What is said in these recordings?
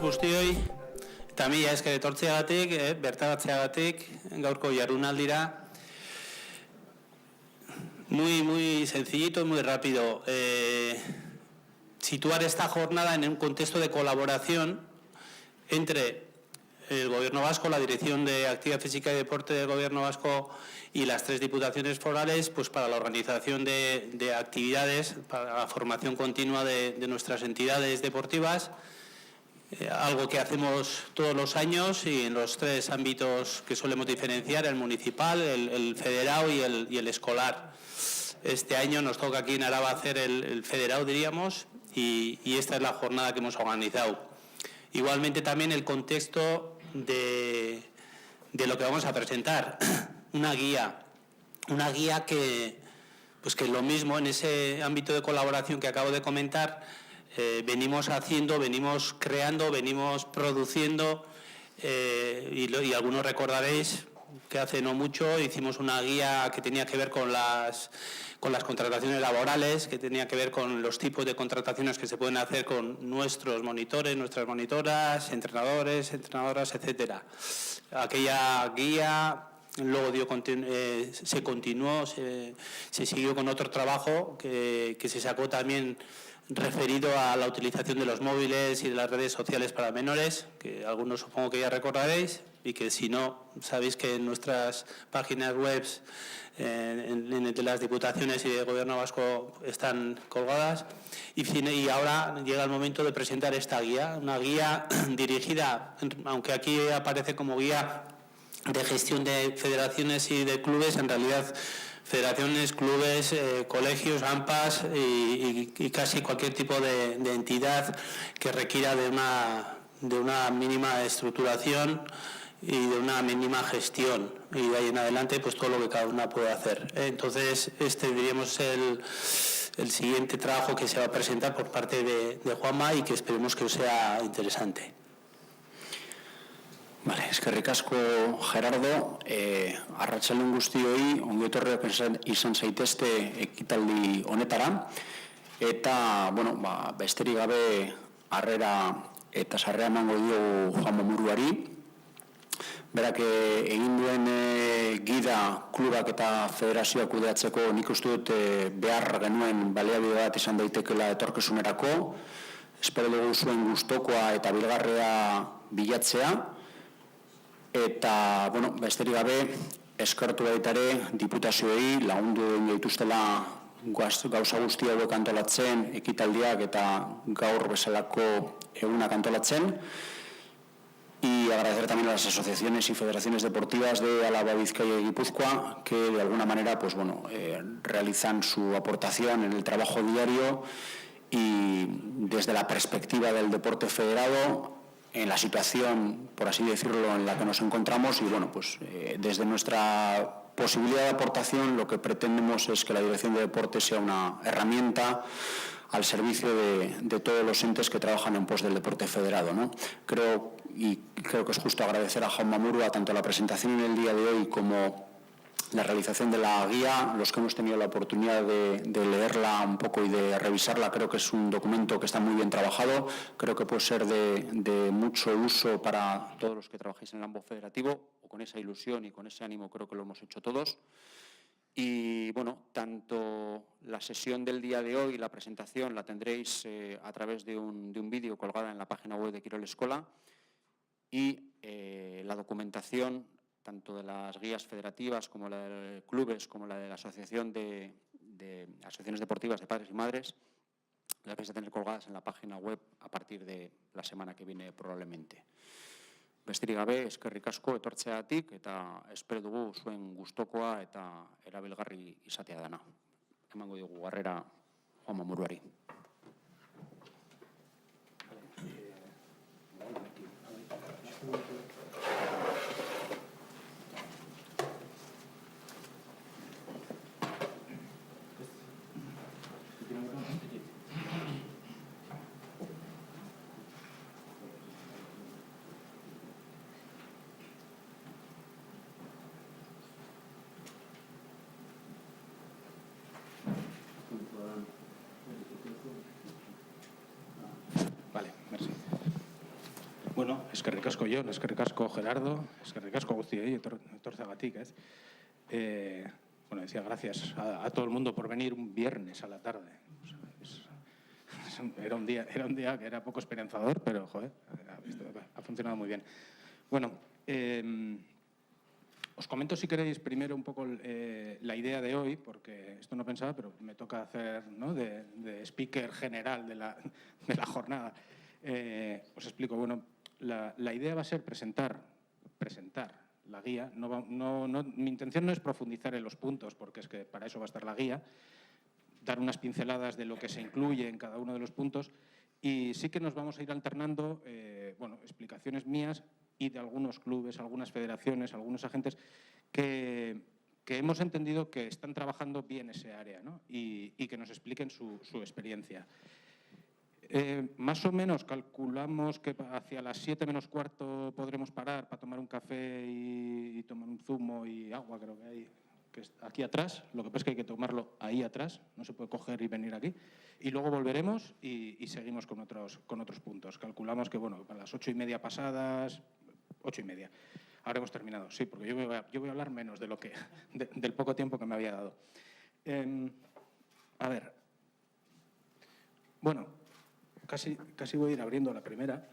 guztioi, eta mila esker etortzeagatik, bertaratzeagatik, gaurko jardunaldira. Muy sencillito, muy rápido. Situar esta jornada en un contexto de colaboración entre el Gobierno vasco, la Dirección de Actividad Física y Deporte del Gobierno vasco y las 3 diputaciones forales, pues para la organización de actividades, para la formación continua de nuestras entidades deportivas, algo que hacemos todos los años y en los 3 ámbitos que solemos diferenciar, el municipal, el federado y el escolar. Este año nos toca aquí en Araba hacer el federado, diríamos, y esta es la jornada que hemos organizado. Igualmente también el contexto de lo que vamos a presentar, una guía que lo mismo en ese ámbito de colaboración que acabo de comentar, venimos haciendo, venimos creando, venimos produciendo, y algunos recordaréis que hace no mucho hicimos una guía que tenía que ver con las contrataciones laborales, que tenía que ver con los tipos de contrataciones que se pueden hacer con nuestros monitores, nuestras monitoras, entrenadores, entrenadoras, etcétera. Aquella guía luego se continuó, se siguió con otro trabajo que se sacó también referido a la utilización de los móviles y de las redes sociales para menores, que algunos supongo que ya recordaréis, y que si no, sabéis que en nuestras páginas web de las diputaciones y del Gobierno vasco están colgadas. Y ahora llega el momento de presentar esta guía, una guía dirigida, aunque aquí aparece como guía de gestión de federaciones y de clubes, en realidad federaciones, clubes, colegios, AMPAs y casi cualquier tipo de entidad que requiera de una mínima estructuración y de una mínima gestión, y de ahí en adelante pues todo lo que cada una puede hacer. Entonces diríamos el siguiente trabajo que se va a presentar por parte de Juanma y que esperemos que os sea interesante. Vale, eskerrik asko Gerardo, arratsaldeon guztioi, ongi etorriak izan zaitezte ekitaldi honetara, eta, besterik gabe harrera eta sarrera emango diogu Juanma Muruari. Berak egin duen gida klubak eta federazioak kudeatzeko nik uste dut behar genuen baliabide bat izan daitekela etorkizunerako. Espero dugu zuen gustokoa eta bilgarrea bilatzea. Eta, besterik gabe, eskertu baita ere diputazioei lagundu egin dituztela gauza guzti hauek antolatzen, ekitaldiak eta gaur bezalako egunak antolatzen. Y agradecer también a las asociaciones y federaciones deportivas de Álava, Vizcaya y Guipúzcoa que de alguna manera realizan su aportación en el trabajo diario y desde la perspectiva del deporte federado en la situación, por así decirlo, en la que nos encontramos y desde nuestra posibilidad de aportación lo que pretendemos es que la Dirección de Deportes sea una herramienta al servicio de todos los entes que trabajan en pos del deporte federado, ¿no? Creo que es justo agradecer a Juanma Murua tanto la presentación en el día de hoy como la realización de la guía. Los que hemos tenido la oportunidad de leerla un poco y de revisarla, creo que es un documento que está muy bien trabajado, creo que puede ser de mucho uso para todos los que trabajáis en el ámbito federativo, o con esa ilusión y con ese ánimo creo que lo hemos hecho todos. Y tanto la sesión del día de hoy, la presentación, la tendréis a través de un vídeo colgada en la página web de Kirol Eskola, y la documentación tanto de las guías federativas como la de clubes, como la de la Asociación de Asociaciones Deportivas de Padres y Madres, las vais a tener colgadas en la página web a partir de la semana que viene probablemente. Besterik gabe, eskerrik asko etortzeagatik eta espero dugu zuen gustokoa eta erabilgarri izatea dana. Emango dugu harrera Juanma Muruari. Vale, merci. Bueno, eskerrik asko Jon, eskerrik asko Gerardo, eskerrik asko guztiei, etortzagatik, ez? Bueno, decía gracias a todo el mundo por venir un viernes a la tarde. Era un día que era poco esperanzador, pero, joder, ha funcionado muy bien. Bueno, os comento, si queréis, primero un poco la idea de hoy, porque esto no pensaba, pero me toca hacer, ¿no?, de speaker general de la jornada. Os explico. Bueno, la idea va a ser presentar la guía. Mi intención no es profundizar en los puntos, porque es que para eso va a estar la guía, dar unas pinceladas de lo que se incluye en cada uno de los puntos, y sí que nos vamos a ir alternando bueno, explicaciones mías y de algunos clubes, algunas federaciones, algunos agentes que hemos entendido que están trabajando bien ese área, ¿no? y que nos expliquen su experiencia. Más o menos calculamos que hacia las 7 menos cuarto podremos parar para tomar un café y tomar un zumo y agua, creo que hay, que es aquí atrás. Lo que pasa es que hay que tomarlo ahí atrás, no se puede coger y venir aquí. Y luego volveremos y seguimos con otros puntos. Calculamos que, bueno, para las 8:30 pasadas, 8:30, habremos terminado. Sí, porque yo voy a hablar menos de del poco tiempo que me había dado. A ver, bueno, casi voy a ir abriendo la primera.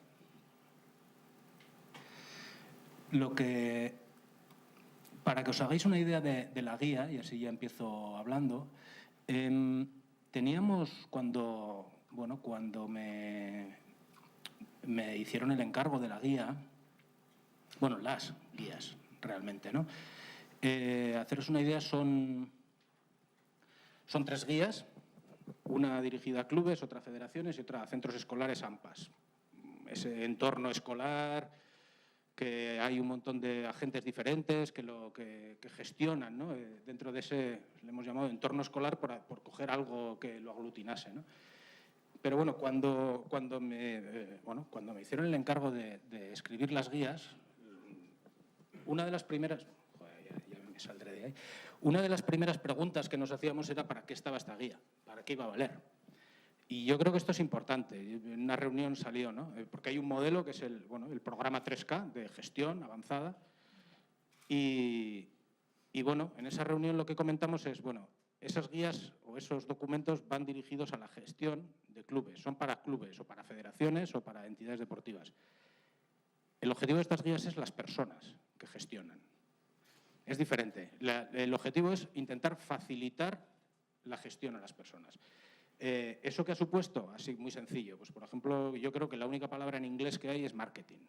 Para que os hagáis una idea de la guía, y así ya empiezo hablando, teníamos cuando me hicieron el encargo de la guía, bueno, las guías realmente, ¿no? Haceros una idea, son 3 guías, una dirigida a clubes, otra a federaciones y otra a centros escolares AMPAs. Ese entorno escolar, que hay un montón de agentes diferentes que gestionan, ¿no? Dentro de ese, le hemos llamado entorno escolar por coger algo que lo aglutinase, ¿no? Pero bueno, cuando me hicieron el encargo de escribir las guías, una de las primeras... Joder, ya me saldré de ahí. Una de las primeras preguntas que nos hacíamos era ¿para qué estaba esta guía? ¿Para qué iba a valer? Y yo creo que esto es importante. En una reunión salió, ¿no? Porque hay un modelo que es el programa 3K de gestión avanzada. Y bueno, en esa reunión lo que comentamos es, bueno, esas guías o esos documentos van dirigidos a la gestión de clubes. Son para clubes o para federaciones o para entidades deportivas. El objetivo de estas guías es las personas que gestionan. Es diferente. El objetivo es intentar facilitar la gestión a las personas. ¿Eso qué ha supuesto? Así, muy sencillo. Pues, por ejemplo, yo creo que la única palabra en inglés que hay es marketing.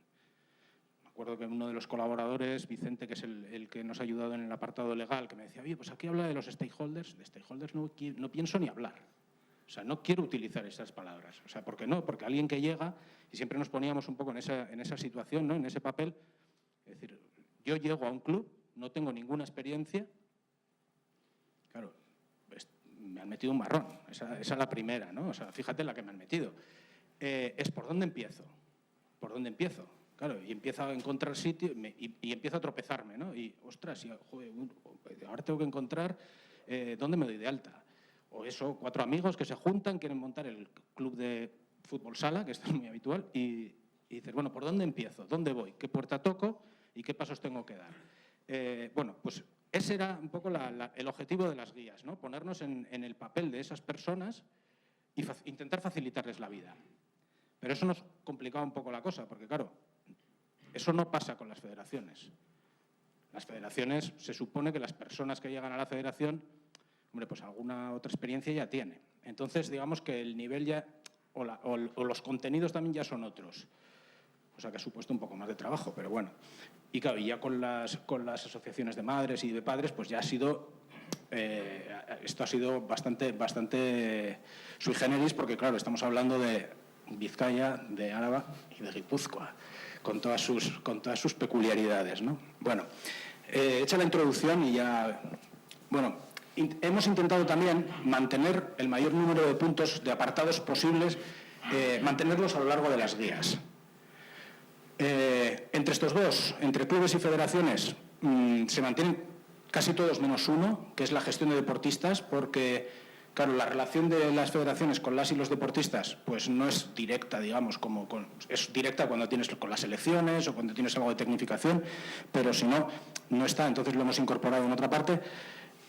Me acuerdo que uno de los colaboradores, Vicente, que es el que nos ha ayudado en el apartado legal, que me decía, oye, pues aquí habla de los stakeholders. De stakeholders no pienso ni hablar. O sea, no quiero utilizar esas palabras. O sea, ¿por qué no? Porque alguien que llega, y siempre nos poníamos un poco en esa situación, ¿no? En ese papel, es decir, yo llego a un club, no tengo ninguna experiencia, claro, me han metido un marrón, esa es la primera, ¿no? O sea, fíjate la que me han metido. Es ¿por dónde empiezo? ¿Por dónde empiezo? Claro, y empiezo a encontrar sitio y empiezo a tropezarme, ¿no? Y, ostras, joder, ahora tengo que encontrar dónde me doy de alta. O eso, 4 amigos que se juntan, quieren montar el club de fútbol sala, que esto es muy habitual, y dices, bueno, ¿por dónde empiezo? ¿Dónde voy? ¿Qué puerta toco? ¿Y qué pasos tengo que dar? Bueno, pues ese era un poco el objetivo de las guías, ¿no? Ponernos en el papel de esas personas y intentar facilitarles la vida. Pero eso nos complicaba un poco la cosa, porque claro, eso no pasa con las federaciones. Las federaciones, se supone que las personas que llegan a la federación, hombre, pues alguna otra experiencia ya tiene. Entonces, digamos que el nivel ya, o los contenidos también ya son otros. O sea, que ha supuesto un poco más de trabajo, pero bueno. Y claro, y ya con las asociaciones de madres y de padres, pues ya ha sido, esto ha sido bastante sui generis, porque claro, estamos hablando de Vizcaya, de Álava y de Guipúzcoa, con todas sus peculiaridades, ¿no? Bueno, hecha la introducción y ya, bueno, hemos intentado también mantener el mayor número de puntos, de apartados posibles, mantenerlos a lo largo de las guías. Entre estos dos, entre clubes y federaciones, se mantienen casi todos menos uno, que es la gestión de deportistas, porque Claro, la relación de las federaciones con las y los deportistas pues no es directa, digamos, es directa cuando tienes con las elecciones o cuando tienes algo de tecnificación, pero si no, no está, entonces lo hemos incorporado en otra parte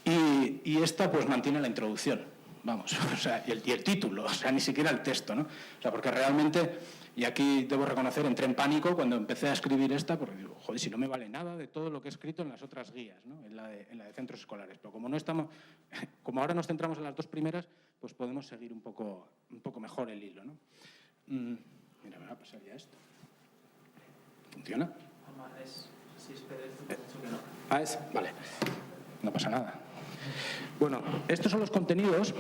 y esta pues mantiene la introducción, vamos, o sea, y el título, o sea, ni siquiera el texto, ¿no? O sea, porque realmente, y aquí debo reconocer, entré en pánico cuando empecé a escribir esta, porque digo, joder, si no me vale nada de todo lo que he escrito en las otras guías, ¿no? en la de centros escolares. Pero como ahora nos centramos en las dos primeras, pues podemos seguir un poco mejor el hilo, ¿no? Mira, me va a pasar ya esto. ¿Funciona? Vale. No pasa nada. Bueno, estos son los contenidos.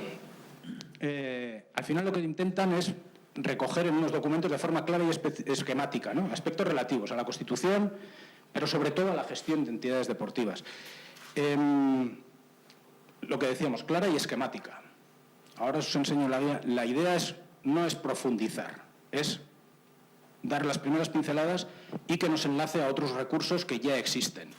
Al final lo que intentan es recoger en unos documentos de forma clara y esquemática, ¿no? Aspectos relativos a la Constitución, pero sobre todo a la gestión de entidades deportivas. Lo que decíamos, clara y esquemática. Ahora os enseño la guía. La idea no es profundizar, es dar las primeras pinceladas y que nos enlace a otros recursos que ya existen.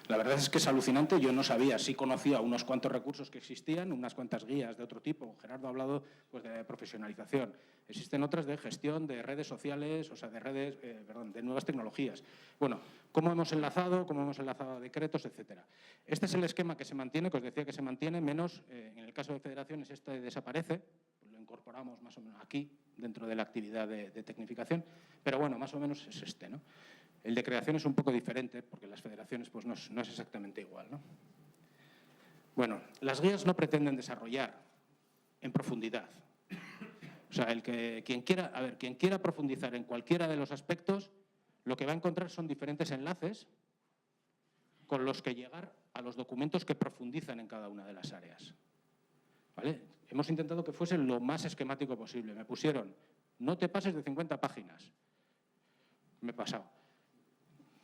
La verdad es que es alucinante, yo no sabía, sí conocía unos cuantos recursos que existían, unas cuantas guías de otro tipo. Gerardo ha hablado pues, de profesionalización. Existen otras de gestión de redes sociales, o sea, de nuevas tecnologías. Bueno, cómo hemos enlazado a decretos, etcétera. Este es el esquema que se mantiene, que os decía que se mantiene, menos, en el caso de federaciones, este desaparece, pues lo incorporamos más o menos aquí, dentro de la actividad de tecnificación, pero bueno, más o menos es este, ¿no? El de creación es un poco diferente, porque las federaciones pues, no es exactamente igual, ¿no? Bueno, las guías no pretenden desarrollar en profundidad. O sea, quien quiera profundizar en cualquiera de los aspectos, lo que va a encontrar son diferentes enlaces con los que llegar a los documentos que profundizan en cada una de las áreas. ¿Vale? Hemos intentado que fuese lo más esquemático posible. Me pusieron, no te pases de 50 páginas. Me he pasado.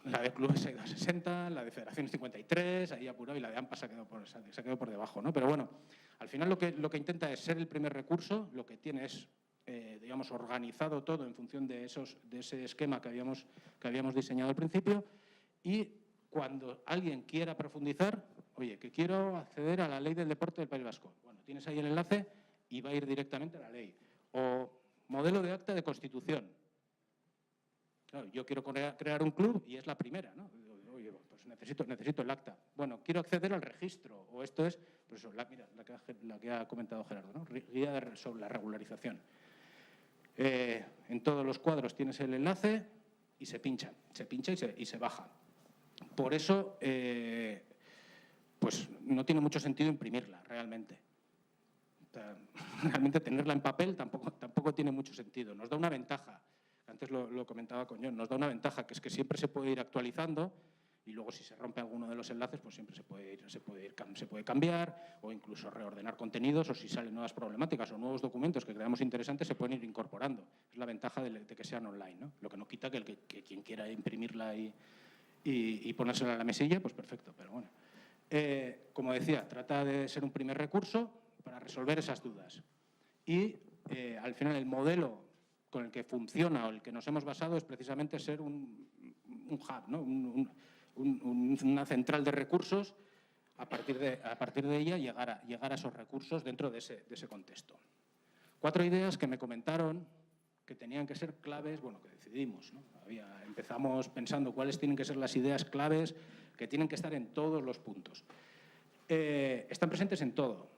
La de clubes ha ido a 60, la de federaciones 53, ahí apurado, y la de AMPA se ha quedado por debajo, ¿no? Pero bueno, al final lo que intenta es ser el primer recurso, lo que tiene es, digamos, organizado todo en función de ese esquema que habíamos diseñado al principio, y cuando alguien quiera profundizar, oye, que quiero acceder a la ley del deporte del País Vasco. Bueno, tienes ahí el enlace y va a ir directamente a la ley. O modelo de acta de constitución. Claro, yo quiero crear un club y es la primera, ¿no? Oye, pues necesito el acta. Bueno, quiero acceder al registro, o esto es, pues eso, la que ha comentado Gerardo, ¿no? Guía sobre la regularización. En todos los cuadros tienes el enlace y se pincha y se baja. Por eso, pues no tiene mucho sentido imprimirla, realmente. Realmente tenerla en papel tampoco tiene mucho sentido. Nos da una ventaja. Antes lo comentaba con John, nos da una ventaja, que es que siempre se puede ir actualizando y luego si se rompe alguno de los enlaces, pues siempre se puede cambiar o incluso reordenar contenidos, o si salen nuevas problemáticas o nuevos documentos que creamos interesantes, se pueden ir incorporando. Es la ventaja de que sean online, ¿no? Lo que no quita que quien quiera imprimirla y ponérsela en la mesilla, pues perfecto, pero bueno. Como decía, trata de ser un primer recurso para resolver esas dudas. Y al final el modelo con el que funciona o el que nos hemos basado es precisamente ser un hub, ¿no? Una central de recursos, a partir de ella llegar a esos recursos dentro de ese contexto. 4 ideas que me comentaron que tenían que ser claves, bueno, que decidimos, ¿no? Empezamos pensando cuáles tienen que ser las ideas claves que tienen que estar en todos los puntos. Están presentes en todo.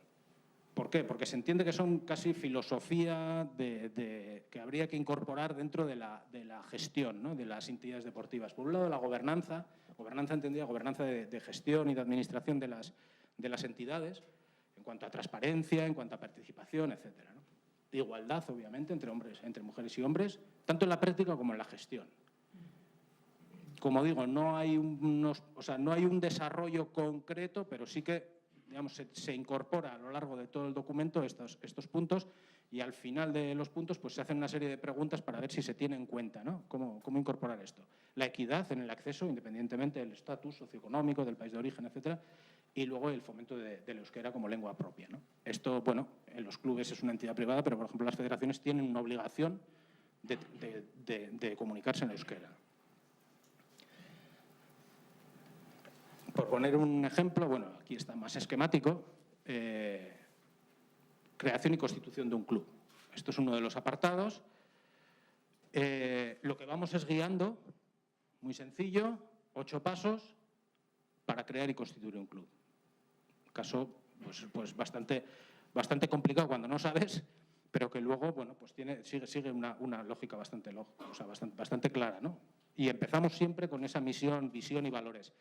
¿Por qué? Porque se entiende que son casi filosofía que habría que incorporar dentro de la gestión, ¿no? De las entidades deportivas. Por un lado, la gobernanza entendida, gobernanza de gestión y de administración de las entidades, en cuanto a transparencia, en cuanto a participación, etcétera, ¿no? Igualdad, obviamente, entre mujeres y hombres, tanto en la práctica como en la gestión. Como digo, no hay un desarrollo concreto, pero sí que, digamos, se incorpora a lo largo de todo el documento estos puntos, y al final de los puntos pues se hacen una serie de preguntas para ver si se tiene en cuenta, ¿no? ¿Cómo incorporar esto? La equidad en el acceso, independientemente del estatus socioeconómico, del país de origen, etcétera, y luego el fomento del euskera como lengua propia, ¿no? Esto, bueno, en los clubes es una entidad privada, pero, por ejemplo, las federaciones tienen una obligación de comunicarse en euskera. Por poner un ejemplo, bueno, aquí está más esquemático, creación y constitución de un club. Esto es uno de los apartados. Lo que vamos es guiando, muy sencillo, 8 pasos para crear y constituir un club. Caso pues bastante complicado cuando no sabes, pero que luego bueno, pues sigue una lógica bastante clara, ¿no? Y empezamos siempre con esa misión, visión y valores.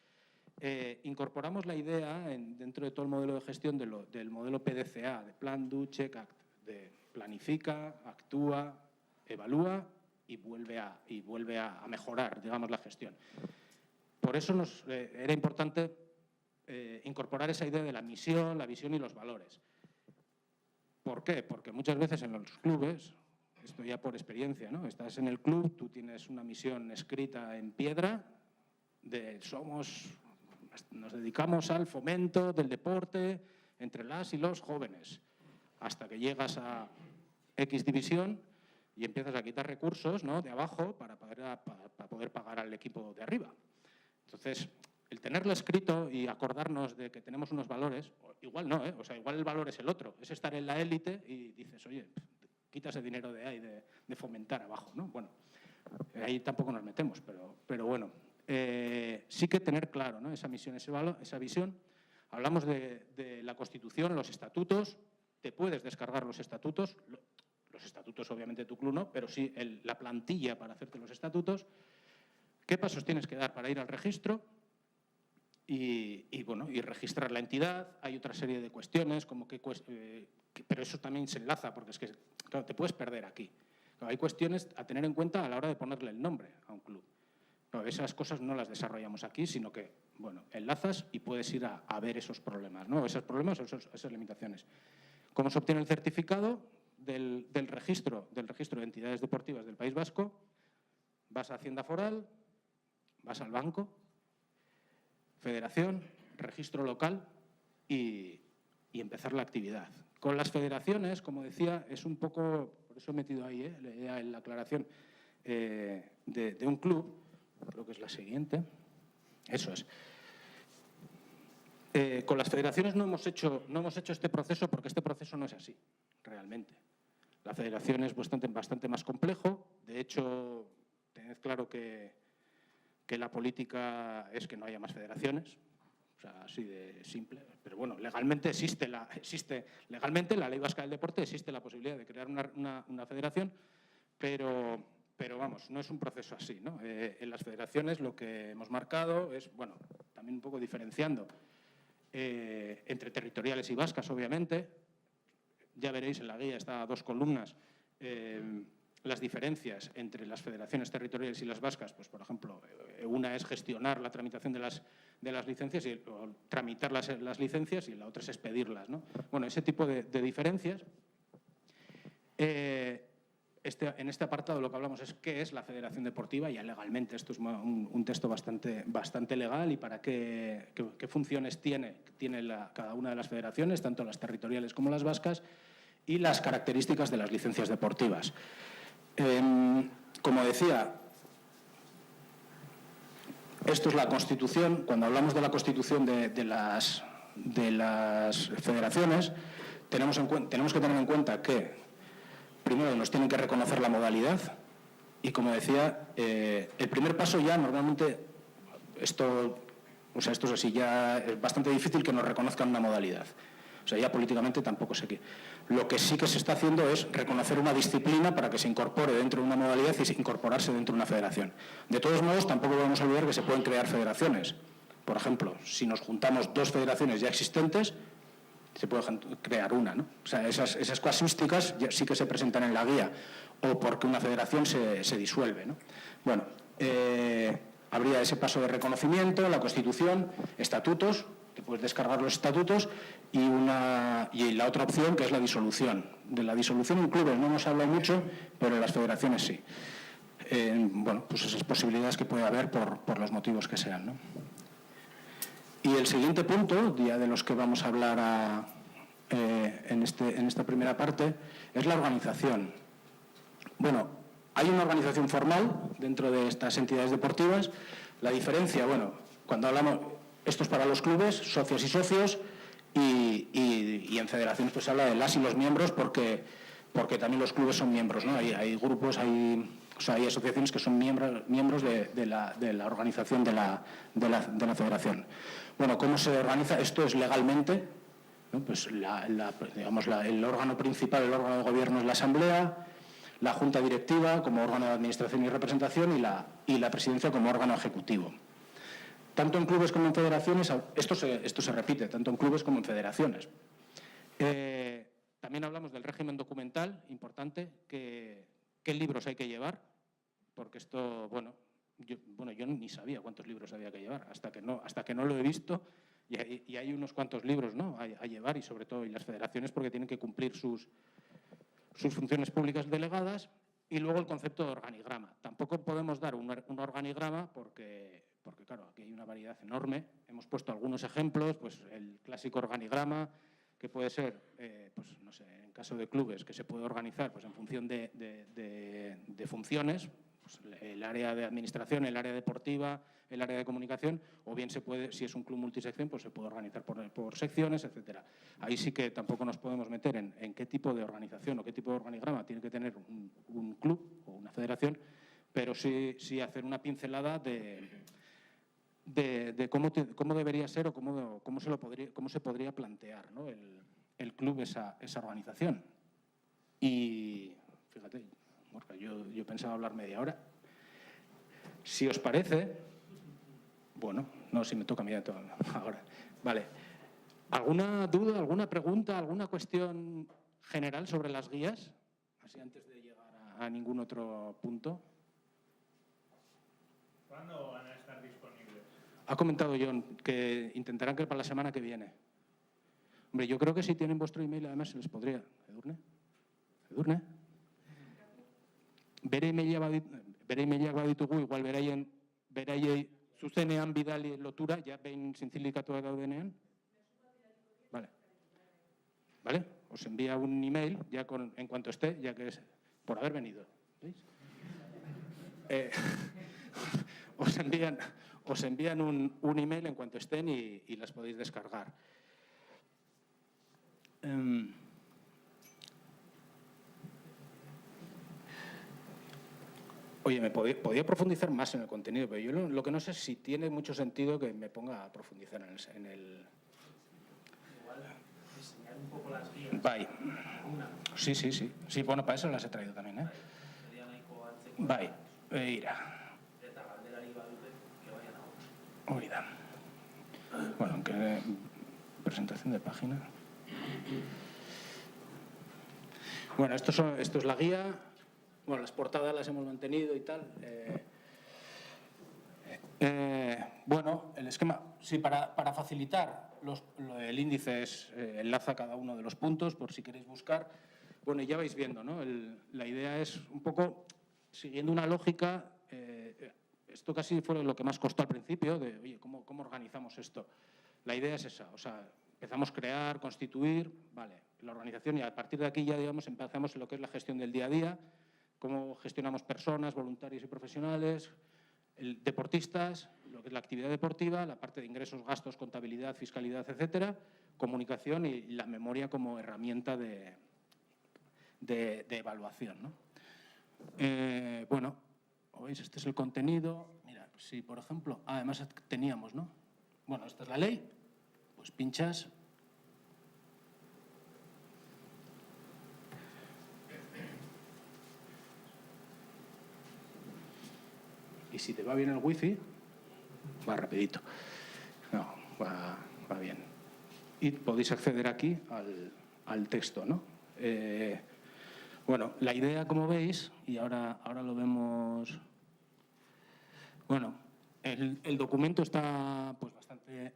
Incorporamos la idea dentro de todo el modelo de gestión del modelo PDCA, de Plan, Do, Check, Act, de planifica, actúa, evalúa y vuelve a mejorar, digamos, la gestión. Por eso era importante incorporar esa idea de la misión, la visión y los valores. ¿Por qué? Porque muchas veces en los clubes, esto ya por experiencia, ¿no? Estás en el club, tú tienes una misión escrita en piedra nos dedicamos al fomento del deporte entre las y los jóvenes, hasta que llegas a X división y empiezas a quitar recursos, ¿no?, de abajo para poder pagar al equipo de arriba. Entonces, el tenerlo escrito y acordarnos de que tenemos unos valores, igual no, o sea, igual el valor es el otro, es estar en la élite y dices, oye, quita ese dinero de ahí de fomentar abajo, ¿no? Bueno, ahí tampoco nos metemos, pero bueno, sí que tener claro, ¿no?, esa misión, esa visión. Hablamos de la Constitución, los estatutos, te puedes descargar los estatutos obviamente de tu club no, pero sí la plantilla para hacerte los estatutos. ¿Qué pasos tienes que dar para ir al registro? Y registrar la entidad. Hay otra serie de cuestiones, pero eso también se enlaza, porque es que, claro, te puedes perder aquí. Claro, hay cuestiones a tener en cuenta a la hora de ponerle el nombre a un club. Claro, esas cosas no las desarrollamos aquí, sino que, bueno, enlazas y puedes ir a ver esos problemas, ¿no? Esos problemas o esas limitaciones. ¿Cómo se obtiene el certificado del registro de entidades deportivas del País Vasco? Vas a Hacienda Foral, vas al banco, federación, registro local y empezar la actividad. Con las federaciones, como decía, es un poco, por eso he metido ahí la aclaración de un club, creo que es la siguiente, eso es. Con las federaciones no hemos hecho este proceso porque este proceso no es así, realmente. La federación es bastante más complejo. De hecho, tened claro que la política es que no haya más federaciones, o sea, así de simple. Pero bueno, legalmente legalmente en la Ley Vasca del Deporte existe la posibilidad de crear una federación, pero vamos, no es un proceso así, ¿no? En las federaciones lo que hemos marcado es, bueno, también un poco diferenciando entre territoriales y vascas, obviamente. Ya veréis en la guía, está a 2 columnas, las diferencias entre las federaciones territoriales y las vascas. Pues, por ejemplo, una es gestionar la tramitación de las licencias o tramitar las licencias, y la otra es expedirlas, ¿no? Bueno, ese tipo de diferencias. En este apartado lo que hablamos es qué es la federación deportiva. Ya legalmente esto es un texto bastante legal, y para qué funciones tiene cada una de las federaciones, tanto las territoriales como las vascas, y las características de las licencias deportivas. Como decía, esto es la Constitución. Cuando hablamos de la Constitución de las federaciones, tenemos que tener en cuenta que primero nos tienen que reconocer la modalidad, y, como decía, el primer paso ya normalmente, esto es así, ya es bastante difícil que nos reconozcan una modalidad. O sea, ya políticamente tampoco sé qué. Lo que sí que se está haciendo es reconocer una disciplina para que se incorpore dentro de una modalidad y incorporarse dentro de una federación. De todos modos, tampoco vamos a olvidar que se pueden crear federaciones. Por ejemplo, si nos juntamos 2 federaciones ya existentes, se puede crear una, ¿no? O sea, esas casuísticas ya sí que se presentan en la guía, o porque una federación se disuelve, ¿no? Bueno, habría ese paso de reconocimiento, la Constitución, estatutos, te puedes descargar los estatutos, y la otra opción, que es la disolución. De la disolución en clubes no hemos hablado mucho, pero en las federaciones sí. Bueno, pues esas posibilidades que puede haber por los motivos que sean, ¿no? Y el siguiente punto, ya de los que vamos a hablar en esta primera parte, es la organización. Bueno, hay una organización formal dentro de estas entidades deportivas. La diferencia, bueno, cuando hablamos, esto es para los clubes, socios y socios, y Y en federaciones pues se habla de las y los miembros porque también los clubes son miembros, ¿no? Hay grupos, hay asociaciones que son miembros de la organización de la federación. Bueno, ¿cómo se organiza? Esto es legalmente, ¿no? Pues el órgano principal, el órgano de gobierno es la asamblea, la junta directiva como órgano de administración y representación y la presidencia como órgano ejecutivo. Tanto en clubes como en federaciones, esto se repite, tanto en clubes como en federaciones. También hablamos del régimen documental, importante, qué libros hay que llevar, porque esto, yo ni sabía cuántos libros había que llevar, hasta que no lo he visto, y hay unos cuantos libros, ¿no?, a llevar, y sobre todo y las federaciones porque tienen que cumplir sus funciones públicas delegadas, y luego el concepto de organigrama. Tampoco podemos dar un organigrama porque claro, aquí hay una variedad enorme. Hemos puesto algunos ejemplos, pues el clásico organigrama, que puede ser, pues no sé, en caso de clubes, que se puede organizar pues en función de funciones, pues el área de administración, el área deportiva, el área de comunicación, o bien se puede, si es un club multisección, pues se puede organizar por secciones, etcétera. Ahí sí que tampoco nos podemos meter en qué tipo de organización o qué tipo de organigrama tiene que tener un club o una federación, pero sí hacer una pincelada de cómo debería ser o cómo se podría plantear, ¿no?, el club esa organización. Y fíjate, Gorka, yo pensaba hablar media hora. Si os parece, no, si me toca a mí ahora. Vale. ¿Alguna duda, alguna pregunta, alguna cuestión general sobre las guías? Así antes de llegar a ningún otro punto. ¿Cuándo van a estar disponibles? Ha comentado John que intentarán que para la semana que viene. Hombre, yo creo que si tienen vuestro email, además se les podría. ¿Edurne? Bere emailak baditugu, igual beraiei zuzenean bidali lotura, ja behin zintzilikatuak daudenean. Vale. Os envía un email ya en cuanto esté, ya que es por haber venido. ¿Veis? Os envían un email en cuanto estén y las podéis descargar. Oye, me podía profundizar más en el contenido, pero yo lo que no sé es si tiene mucho sentido que me ponga a profundizar en el... Igual, diseñar un poco las guías. Bai. Sí. Sí, bueno, para eso las he traído también, ¿eh? Sería nahiko antzeko. Bai, begira. Eta galderari badute, que vayan a otro. Hori da. Bueno, aunque presentación de página. Bueno, esto es la guía. Bueno, las portadas las hemos mantenido y tal. Bueno, el esquema, sí, para facilitar el índice enlaza cada uno de los puntos por si queréis buscar. Bueno, ya vais viendo, ¿no? La idea es un poco siguiendo una lógica. Esto casi fue lo que más costó al principio, de, oye, ¿cómo organizamos esto? La idea es esa, o sea, empezamos a crear, constituir, vale, la organización, y a partir de aquí ya, digamos, empezamos en lo que es la gestión del día a día, cómo gestionamos personas, voluntarios y profesionales, deportistas, lo que es la actividad deportiva, la parte de ingresos, gastos, contabilidad, fiscalidad, etcétera, comunicación y la memoria como herramienta de evaluación, ¿no? Bueno, ¿veis? Este es el contenido. Mira, si por ejemplo, además teníamos, ¿no? Bueno, esta es la ley, pues pinchas. Y si te va bien el wifi, va rapidito. No, va bien. Y podéis acceder aquí al texto, ¿no? Bueno, la idea, como veis, y ahora lo vemos... Bueno, el documento está pues bastante...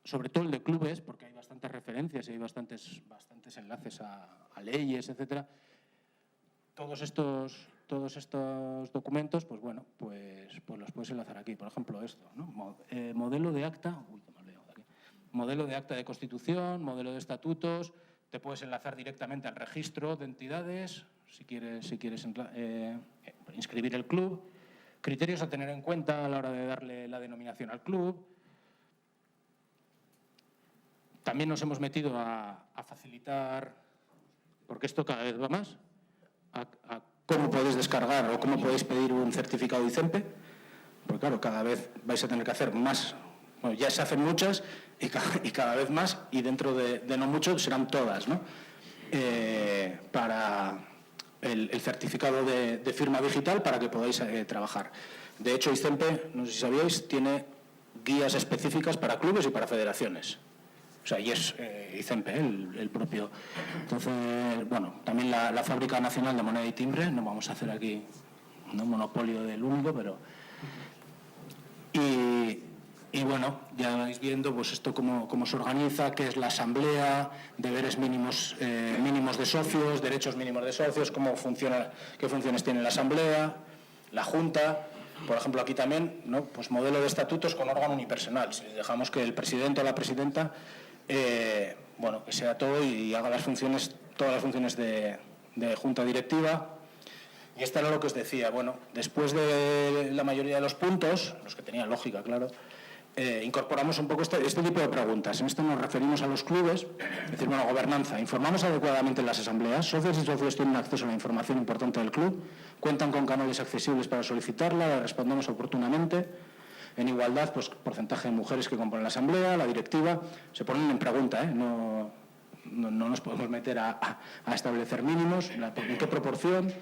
Sobre todo el de clubes, porque hay bastantes referencias y hay bastantes enlaces a leyes, etcétera. Todos estos documentos, pues bueno, pues los puedes enlazar aquí. Por ejemplo, esto, ¿no? Modelo de acta... Uy, que me he olvidado de aquí. Modelo de acta de constitución, modelo de estatutos... Te puedes enlazar directamente al registro de entidades, si quieres inscribir el club. Criterios a tener en cuenta a la hora de darle la denominación al club. También nos hemos metido a facilitar, porque esto cada vez va más, a cómo podéis descargar o cómo podéis pedir un certificado de ICEMPE, porque claro, cada vez vais a tener que hacer más. Bueno, ya se hacen muchas y cada vez más, y dentro de no mucho serán todas, ¿no? Para el certificado de firma digital para que podáis trabajar. De hecho, ICEMPE, no sé si sabíais, tiene guías específicas para clubes y para federaciones. O sea, y es ICEMPE, el propio. Entonces, bueno, también la Fábrica Nacional de Moneda y Timbre, no vamos a hacer aquí un monopolio del único, pero... Y bueno, ya vais viendo pues esto cómo se organiza, qué es la asamblea, deberes mínimos de socios, derechos mínimos de socios, cómo funciona, qué funciones tiene la asamblea, la junta. Por ejemplo, aquí también, ¿no? Pues modelo de estatutos con órgano unipersonal. Si dejamos que el presidente o la presidenta, bueno, que sea todo y haga todas las funciones de junta directiva. Y esta era lo que os decía. Bueno, después de la mayoría de los puntos, los que tenían lógica, claro, incorporamos un poco este tipo de preguntas. En esto nos referimos a los clubes, es decir, bueno, gobernanza. ¿Informamos adecuadamente en las asambleas? ¿Socios y socios tienen acceso a la información importante del club? ¿Cuentan con canales accesibles para solicitarla? ¿La respondemos oportunamente? En igualdad, pues porcentaje de mujeres que componen la asamblea, la directiva, se ponen en pregunta, ¿eh? No nos podemos meter a establecer mínimos, en qué proporción.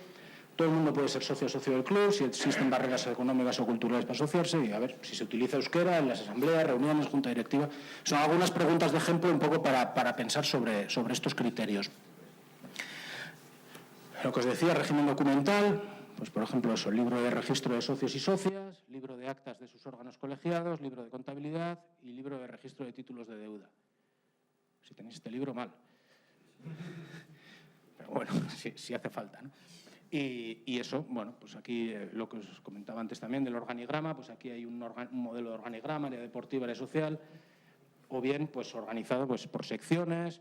Todo el mundo puede ser socio del club, si existen barreras económicas o culturales para asociarse, y a ver si se utiliza euskera en las asambleas, reuniones, junta directiva. Son algunas preguntas de ejemplo un poco para pensar sobre estos criterios. Lo que os decía, régimen documental, pues por ejemplo eso, libro de registro de socios y socias, libro de actas de sus órganos colegiados, libro de contabilidad y libro de registro de títulos de deuda. Si tenéis este libro, mal. Pero bueno, si hace falta, ¿no? Y eso, bueno, pues aquí lo que os comentaba antes también del organigrama, pues aquí hay un modelo de organigrama, área deportiva, área social, o bien pues organizado pues por secciones.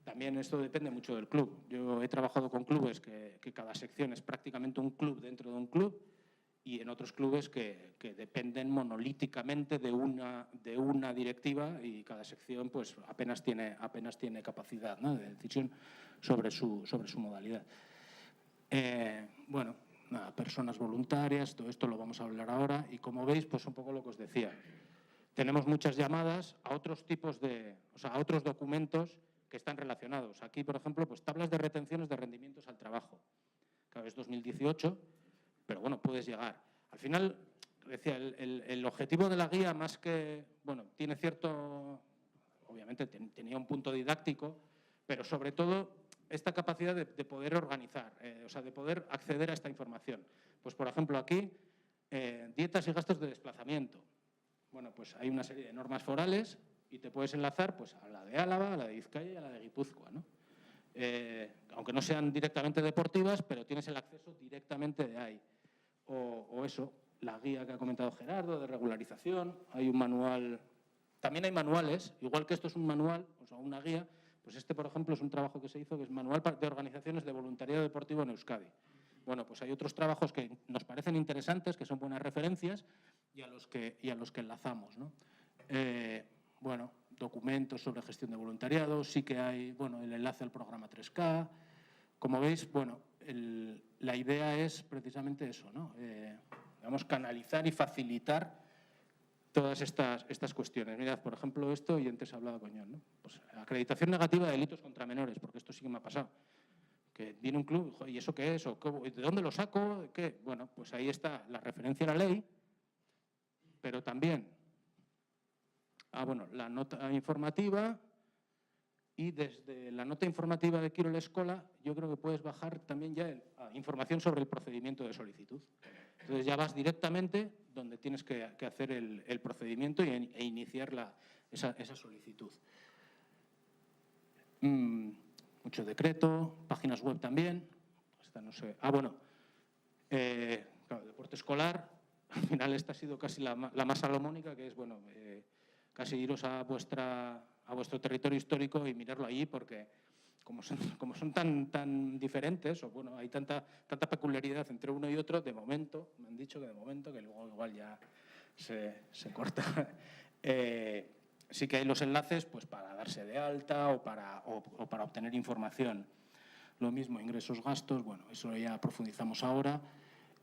También esto depende mucho del club. Yo he trabajado con clubes que cada sección es prácticamente un club dentro de un club, y en otros clubes que dependen monolíticamente de una directiva, y cada sección pues apenas tiene capacidad, ¿no?, de decisión sobre su modalidad. Bueno, nada, personas voluntarias, todo esto lo vamos a hablar ahora, y como veis, pues un poco lo que os decía. Tenemos muchas llamadas a otros tipos a otros documentos que están relacionados. Aquí, por ejemplo, pues tablas de retenciones de rendimientos al trabajo. Claro, es 2018, pero bueno, puedes llegar. Al final, decía, el objetivo de la guía, más que, bueno, tiene cierto, obviamente tenía un punto didáctico, pero sobre todo esta capacidad de poder organizar, de poder acceder a esta información. Pues, por ejemplo, aquí, dietas y gastos de desplazamiento. Bueno, pues hay una serie de normas forales y te puedes enlazar pues, a la de Álava, a la de Vizcaya y a la de Guipúzcoa, ¿no? Aunque no sean directamente deportivas, pero tienes el acceso directamente de ahí. O eso, la guía que ha comentado Gerardo, de regularización. Hay un manual, también hay manuales, igual que esto es un manual, o sea, una guía. Pues este, por ejemplo, es un trabajo que se hizo, que es Manual de Organizaciones de Voluntariado Deportivo en Euskadi. Bueno, pues hay otros trabajos que nos parecen interesantes, que son buenas referencias, y a los que enlazamos, ¿no? Bueno, documentos sobre gestión de voluntariado, sí que hay, bueno, el enlace al programa 3K. Como veis, bueno, la idea es precisamente eso, ¿no? Digamos, canalizar y facilitar todas estas cuestiones. Mirad, por ejemplo, esto, y antes hablaba con John, ¿no? Pues acreditación negativa de delitos contra menores, porque esto sí que me ha pasado. Que viene un club, ¿y eso qué es? ¿O de dónde lo saco? ¿Qué? Bueno, pues ahí está la referencia a la ley, pero también, la nota informativa, y desde la nota informativa de Quiero la Escola, yo creo que puedes bajar también ya información sobre el procedimiento de solicitud. Entonces ya vas directamente donde tienes que hacer el procedimiento e iniciar esa solicitud. Mucho decreto, páginas web también. Esta no sé. Claro, deporte escolar. Al final esta ha sido casi la más salomónica, que es, bueno, casi iros a vuestro territorio histórico y mirarlo allí, porque como son tan diferentes, o bueno, hay tanta peculiaridad entre uno y otro, de momento, me han dicho que de momento, que luego igual ya se corta, sí que hay los enlaces pues, para darse de alta o para obtener información. Lo mismo, ingresos, gastos, bueno, eso ya profundizamos ahora.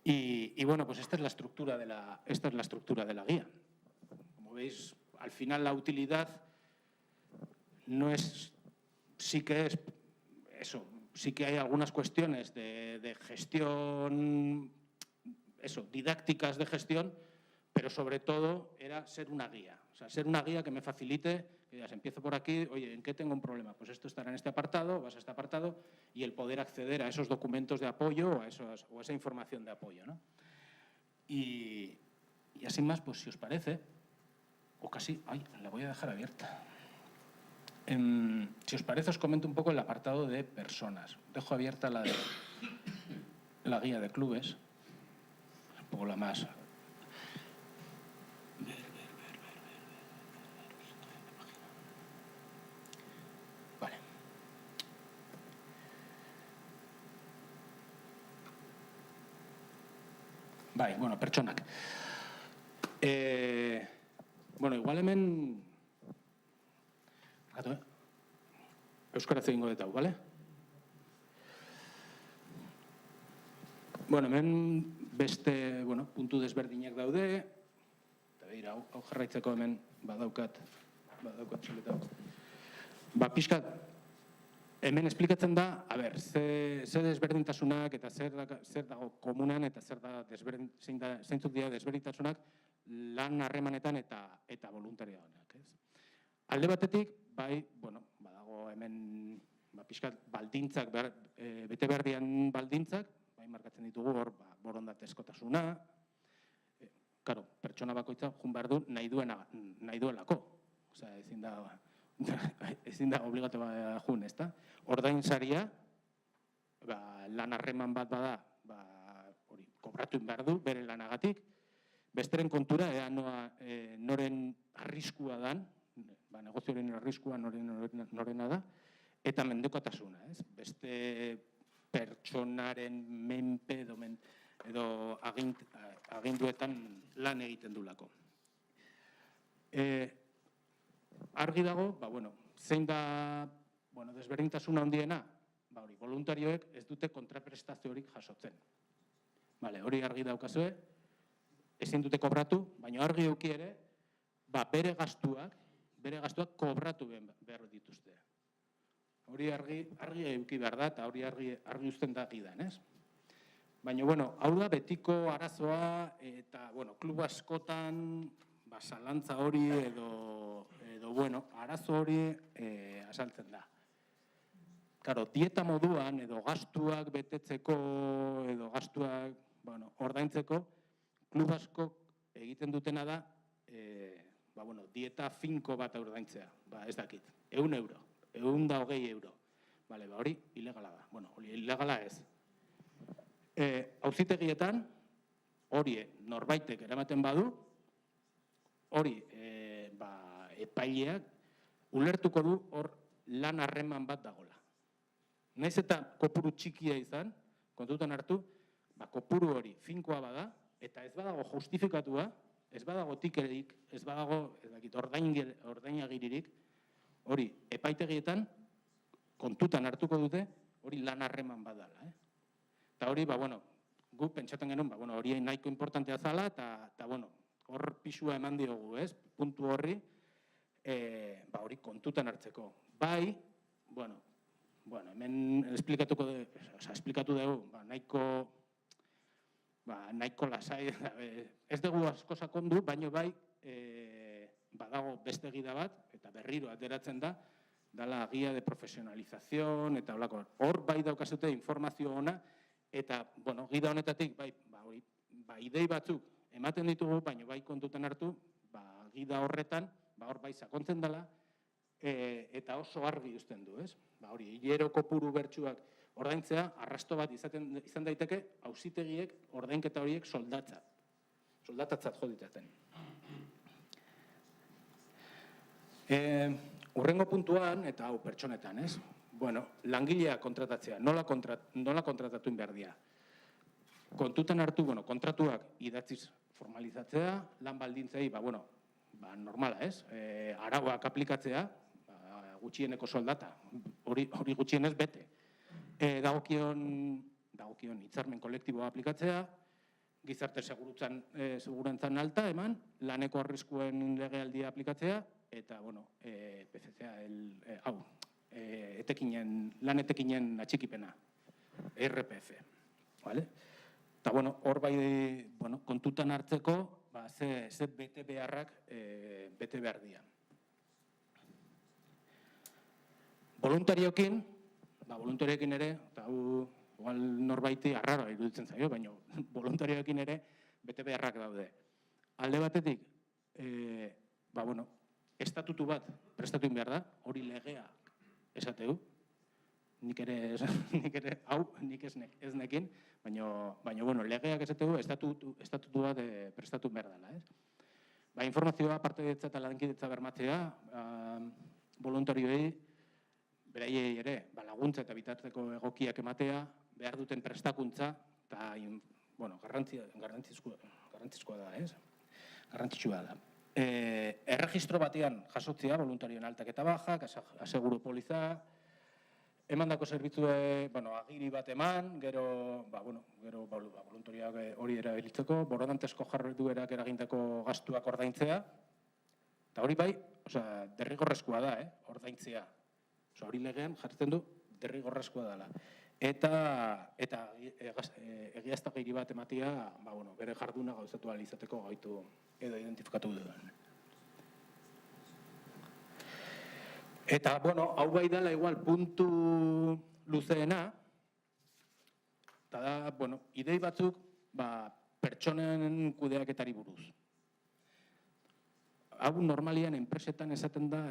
Y bueno, pues esta es la estructura de la guía. Como veis, al final la utilidad no es, sí que es eso, sí que hay algunas cuestiones de gestión, eso, didácticas de gestión, pero sobre todo era ser una guía. O sea, ser una guía que me facilite, que digas, empiezo por aquí, oye, ¿en qué tengo un problema? Pues esto estará en este apartado, vas a este apartado, y el poder acceder a esos documentos de apoyo o a esa información de apoyo, ¿no? Y así más, pues si os parece, o casi, ay, la voy a dejar abierta. Si os parece, os comento un poco el apartado de personas. Dejo abierta la guía de clubes, un poco la más... Vale. Bai, bueno, pertsonak. Bueno, igual hemen... Euskaraz egingo dut hau, bale? Bueno, hemen beste, bueno, puntu desberdinak daude. Eta behira, hau jarraitzeko hemen badaukat txuleta. Pixkat, hemen esplikatzen da, a ber, ze desberdintasunak eta zer dago komunan eta zeintzuk dira desberdintasunak lan harremanetan eta voluntarioanak, ez? Alde batetik, bai, bueno, badago hemen pixkat baldintzak, bete behar dian baldintzak, bai, markatzen ditugu hor borondatezkotasuna, karo, pertsona bakoitza jun behar du nahi duelako. Osea, ezin da obligatu jun, ezta? Ordainsaria, lan harreman bat bada, hori, kobratu behar du, bere lanagatik, besteren kontura, noren arriskua dan, negozioaren arriskua norena da, eta mendekotasuna, ez? Beste pertsonaren menpe edo aginduetan lan egiten dulako. Argi dago, zein da desberdintasuna handiena, voluntarioek ez dute kontraprestaziorik jasotzen. Hori argi daukazue, ezin dute kobratu, baina argi eduki ere, bere gastuak kobratu behar dituzte. Hori argi eduki behar da, eta hori argi uzten da gidan, ez? Baina, hau da betiko arazoa, eta, klub askotan, zalantza hori edo, arazo hori azaltzen da. Karo, dieta moduan, edo gastuak betetzeko, edo gastuak, ordaintzeko, klub askok egiten dutena da, dieta finko bat ordaintzea, ez dakit, 100 euro, 120 euro. Hori ilegala da, hori ilegala ez. Auzitegietan, hori norbaitek eramaten badu, hori epaileak ulertuko du hor lan harreman bat dagola. Naiz eta kopuru txikia izan, kontutan hartu, kopuru hori finkoa bada, eta ez badago justifikatua, ez badago tikerik, ez badago ordainagiririk, hori epaitegietan kontutan hartuko dute, hori lan harreman bat dala. Eta hori, gu pentsatzen genuen, hori nahiko importantea zala, eta hor pisua eman diogu, ez? Puntu horri, hori kontutan hartzeko. Bai, hemen esplikatu dugu, nahiko lasai, ez dugu asko sakondu, baina bai, badago beste gida bat, eta berriro ateratzen da, dala guia de profesionalización, eta hor bai daukazute informazio ona, eta, gida honetatik, idei batzuk ematen ditugu, baina bai kontutan hartu, gida horretan, hor bai sakontzen dela, eta oso argi uzten du, ez? Hori, hilero kopuru bertsuak ordaintzea, arrasto bat izan daiteke, auzitegiek ordainketa horiek soldatatzat jo ditaten. Hurrengo puntuan, eta hau pertsonetan, ez? Langileak kontratatzea, nola kontratatu behar dira? Kontutan hartu, kontratuak idatziz formalizatzea, lan baldintzei, normala, ez? Arauak aplikatzea, gutxieneko soldata, hori gutxienez bete. Dagokion hitzarmen kolektiboa aplikatzea, gizarte segurantzan alta eman, laneko arriskuen legealdia aplikatzea, eta, PCCA, lan etekinen atxikipena, RPF, vale? Eta, hor bai, kontutan hartzeko, ze bete beharrak bete behar dian. Voluntarioekin ere, eta igual norbaiti arraro iruditzen zaio, baina voluntarioekin ere bete beharrak daude. Alde batetik, estatutu bat prestatu behar da, hori legea esateu, nik ez nekin, baina legeak esateu estatutu bat prestatu behar dela. Informazioa, partaidetza eta lankidetza bermatzea, voluntarioei, beraiei ere, laguntza eta bitarteko egokiak ematea, behar duten prestakuntza, eta, garrantzitsua da, ez? Garrantzitsua da. Erregistro batean jasotzea, voluntarioen altak eta bajak, aseguru poliza, emandako zerbitzue, agiri bat eman, gero voluntarioak hori erabilitzeko, borondatezko jarduerak eragindako gastuak ordaintzea, eta hori bai, derrigorrezkoa da, ordaintzea. Hori legean jartzen du derrigorrezkoa dela. Eta egiaztagiri bat ematea, bere jarduna gauzatu ahal izateko gaitu edo identifikatu duen. Eta, hau bai dela igual puntu luzeena, eta da, idei batzuk pertsonen kudeaketari buruz. Hau normalian enpresetan esaten da,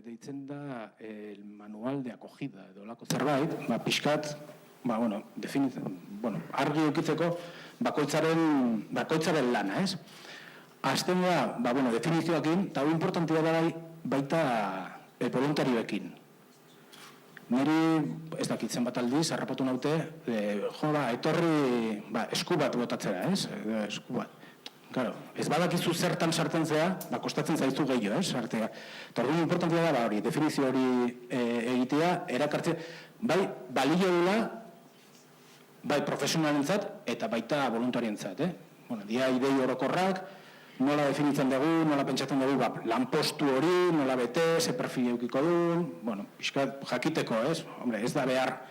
deitzen da el manual de acogida, edo lako zerbait, pixkat, argi eukitzeko bakoitzaren lana, ez? Azten da, definizioakin, eta hau importantia da baita voluntarioekin. Niri, ez dakitzen bat aldiz, harrapatu naute, etorri esku bat botatzera, ez? Esku bat. Claro, ez badakizu zertan sartzen zea, kostatzen zaizu gehiago, sartzea. Eta orduan importantia da, hori, definizio hori egitea, erakartzea, bai, balio dula, bai, profesionalentzat eta baita voluntarientzat, dia idei orokorrak, nola definitzen dugu, nola pentsatzen dugu, lanpostu hori, nola bete, ze perfil eukiko du, pixkat jakiteko, ez da behar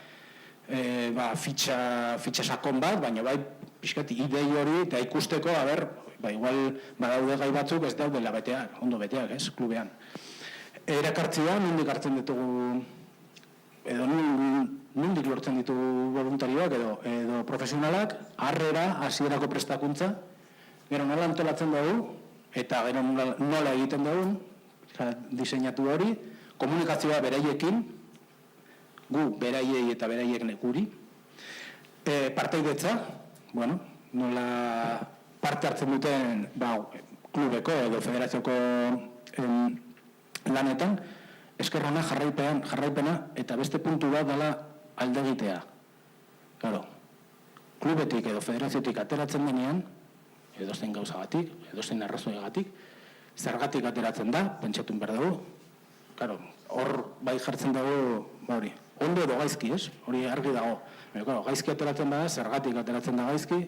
fitxa sakon bat, baina bai, pixkat idei hori, eta ikusteko, igual badaude gai batzuk ez daudela beteak, ondo beteak, klubean. Erakartzea, nondik hartzen ditugu, edo nondik lortzen ditugu voluntarioak edo profesionalak, harrera, hasierako prestakuntza, gero nola antolatzen dugu, eta gero nola egiten dugu, diseinatu hori, komunikazioa beraiekin, gu beraiei eta beraiek guri, partaidetza, nola parte hartzen duten klubeko edo federazioko lanetan, eskerrona jarraipena eta beste puntu bat dela alde egitea. Klubetik edo federaziotik ateratzen denean, edozein gauzagatik, edozein arrazoiagatik, zergatik ateratzen da, pentsatun behar dugu. Hor bai jartzen dago, ondo edo gaizki, hori argi dago. Gaizki ateratzen bada, zergatik ateratzen da gaizki,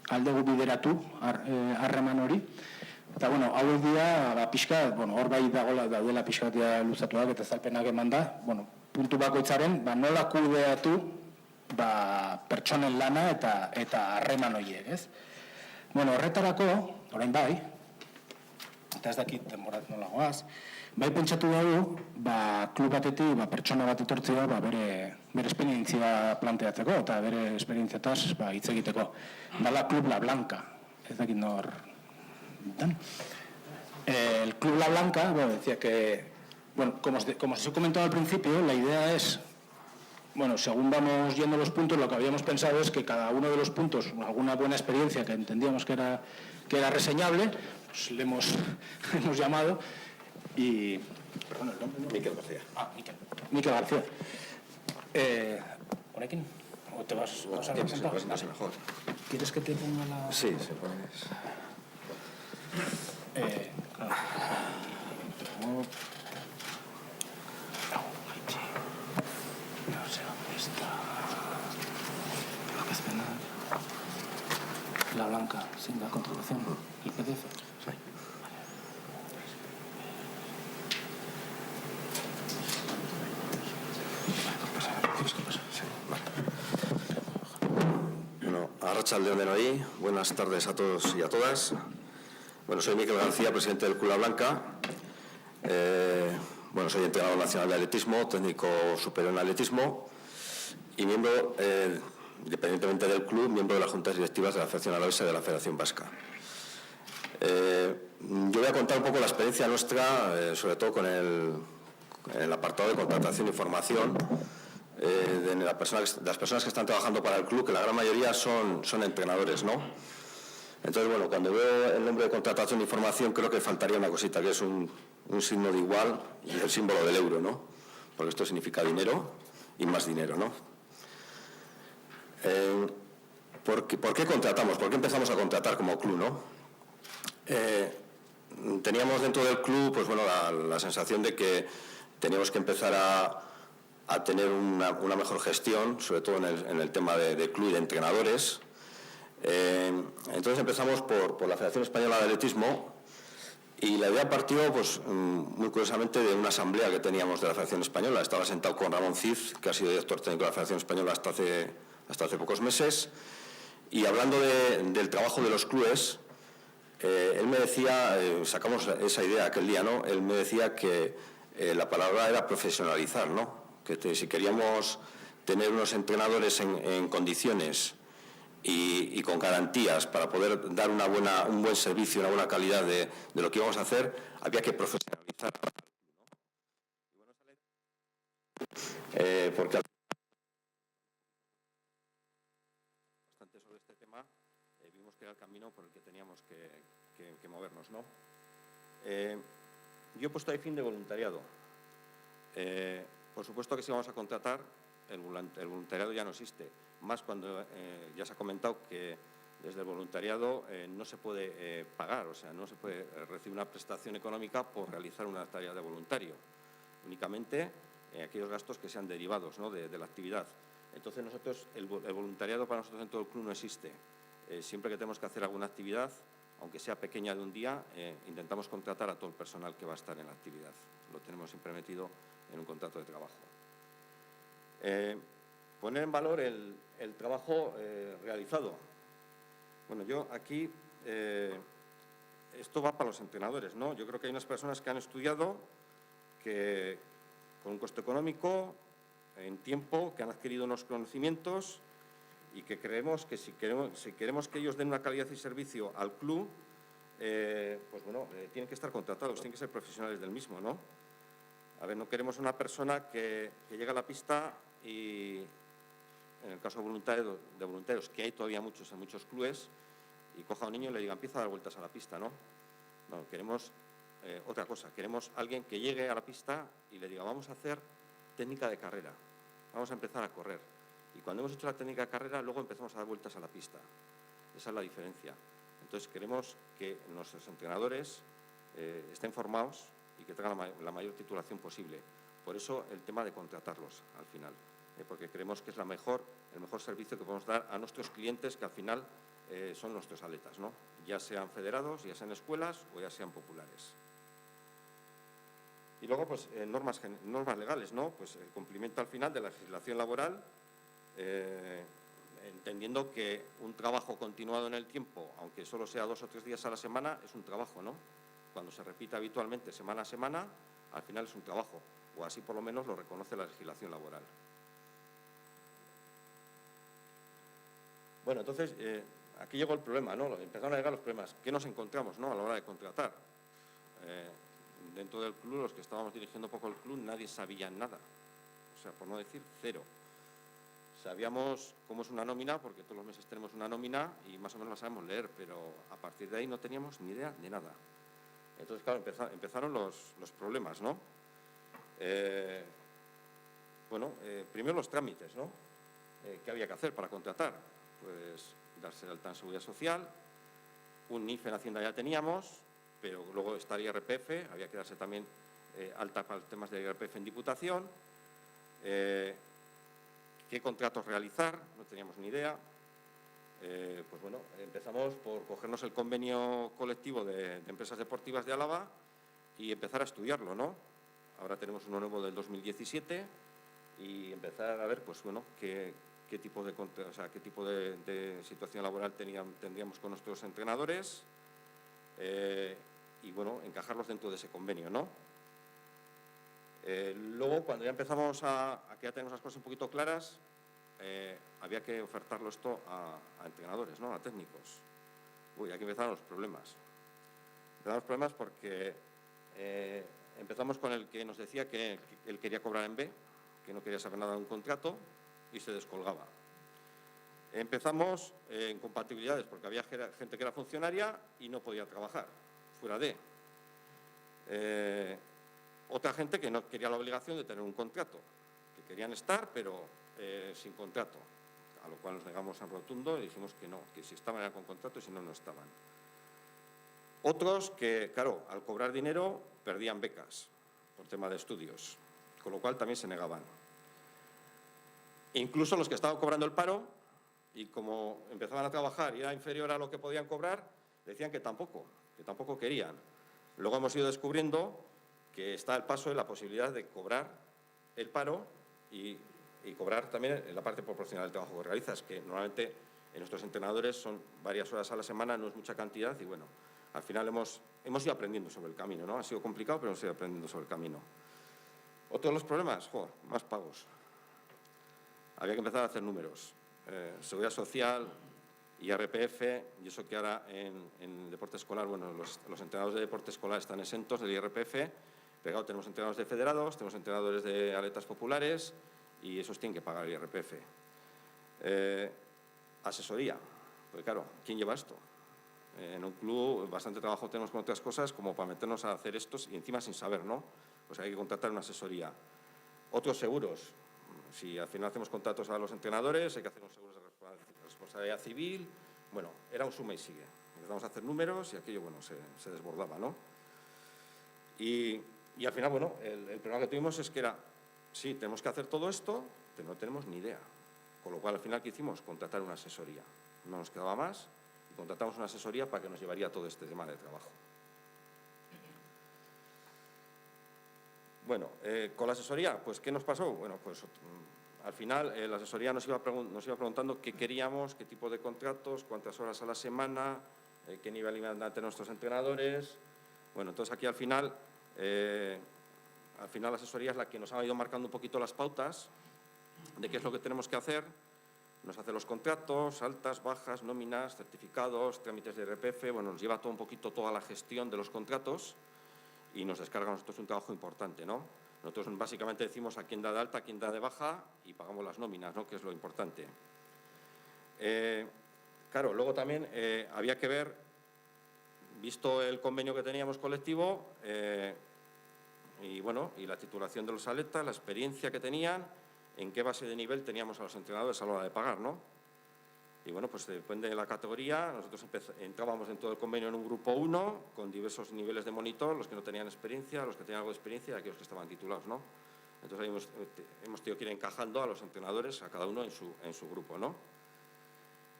aldegu bideratu harreman hori. Eta, hauek dira, pixka, hor bai daudela pixkatia luzatuak eta zalpenak eman da, puntu bakoitzaren, nola kudeatu pertsonen lana eta harreman horiek, ez? Horretarako, orain bai, eta ez dakit denborat nola goaz, bai pentsatu dugu, klub batetik pertsona bat etortzea bere esperientzia planteatzeko eta bere esperientziataz hitz egiteko. Dala Club La Blanca, ez dakit nor... El Club La Blanca, decía que, como se comentaba al principio, la idea es, según vamos yendo los puntos, lo que habíamos pensado es que cada uno de los puntos, alguna buena experiencia que entendíamos que era reseñable, pues le hemos llamado. Y, perdón, el nombre, ¿no? Miquel García. Miquel García. ¿Ponequín? ¿O te vas a presentar? No sé mejor. ¿Quieres que te ponga la...? Sí, se pones. Claro. No sé dónde está. La blanca, sin la contribución, el PDF. Sí. Bueno, arratsaldeon denoi, buenas tardes a todos y a todas. Bueno, soy Miquel García, presidente del Club La Blanca. Bueno, soy entrenador nacional de atletismo, técnico superior en atletismo y miembro, independientemente del club, miembro de las juntas directivas de la Federación Alavesa y de la Federación Vasca. Yo voy a contar un poco la experiencia nuestra, sobre todo con el apartado de contratación y formación de las personas que están trabajando para el club, que la gran mayoría son entrenadores, ¿no? Entonces, bueno, cuando veo el nombre de contratación y formación, creo que faltaría una cosita, que es un signo de igual y el símbolo del euro, ¿no? Porque esto significa dinero y más dinero, ¿no? ¿Por qué contratamos? ¿Por qué empezamos a contratar como club, no? Teníamos dentro del club, pues bueno, la sensación de que teníamos que empezar a tener una mejor gestión, sobre todo en el tema de club y de entrenadores. Entonces empezamos por la Federación Española de Atletismo y la idea partió, pues, muy curiosamente, de una asamblea que teníamos de la Federación Española. Estaba sentado con Ramón Cid, que ha sido director técnico de la Federación Española hasta hace pocos meses, y hablando del trabajo de los clubes, él me decía, sacamos esa idea aquel día, ¿no? Él me decía que la palabra era profesionalizar, ¿no? Que si queríamos tener unos entrenadores en condiciones y con garantías para poder dar un buen servicio, una buena calidad de lo que íbamos a hacer, había que profesionalizar. Porque bastante sobre este tema, vimos que era el camino por el que teníamos que movernos, ¿no? Yo he puesto ahí fin de voluntariado. Por supuesto que si vamos a contratar, el voluntariado ya no existe, más cuando ya se ha comentado que desde el voluntariado no se puede pagar, o sea, no se puede recibir una prestación económica por realizar una tarea de voluntario, únicamente aquellos gastos que sean derivados, ¿no?, de la actividad. Entonces el voluntariado para nosotros dentro del club no existe. Siempre que tenemos que hacer alguna actividad, aunque sea pequeña de un día, intentamos contratar a todo el personal que va a estar en la actividad. Lo tenemos siempre metido en un contrato de trabajo. Poner en valor el trabajo realizado. Bueno, yo aquí, esto va para los entrenadores, ¿no? Yo creo que hay unas personas que han estudiado que con un coste económico, en tiempo, que han adquirido unos conocimientos y que creemos que si queremos que ellos den una calidad y servicio al club, pues bueno, tienen que estar contratados, tienen que ser profesionales del mismo, ¿no? A ver, no queremos una persona que llegue a la pista y, en el caso de voluntarios, que hay todavía muchos en muchos clubes, y coja a un niño y le diga, empieza a dar vueltas a la pista, ¿no? No, queremos otra cosa, queremos alguien que llegue a la pista y le diga, vamos a hacer técnica de carrera, vamos a empezar a correr. Y cuando hemos hecho la técnica de carrera, luego empezamos a dar vueltas a la pista. Esa es la diferencia. Entonces, queremos que nuestros entrenadores estén formados y que tengan la mayor titulación posible. Por eso el tema de contratarlos al final, porque creemos que es el mejor servicio que podemos dar a nuestros clientes, que al final son nuestros atletas, ¿no? Ya sean federados, ya sean escuelas o ya sean populares. Y luego, pues, normas legales, ¿no? Pues el cumplimiento al final de la legislación laboral, entendiendo que un trabajo continuado en el tiempo, aunque solo sea 2 o 3 días a la semana, es un trabajo, ¿no? Cuando se repite habitualmente semana a semana, al final es un trabajo, o así por lo menos lo reconoce la legislación laboral. Bueno, entonces, aquí llegó el problema, ¿no? Empezaron a llegar los problemas. ¿Qué nos encontramos, ¿no?, a la hora de contratar? Dentro del club, los que estábamos dirigiendo poco el club, nadie sabía nada. O sea, por no decir cero. Sabíamos cómo es una nómina, porque todos los meses tenemos una nómina y más o menos la sabemos leer, pero a partir de ahí no teníamos ni idea de nada. Entonces, claro, empezaron los problemas, ¿no? Primero los trámites, ¿no? ¿Qué había que hacer para contratar? Pues darse de alta en Seguridad Social, un NIF en Hacienda ya teníamos, pero luego está el IRPF, había que darse también alta para los temas del IRPF en Diputación. ¿Qué contratos realizar? No teníamos ni idea. Pues bueno, empezamos por cogernos el convenio colectivo de empresas deportivas de Álava y empezar a estudiarlo, ¿no? Ahora tenemos uno nuevo del 2017 y empezar a ver, pues bueno, qué tipo de situación laboral tendríamos con nuestros entrenadores y bueno, encajarlos dentro de ese convenio, ¿no? Luego, cuando ya empezamos a que ya tenemos las cosas un poquito claras, había que ofertarlo esto a entrenadores, ¿no? A técnicos. Uy, aquí empezaron los problemas. Empezaron los problemas porque empezamos con el que nos decía que él quería cobrar en B, que no quería saber nada de un contrato y se descolgaba. Empezamos en compatibilidades porque había gente que era funcionaria y no podía trabajar, fuera de. Otra gente que no quería la obligación de tener un contrato, que querían estar pero sin contrato, a lo cual nos negamos en rotundo y dijimos que no, que si estaban era con contrato y si no, no estaban. Otros que, claro, al cobrar dinero perdían becas por tema de estudios, con lo cual también se negaban. Incluso los que estaban cobrando el paro y como empezaban a trabajar y era inferior a lo que podían cobrar, decían que tampoco querían. Luego hemos ido descubriendo que está el paso de la posibilidad de cobrar el paro y cobrar también en la parte proporcional del trabajo que realizas, que normalmente en nuestros entrenadores son varias horas a la semana, no es mucha cantidad y bueno, al final hemos ido aprendiendo sobre el camino, ¿no? Ha sido complicado, pero hemos ido aprendiendo sobre el camino. Otro de los problemas, más pagos. Había que empezar a hacer números. Seguridad Social, IRPF, y eso que ahora en deporte escolar, bueno, los entrenadores de deporte escolar están exentos del IRPF, pero tenemos entrenadores de federados, tenemos entrenadores de atletas populares y esos tienen que pagar el IRPF. Asesoría, porque claro, ¿quién lleva esto? En un club bastante trabajo tenemos con otras cosas como para meternos a hacer estos y encima sin saber, ¿no? Pues hay que contratar una asesoría. Otros seguros. Si al final hacemos contratos a los entrenadores, hay que hacer un seguro de responsabilidad civil. Bueno, era un suma y sigue. Empezamos a hacer números y aquello, bueno, se desbordaba, ¿no? Y al final, bueno, el problema que tuvimos es que era, sí, tenemos que hacer todo esto, pero no tenemos ni idea. Con lo cual, al final, ¿qué hicimos? Contratar una asesoría. No nos quedaba más y contratamos una asesoría para que nos llevaría todo este tema de trabajo. Bueno, con la asesoría, pues, ¿qué nos pasó? Bueno, pues al final la asesoría nos iba preguntando qué queríamos, qué tipo de contratos, cuántas horas a la semana, qué nivel iban a tener nuestros entrenadores. Bueno, entonces aquí al final la asesoría es la que nos ha ido marcando un poquito las pautas de qué es lo que tenemos que hacer. Nos hace los contratos, altas, bajas, nóminas, certificados, trámites de IRPF. Bueno, nos lleva todo un poquito toda la gestión de los contratos y nos descarga a nosotros un trabajo importante, ¿no? Nosotros básicamente decimos a quién da de alta, a quién da de baja y pagamos las nóminas, ¿no? Que es lo importante. Claro, luego también había que ver, visto el convenio que teníamos colectivo y bueno, y la titulación de los atletas, la experiencia que tenían, en qué base de nivel teníamos a los entrenadores a la hora de pagar, ¿no? Y bueno, pues depende de la categoría. Nosotros entrábamos dentro del convenio en un grupo 1 con diversos niveles de monitor, los que no tenían experiencia, los que tenían algo de experiencia y aquellos que estaban titulados, ¿no? Entonces ahí hemos tenido que ir encajando a los entrenadores, a cada uno en su grupo, ¿no?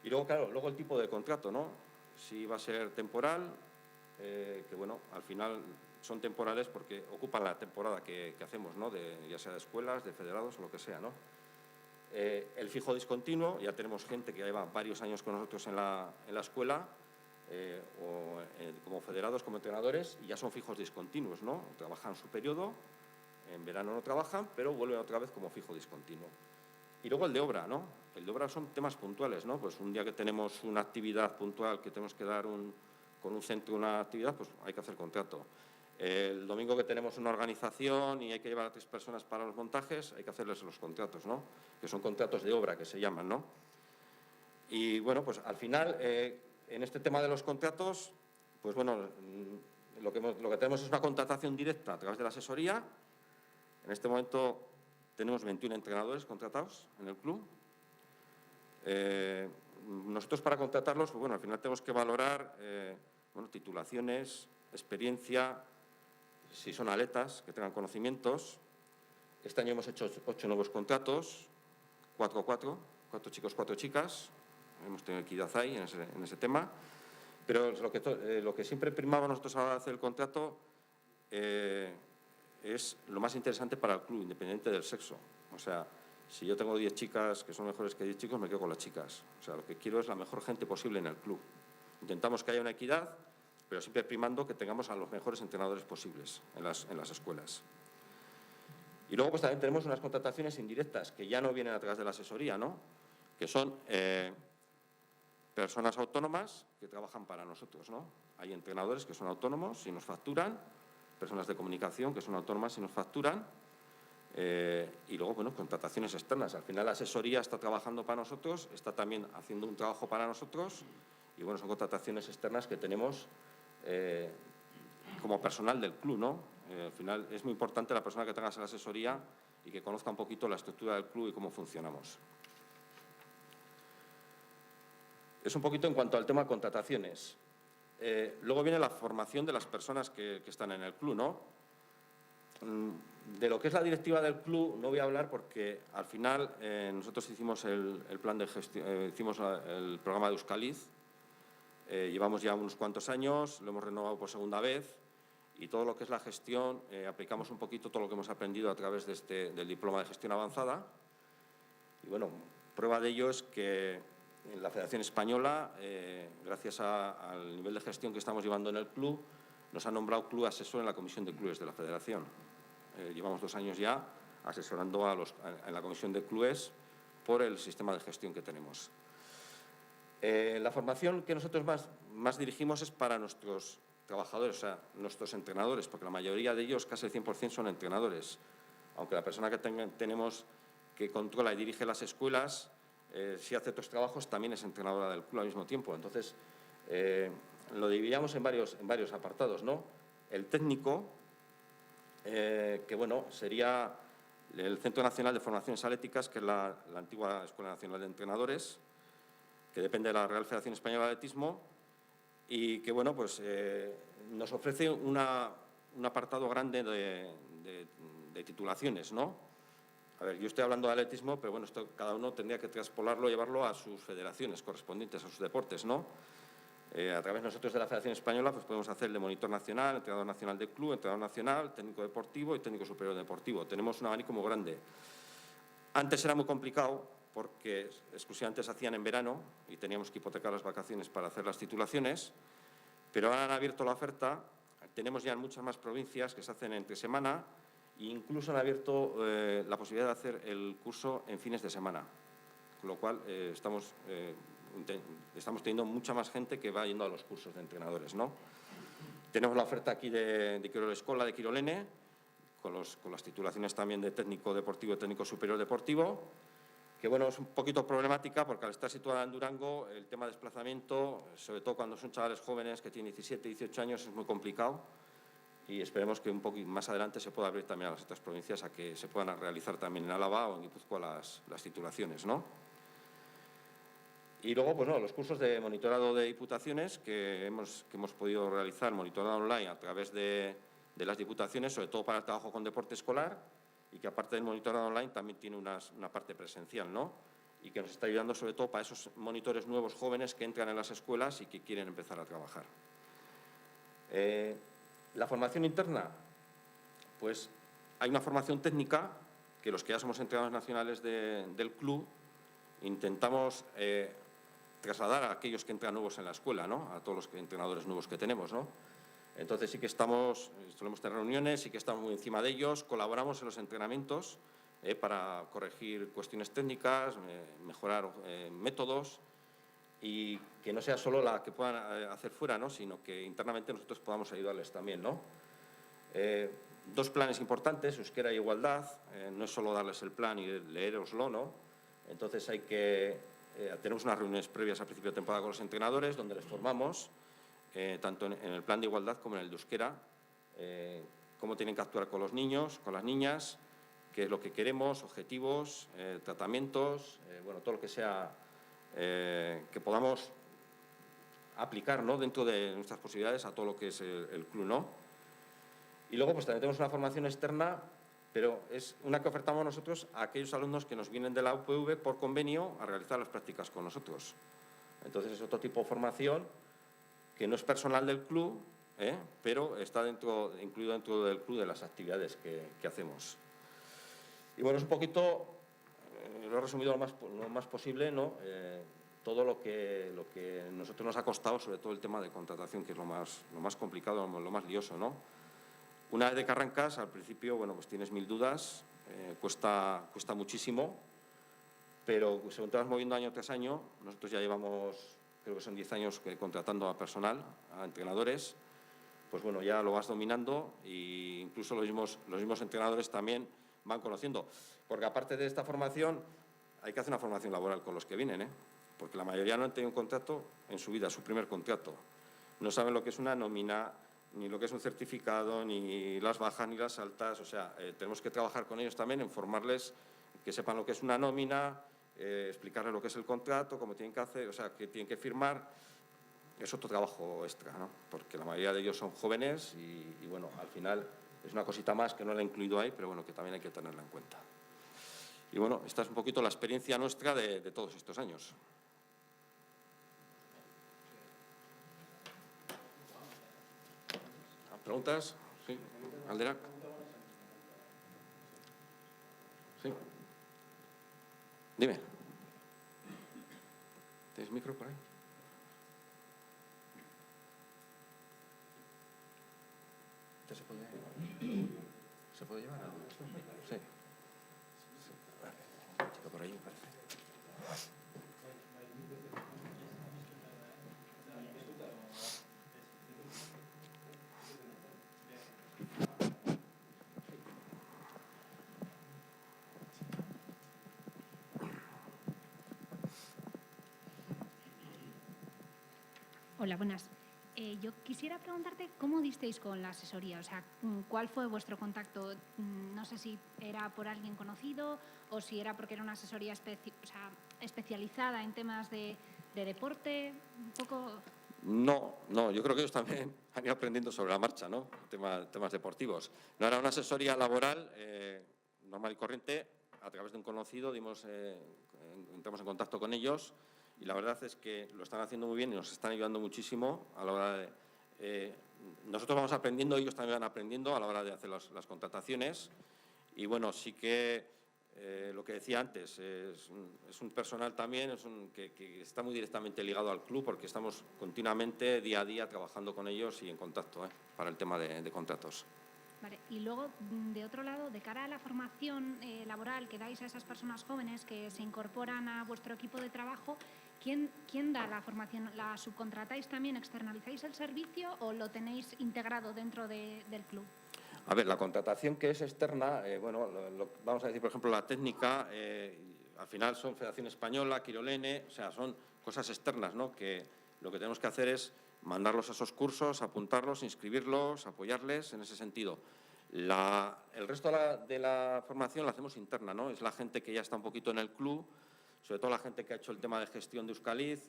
Y luego, claro, el tipo de contrato, ¿no? Si va a ser temporal, que bueno, al final son temporales porque ocupan la temporada que hacemos, ¿no? Ya sea de escuelas, de federados o lo que sea, ¿no? El fijo discontinuo, ya tenemos gente que lleva varios años con nosotros en la escuela, como federados, como entrenadores, y ya son fijos discontinuos, ¿no? Trabajan su periodo, en verano no trabajan, pero vuelven otra vez como fijo discontinuo. Y luego el de obra, ¿no? El de obra son temas puntuales, ¿no? Pues un día que tenemos una actividad puntual, que tenemos que dar con un centro una actividad, pues hay que hacer contrato. El domingo que tenemos una organización y hay que llevar a 3 personas para los montajes, hay que hacerles los contratos, ¿no? Que son contratos de obra, que se llaman, ¿no? Y, bueno, pues al final, en este tema de los contratos, pues bueno, lo que tenemos es una contratación directa a través de la asesoría. En este momento tenemos 21 entrenadores contratados en el club. Nosotros para contratarlos, pues bueno, al final tenemos que valorar, bueno, titulaciones, experiencia, si son atletas, que tengan conocimientos. Este año hemos hecho 8 nuevos contratos, 4 chicos, 4 chicas. Hemos tenido equidad ahí en ese tema. Pero lo que siempre primaba nosotros a la hora de hacer el contrato es lo más interesante para el club, independiente del sexo. O sea, si yo tengo 10 chicas que son mejores que 10 chicos, me quedo con las chicas. O sea, lo que quiero es la mejor gente posible en el club. Intentamos que haya una equidad, pero siempre primando que tengamos a los mejores entrenadores posibles en las escuelas. Y luego pues también tenemos unas contrataciones indirectas que ya no vienen a través de la asesoría, ¿no? Que son personas autónomas que trabajan para nosotros, ¿no? Hay entrenadores que son autónomos y nos facturan, personas de comunicación que son autónomas y nos facturan, y luego, bueno, contrataciones externas. Al final la asesoría está trabajando para nosotros, está también haciendo un trabajo para nosotros, y bueno, son contrataciones externas que tenemos como personal del club, ¿no? Al final es muy importante la persona que tenga esa asesoría y que conozca un poquito la estructura del club y cómo funcionamos. Es un poquito en cuanto al tema de contrataciones. Luego viene la formación de las personas que están en el club, ¿no? De lo que es la directiva del club no voy a hablar porque al final nosotros hicimos el plan de gestión, hicimos el programa de Euskaliz. Llevamos ya unos cuantos años, lo hemos renovado por segunda vez y todo lo que es la gestión, aplicamos un poquito todo lo que hemos aprendido a través de del diploma de gestión avanzada. Y bueno, prueba de ello es que en la Federación Española, gracias al nivel de gestión que estamos llevando en el club, nos ha nombrado club asesor en la Comisión de Clubes de la Federación. Llevamos 2 años ya asesorando en la Comisión de Clubes por el sistema de gestión que tenemos. La formación que nosotros más dirigimos es para nuestros trabajadores, o sea, nuestros entrenadores, porque la mayoría de ellos, casi el 100%, son entrenadores. Aunque la persona que tenemos que controla y dirige las escuelas, si hace otros trabajos, también es entrenadora del club al mismo tiempo. Entonces, lo dividíamos en varios apartados, ¿no? El técnico, que bueno, sería el Centro Nacional de Formaciones Atléticas, que es la antigua Escuela Nacional de Entrenadores, que depende de la Real Federación Española de Atletismo y que, bueno, pues nos ofrece un apartado grande de titulaciones, ¿no? A ver, yo estoy hablando de atletismo, pero bueno, esto cada uno tendría que traspolarlo, llevarlo a sus federaciones correspondientes, a sus deportes, ¿no? A través nosotros de la Federación Española pues podemos hacer de monitor nacional, entrenador nacional de club, entrenador nacional, técnico deportivo y técnico superior deportivo. Tenemos un abanico muy grande. Antes era muy complicado porque exclusivamente se hacían en verano y teníamos que hipotecar las vacaciones para hacer las titulaciones, pero ahora han abierto la oferta, tenemos ya en muchas más provincias que se hacen entre semana e incluso han abierto la posibilidad de hacer el curso en fines de semana, con lo cual estamos teniendo mucha más gente que va yendo a los cursos de entrenadores, ¿no? Tenemos la oferta aquí de Quirol Escola, de Quirolene, con las titulaciones también de técnico deportivo y técnico superior deportivo, que bueno, es un poquito problemática porque al estar situada en Durango, el tema de desplazamiento, sobre todo cuando son chavales jóvenes que tienen 17, 18 años, es muy complicado y esperemos que un poquito más adelante se pueda abrir también a las otras provincias a que se puedan realizar también en Álava o en Guipúzcoa las titulaciones, ¿no? Y luego, pues no, los cursos de monitorado de diputaciones que hemos podido realizar, monitorado online a través de las diputaciones, sobre todo para el trabajo con deporte escolar, y que aparte del monitorado online también tiene una parte presencial, ¿no? Y que nos está ayudando sobre todo para esos monitores nuevos jóvenes que entran en las escuelas y que quieren empezar a trabajar. La formación interna, pues hay una formación técnica que los que ya somos entrenadores nacionales del club intentamos trasladar a aquellos que entran nuevos en la escuela, ¿no? A todos los entrenadores nuevos que tenemos, ¿no? Entonces sí que solemos tener reuniones, sí que estamos muy encima de ellos, colaboramos en los entrenamientos para corregir cuestiones técnicas, mejorar métodos y que no sea solo la que puedan hacer fuera, ¿no? Sino que internamente nosotros podamos ayudarles también, ¿no? 2 planes importantes, euskera e igualdad, no es solo darles el plan y leéroslo, ¿no? Entonces tenemos unas reuniones previas al principio de temporada con los entrenadores donde les formamos, tanto en el plan de igualdad como en el de euskera, cómo tienen que actuar con los niños, con las niñas, qué es lo que queremos, objetivos, tratamientos, bueno, todo lo que sea que podamos aplicar, ¿no?, dentro de nuestras posibilidades a todo lo que es el club, ¿no? Y luego pues también tenemos una formación externa, pero es una que ofertamos nosotros a aquellos alumnos que nos vienen de la UPV por convenio a realizar las prácticas con nosotros. Entonces es otro tipo de formación que no es personal del club, pero está incluido dentro del club de las actividades que hacemos. Y bueno, es un poquito, lo he resumido lo más posible, ¿no? Todo lo que a nosotros nos ha costado, sobre todo el tema de contratación, que es lo más complicado, lo más lioso, ¿no? Una vez que arrancas, al principio, bueno, pues tienes 1000 dudas, cuesta muchísimo, pero según te vas moviendo año tras año, nosotros ya llevamos, creo que son 10 años contratando a personal, a entrenadores, pues bueno, ya lo vas dominando e incluso los mismos entrenadores también van conociendo. Porque aparte de esta formación, hay que hacer una formación laboral con los que vienen, porque la mayoría no han tenido un contrato en su vida, su primer contrato. No saben lo que es una nómina, ni lo que es un certificado, ni las bajas ni las altas. O sea, tenemos que trabajar con ellos también en formarles, que sepan lo que es una nómina, explicarles lo que es el contrato, cómo tienen que hacer, o sea, que tienen que firmar. Es otro trabajo extra, ¿no? Porque la mayoría de ellos son jóvenes y bueno, al final es una cosita más que no la he incluido ahí, pero bueno, que también hay que tenerla en cuenta. Y bueno, esta es un poquito la experiencia nuestra de todos estos años. ¿Preguntas? Sí. Alderac. Sí. Dime. ¿Tienes micro por ahí? ¿Se puede llevar? Sí. Chico por ahí, me parece. Hola, buenas. Yo quisiera preguntarte cómo disteis con la asesoría, o sea, ¿cuál fue vuestro contacto? No sé si era por alguien conocido o si era porque era una asesoría especializada en temas de deporte, un poco... No, yo creo que ellos también han ido aprendiendo sobre la marcha, ¿no? Temas deportivos. No era una asesoría laboral normal y corriente, a través de un conocido entramos en contacto con ellos. Y la verdad es que lo están haciendo muy bien y nos están ayudando muchísimo a la hora de... nosotros vamos aprendiendo, ellos también van aprendiendo a la hora de hacer las contrataciones. Y bueno, sí que lo que decía antes, es un personal también que está muy directamente ligado al club porque estamos continuamente, día a día, trabajando con ellos y en contacto para el tema de contratos. Vale. Y luego, de otro lado, de cara a la formación laboral que dais a esas personas jóvenes que se incorporan a vuestro equipo de trabajo, ¿quién da la formación? ¿La subcontratáis también? ¿Externalizáis el servicio o lo tenéis integrado dentro del club? A ver, la contratación que es externa, vamos a decir, por ejemplo, la técnica, al final son Federación Española, Quirolene, o sea, son cosas externas, ¿no? Que lo que tenemos que hacer es mandarlos a esos cursos, apuntarlos, inscribirlos, apoyarles en ese sentido. El resto de la formación la hacemos interna, ¿no? Es la gente que ya está un poquito en el club, sobre todo la gente que ha hecho el tema de gestión de Euskaliz,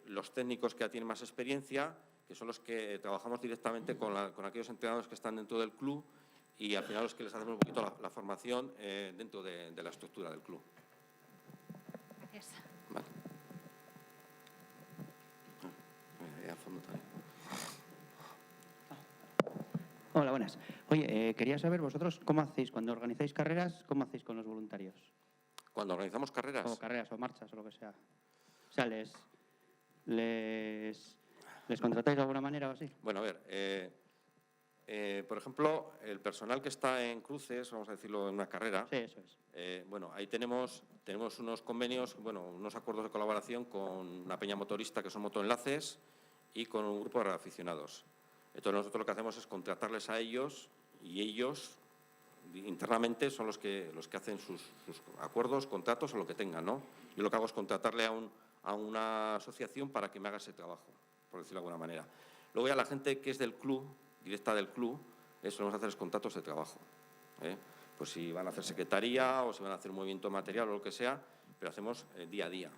los técnicos que ya tienen más experiencia, que son los que trabajamos directamente con aquellos entrenadores que están dentro del club y al final los que les hacemos un poquito la formación dentro de la estructura del club. Gracias. Vale. A fondo también. Hola, buenas. Oye, quería saber vosotros cómo hacéis cuando organizáis carreras, cómo hacéis con los voluntarios. Cuando organizamos carreras. O carreras o marchas o lo que sea. O sea, ¿les contratáis de alguna manera o así? Bueno, a ver, por ejemplo, el personal que está en cruces, vamos a decirlo, en una carrera. Sí, eso es. Ahí tenemos unos convenios, unos acuerdos de colaboración con una peña motorista que son motoenlaces y con un grupo de aficionados. Entonces nosotros lo que hacemos es contratarles a ellos y ellos internamente son los que hacen sus acuerdos, contratos o lo que tengan, ¿no? Yo lo que hago es contratarle a una asociación para que me haga ese trabajo, por decirlo de alguna manera. Luego ya la gente que es del club, directa del club, eso lo vamos a hacer es contratos de trabajo. pues si van a hacer secretaría o si van a hacer un movimiento material o lo que sea, pero hacemos día a día.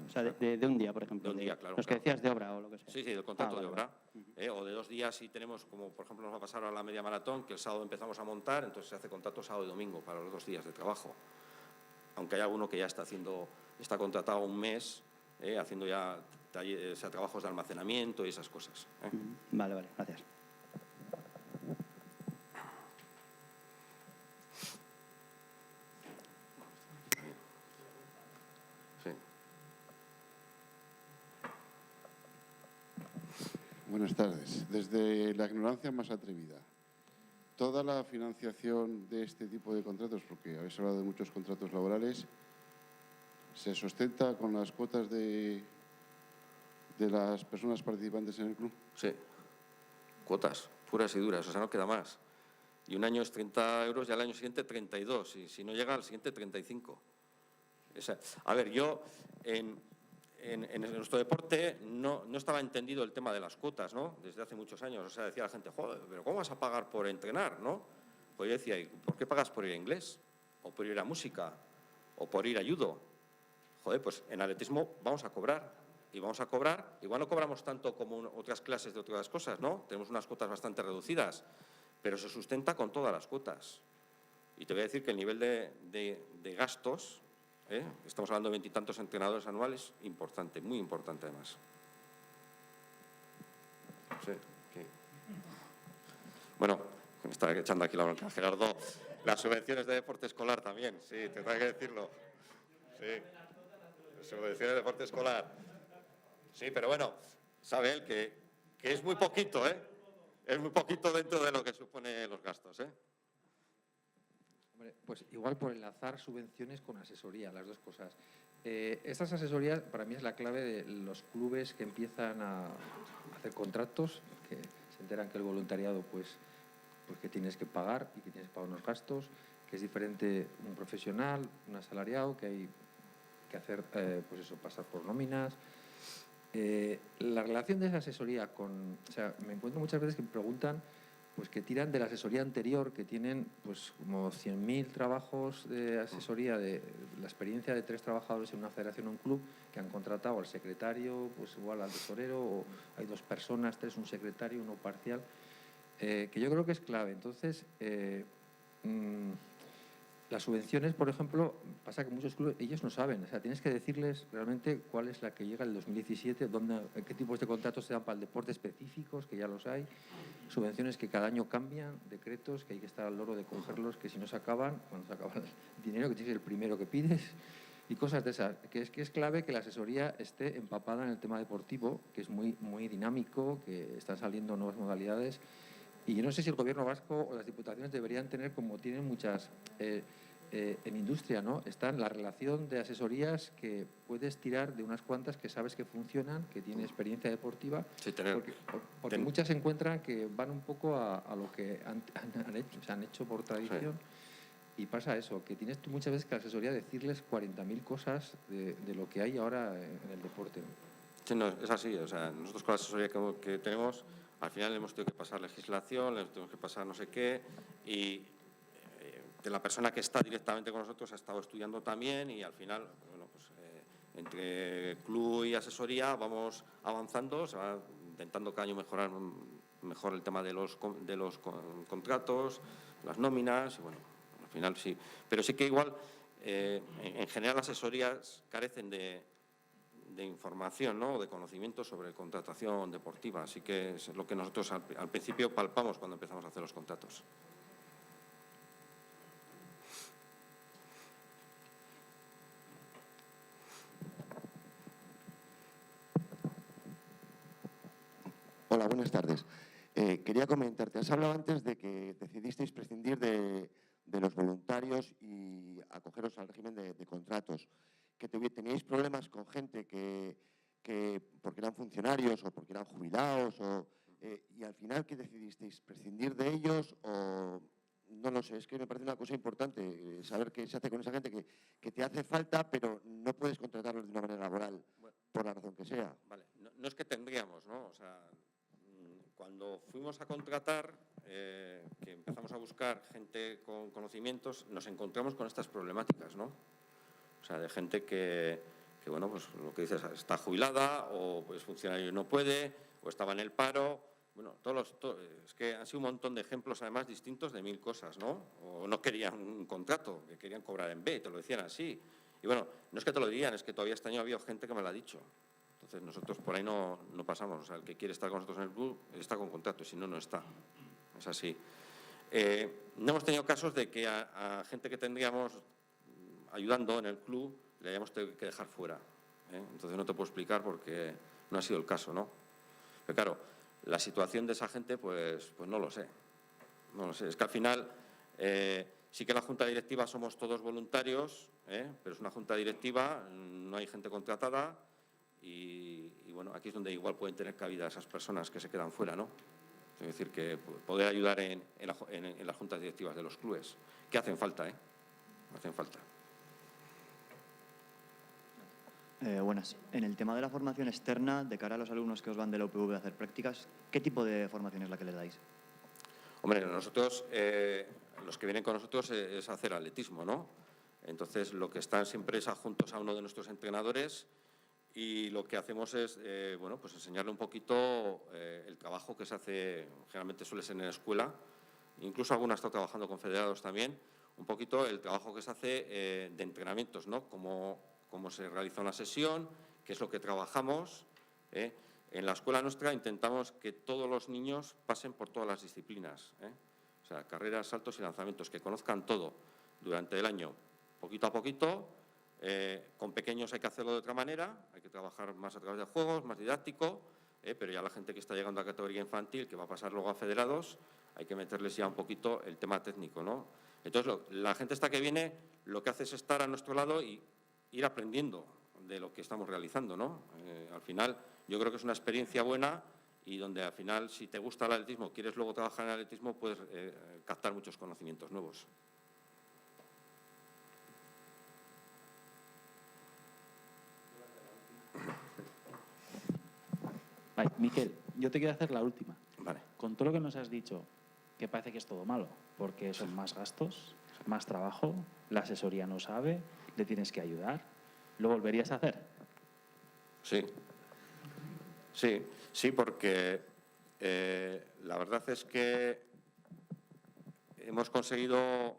O sea, de un día, por ejemplo. De un día, claro. Los que decías de obra o lo que sea. Sí, del contrato vale, de obra. vale. O de 2 días si tenemos, como por ejemplo nos va a pasar a la media maratón, que el sábado empezamos a montar, entonces se hace contrato sábado y domingo para los 2 días de trabajo. Aunque hay alguno que ya está contratado un mes, haciendo ya trabajos de almacenamiento y esas cosas. Vale, vale, gracias. Sí. Buenas tardes. Desde la ignorancia más atrevida, toda la financiación de este tipo de contratos, porque habéis hablado de muchos contratos laborales, ¿se sustenta con las cuotas de las personas participantes en el club? Sí. Cuotas puras y duras, o sea, no queda más. Y un año es 30 euros y al año siguiente 32. Y si no llega, al siguiente 35. O sea, a ver, yo en nuestro deporte no estaba entendido el tema de las cuotas, ¿no? Desde hace muchos años. O sea, decía la gente, joder, pero ¿cómo vas a pagar por entrenar, no? Pues yo decía, ¿y por qué pagas por ir a inglés? ¿O por ir a música? ¿O por ir a judo? Joder, pues en atletismo vamos a cobrar. Y vamos a cobrar, igual no cobramos tanto como otras clases de otras cosas, ¿no? Tenemos unas cuotas bastante reducidas, pero se sustenta con todas las cuotas. Y te voy a decir que el nivel de gastos, estamos hablando de 20 y tantos entrenadores anuales, importante, muy importante además. Sí, ¿qué? Bueno, me está echando aquí la bronca Gerardo, las subvenciones de deporte escolar también, sí, tendrá que decirlo. Sí, subvenciones de deporte escolar. Sí, pero bueno, sabe él que es muy poquito, Es muy poquito dentro de lo que supone los gastos, Hombre, pues igual por enlazar subvenciones con asesoría, las dos cosas. Estas asesorías para mí es la clave de los clubes que empiezan a hacer contratos, que se enteran que el voluntariado pues que tienes que pagar y que tienes que pagar unos gastos, que es diferente un profesional, un asalariado, que hay que hacer, pues eso, pasar por nóminas. La relación de esa asesoría con... O sea, me encuentro muchas veces que me preguntan pues que tiran de la asesoría anterior, que tienen pues como 100.000 trabajos de asesoría, de la experiencia de 3 trabajadores en una federación o un club, que han contratado al secretario, pues igual al tesorero, o hay 2 personas, 3, un secretario, uno parcial, que yo creo que es clave. Entonces, las subvenciones, por ejemplo, pasa que muchos clubes, ellos no saben, o sea, tienes que decirles realmente cuál es la que llega el 2017, qué tipos de contratos se dan para el deporte específicos, que ya los hay, subvenciones que cada año cambian, decretos que hay que estar al loro de cogerlos, que si no se acaban, cuando se acaba el dinero, que tienes que ser el primero que pides, y cosas de esas, que es clave que la asesoría esté empapada en el tema deportivo, que es muy, muy dinámico, que están saliendo nuevas modalidades. Y yo no sé si el Gobierno vasco o las diputaciones deberían tener, como tienen muchas en industria, ¿no? Está en la relación de asesorías que puedes tirar de unas cuantas que sabes que funcionan, que tienen experiencia deportiva, sí, porque muchas se encuentran que van un poco a lo que han hecho por tradición. Sí. Y pasa eso, que tienes tú muchas veces que la asesoría decirles 40.000 cosas de lo que hay ahora en el deporte, ¿no? Sí, no, es así. O sea, nosotros con la asesoría que tenemos, al final hemos tenido que pasar legislación, le tenemos que pasar no sé qué, y de la persona que está directamente con nosotros ha estado estudiando también, y al final, bueno, pues entre club y asesoría vamos avanzando, se va intentando cada año mejorar mejor el tema de los contratos, las nóminas, y bueno, al final sí. Pero sí que igual, en general las asesorías carecen de información, ¿no?, de conocimiento sobre contratación deportiva. Así que es lo que nosotros al principio palpamos cuando empezamos a hacer los contratos. Hola, buenas tardes. Quería comentarte, has hablado antes de que decidisteis prescindir de los voluntarios y acogeros al régimen de contratos, que teníais problemas con gente que porque eran funcionarios o porque eran jubilados, y al final, ¿qué decidisteis? ¿Prescindir de ellos o...? No lo sé, es que me parece una cosa importante, saber qué se hace con esa gente que te hace falta, pero no puedes contratarlos de una manera laboral, por la razón que sea. Vale, no es que tendríamos, ¿no? O sea, cuando fuimos a contratar, que empezamos a buscar gente con conocimientos, nos encontramos con estas problemáticas, ¿no? O sea, de gente que bueno, pues lo que dices, está jubilada o es funcionario y no puede, o estaba en el paro. Bueno, es que han sido un montón de ejemplos, además, distintos de 1000 cosas, ¿no? O no querían un contrato, que querían cobrar en B, te lo decían así. Y bueno, no es que te lo digan, es que todavía este año había gente que me lo ha dicho. Entonces, nosotros por ahí no pasamos. O sea, el que quiere estar con nosotros en el club está con contrato, y si no, no está. Es así. No hemos tenido casos de que a gente que tendríamos ayudando en el club le hayamos tenido que dejar fuera, ¿eh? Entonces no te puedo explicar porque no ha sido el caso, ¿no? Pero claro, la situación de esa gente, pues no lo sé. No lo sé. Es que al final sí que la junta directiva somos todos voluntarios, pero es una junta directiva, no hay gente contratada y bueno, aquí es donde igual pueden tener cabida esas personas que se quedan fuera, ¿no? Es decir, que poder ayudar en las juntas directivas de los clubes, que hacen falta, hacen falta. Buenas. En el tema de la formación externa, de cara a los alumnos que os van de la UPV a hacer prácticas, ¿qué tipo de formación es la que les dais? Hombre, nosotros, los que vienen con nosotros es hacer atletismo, ¿no? Entonces, lo que están siempre es adjuntos a uno de nuestros entrenadores y lo que hacemos es, bueno, pues enseñarle un poquito el trabajo que se hace, generalmente suele ser en la escuela, incluso alguna está trabajando con federados también, un poquito el trabajo que se hace de entrenamientos, ¿no? Cómo se realiza una sesión, qué es lo que trabajamos. En la escuela nuestra intentamos que todos los niños pasen por todas las disciplinas, o sea, carreras, saltos y lanzamientos, que conozcan todo durante el año, poquito a poquito. Con pequeños hay que hacerlo de otra manera, hay que trabajar más a través de juegos, más didáctico, pero ya la gente que está llegando a categoría infantil, que va a pasar luego a federados, hay que meterles ya un poquito el tema técnico, ¿no? Entonces, la gente esta que viene, lo que hace es estar a nuestro lado y ir aprendiendo de lo que estamos realizando, ¿no? Al final, yo creo que es una experiencia buena y donde al final, si te gusta el atletismo, quieres luego trabajar en el atletismo, puedes captar muchos conocimientos nuevos. Vale, Miquel, yo te quiero hacer la última. Vale. Con todo lo que nos has dicho, que parece que es todo malo, porque son más gastos, más trabajo, la asesoría no sabe, le tienes que ayudar, ¿lo volverías a hacer? Sí, porque la verdad es que hemos conseguido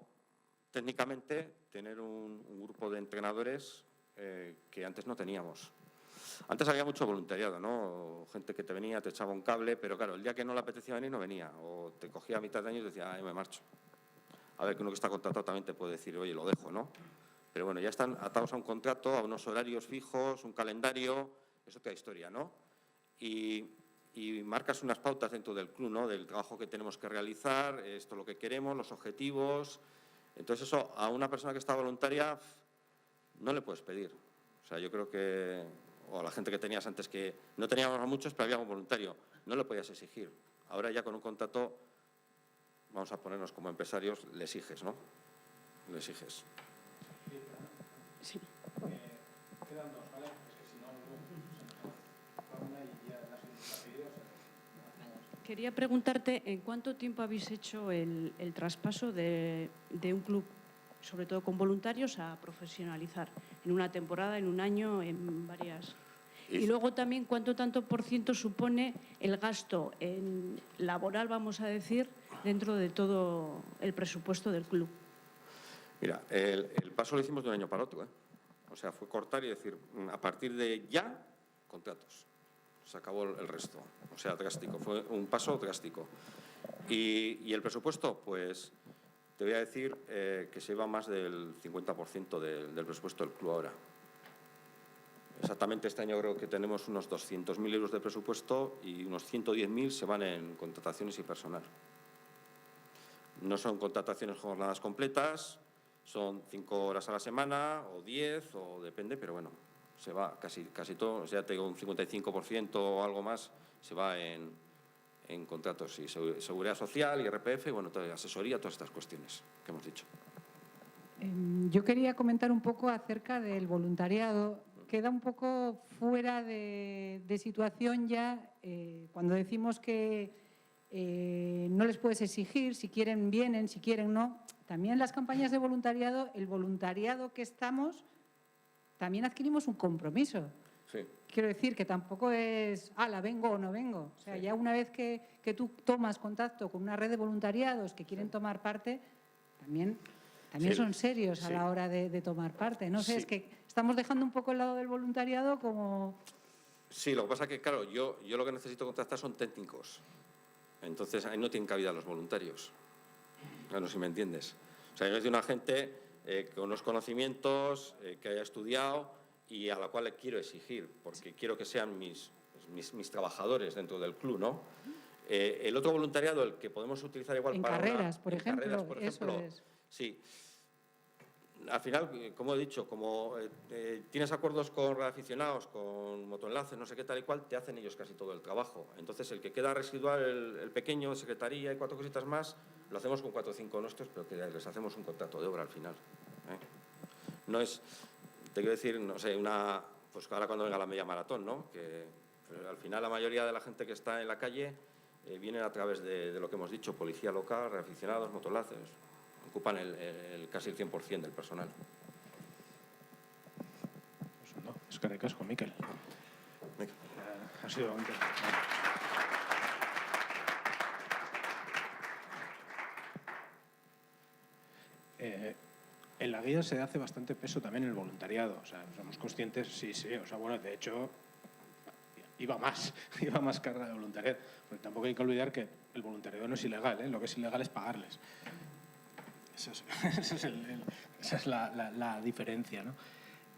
técnicamente tener un grupo de entrenadores que antes no teníamos. Antes había mucho voluntariado, ¿no? Gente que te venía, te echaba un cable, pero claro, el día que no le apetecía venir no venía, o te cogía a mitad de año y decía, me marcho. A ver, que uno que está contratado también te puede decir, oye, lo dejo, ¿no? Pero bueno, ya están atados a un contrato, a unos horarios fijos, un calendario, es otra historia, ¿no? Y marcas unas pautas dentro del club, ¿no? Del trabajo que tenemos que realizar, esto es lo que queremos, los objetivos. Entonces eso a una persona que está voluntaria no le puedes pedir. O sea, yo creo que, o a la gente que tenías antes, que no teníamos a muchos, pero había un voluntario, no le podías exigir. Ahora ya con un contrato, vamos a ponernos como empresarios, le exiges, ¿no? Le exiges. Sí. Quedan dos, ¿vale? Es que si no, una y ya las pedidos. Quería preguntarte en cuánto tiempo habéis hecho el traspaso de un club, sobre todo con voluntarios, a profesionalizar. En una temporada, en un año, en varias. Y luego también tanto por ciento supone el gasto en laboral, vamos a decir, dentro de todo el presupuesto del club. Mira, el paso lo hicimos de un año para otro, O sea, fue cortar y decir, a partir de ya, contratos. Se acabó el resto. O sea, drástico. Fue un paso drástico. Y el presupuesto, pues, te voy a decir que se lleva más del 50% del presupuesto del club ahora. Exactamente este año creo que tenemos unos 200.000 euros de presupuesto y unos 110.000 se van en contrataciones y personal. No son contrataciones jornadas completas, son 5 horas a la semana o 10, o depende, pero bueno, se va casi todo, o sea, te digo un 55% o algo más, se va en contratos y seguridad social, IRPF, bueno, asesoría, todas estas cuestiones que hemos dicho. Yo quería comentar un poco acerca del voluntariado. Queda un poco fuera de situación ya cuando decimos que no les puedes exigir, si quieren vienen, si quieren no. También las campañas de voluntariado, el voluntariado que estamos, también adquirimos un compromiso. Sí. Quiero decir que tampoco es, ala, vengo o no vengo. O sea, ya una vez que tú tomas contacto con una red de voluntariados que quieren tomar parte, también son serios a la hora de tomar parte. No sé, es que estamos dejando un poco el lado del voluntariado como... Sí, lo que pasa es que, claro, yo lo que necesito contactar son técnicos. Entonces, ahí no tienen cabida los voluntarios. No sé si me entiendes. O sea, yo necesito una gente con unos conocimientos, que haya estudiado y a la cual le quiero exigir, porque quiero que sean mis trabajadores dentro del club, ¿no? El otro voluntariado, el que podemos utilizar igual en para... carreras, por ejemplo, eso es. Sí. Al final, como he dicho, como tienes acuerdos con aficionados, con motoenlaces, no sé qué tal y cual, te hacen ellos casi todo el trabajo. Entonces, el que queda residual, el pequeño, secretaría y 4 cositas más, lo hacemos con 4 o 5 nuestros, pero que les hacemos un contrato de obra al final. No es, te quiero decir, no sé, pues ahora cuando venga la media maratón, ¿no? Que al final la mayoría de la gente que está en la calle viene a través de lo que hemos dicho, policía local, reaficionados, motoenlaces. Ocupan casi el 100% del personal. Eso no, es que recasco, Miquel. Ha sido antes. En la guía se hace bastante peso también el voluntariado. O sea, somos conscientes, sí. O sea, bueno, de hecho, iba más carga de voluntariado. Pero tampoco hay que olvidar que el voluntariado no es ilegal, ¿eh? Lo que es ilegal es pagarles. Esa es la diferencia, ¿no?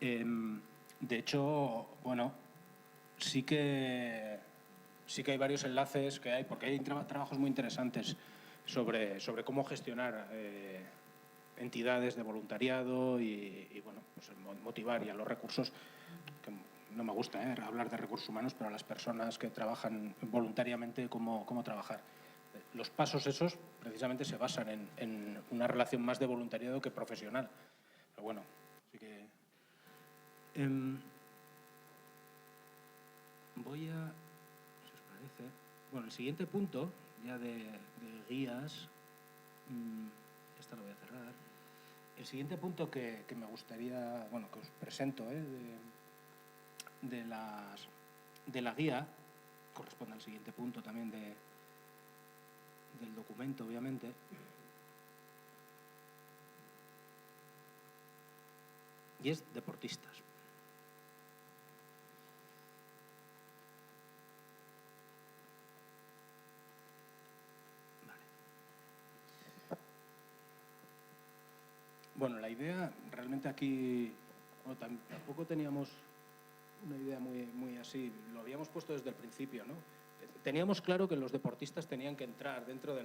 De hecho, bueno, sí que hay varios enlaces porque hay trabajos muy interesantes sobre cómo gestionar entidades de voluntariado y bueno, pues motivar y a los recursos, que no me gusta hablar de recursos humanos, pero a las personas que trabajan voluntariamente, cómo trabajar. Los pasos esos precisamente se basan en una relación más de voluntariado que profesional. Pero bueno, así que... voy a... si os parece... Bueno, el siguiente punto, ya de guías... esta lo voy a cerrar. El siguiente punto que me gustaría... Bueno, que os presento de la guía, corresponde al siguiente punto también del documento, obviamente. Y es deportistas. Vale. Bueno, la idea realmente aquí, bueno, tampoco teníamos una idea muy así, lo habíamos puesto desde el principio, ¿no? Teníamos claro que los deportistas tenían que entrar dentro de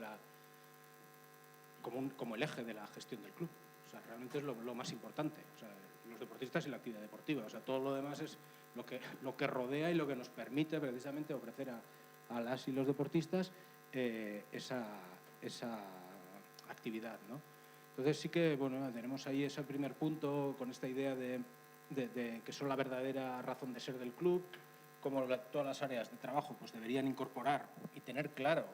como el eje de la gestión del club. O sea, realmente es lo más importante. O sea, los deportistas y la actividad deportiva. O sea, todo lo demás es lo que rodea y lo que nos permite precisamente ofrecer a las y los deportistas esa actividad, ¿no? Entonces sí que, bueno, tenemos ahí ese primer punto con esta idea de que son la verdadera razón de ser del club, como todas las áreas de trabajo pues deberían incorporar y tener claro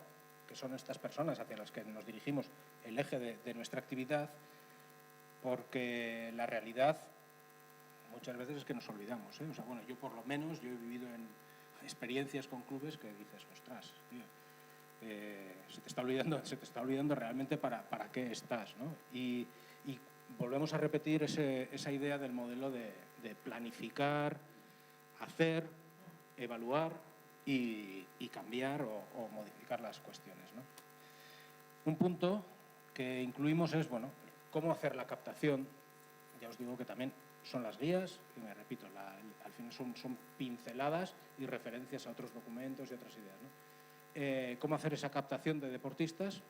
que son estas personas hacia las que nos dirigimos el eje de nuestra actividad, porque la realidad muchas veces es que nos olvidamos, ¿eh? O sea, bueno, yo por lo menos, yo he vivido en experiencias con clubes que dices, ostras, tío, se te está olvidando realmente para qué estás, ¿no? Y volvemos a repetir esa idea del modelo de planificar, hacer, evaluar y cambiar o modificar las cuestiones, ¿no? Un punto que incluimos es, bueno, cómo hacer la captación. Ya os digo que también son las guías, y me repito, al final son pinceladas y referencias a otros documentos y otras ideas, ¿no? Cómo hacer esa captación de deportistas,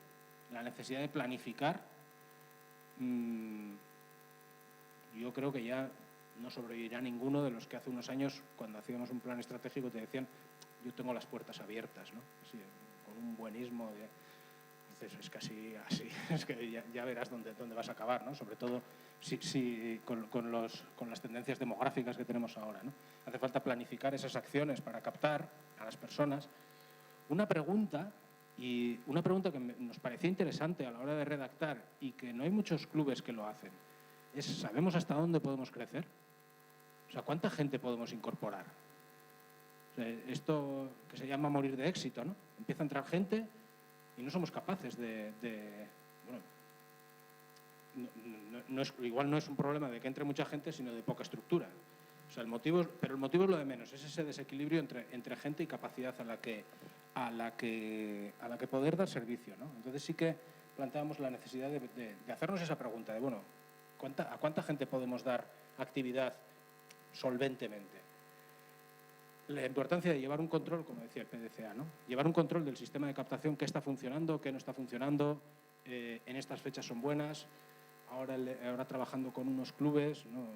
la necesidad de planificar. Yo creo que ya no sobrevivirá ninguno de los que hace unos años, cuando hacíamos un plan estratégico, te decían, yo tengo las puertas abiertas, ¿no? Así, con un buenismo es casi así, es que ya verás dónde vas a acabar, ¿no? Sobre todo con las tendencias demográficas que tenemos ahora, ¿no? Hace falta planificar esas acciones para captar a las personas. Una pregunta Y una pregunta que nos parecía interesante a la hora de redactar y que no hay muchos clubes que lo hacen es, ¿sabemos hasta dónde podemos crecer? O sea, ¿cuánta gente podemos incorporar? O sea, esto que se llama morir de éxito, ¿no? Empieza a entrar gente y no somos capaces igual no es un problema de que entre mucha gente, sino de poca estructura. O sea, el motivo es lo de menos, es ese desequilibrio entre gente y capacidad a la que poder dar servicio, ¿no? Entonces sí que planteamos la necesidad de hacernos esa pregunta de, bueno, ¿a cuánta gente podemos dar actividad solventemente? La importancia de llevar un control, como decía el PDCA, ¿no? Llevar un control del sistema de captación, qué está funcionando, qué no está funcionando, en estas fechas son buenas, ahora trabajando con unos clubes, ¿no?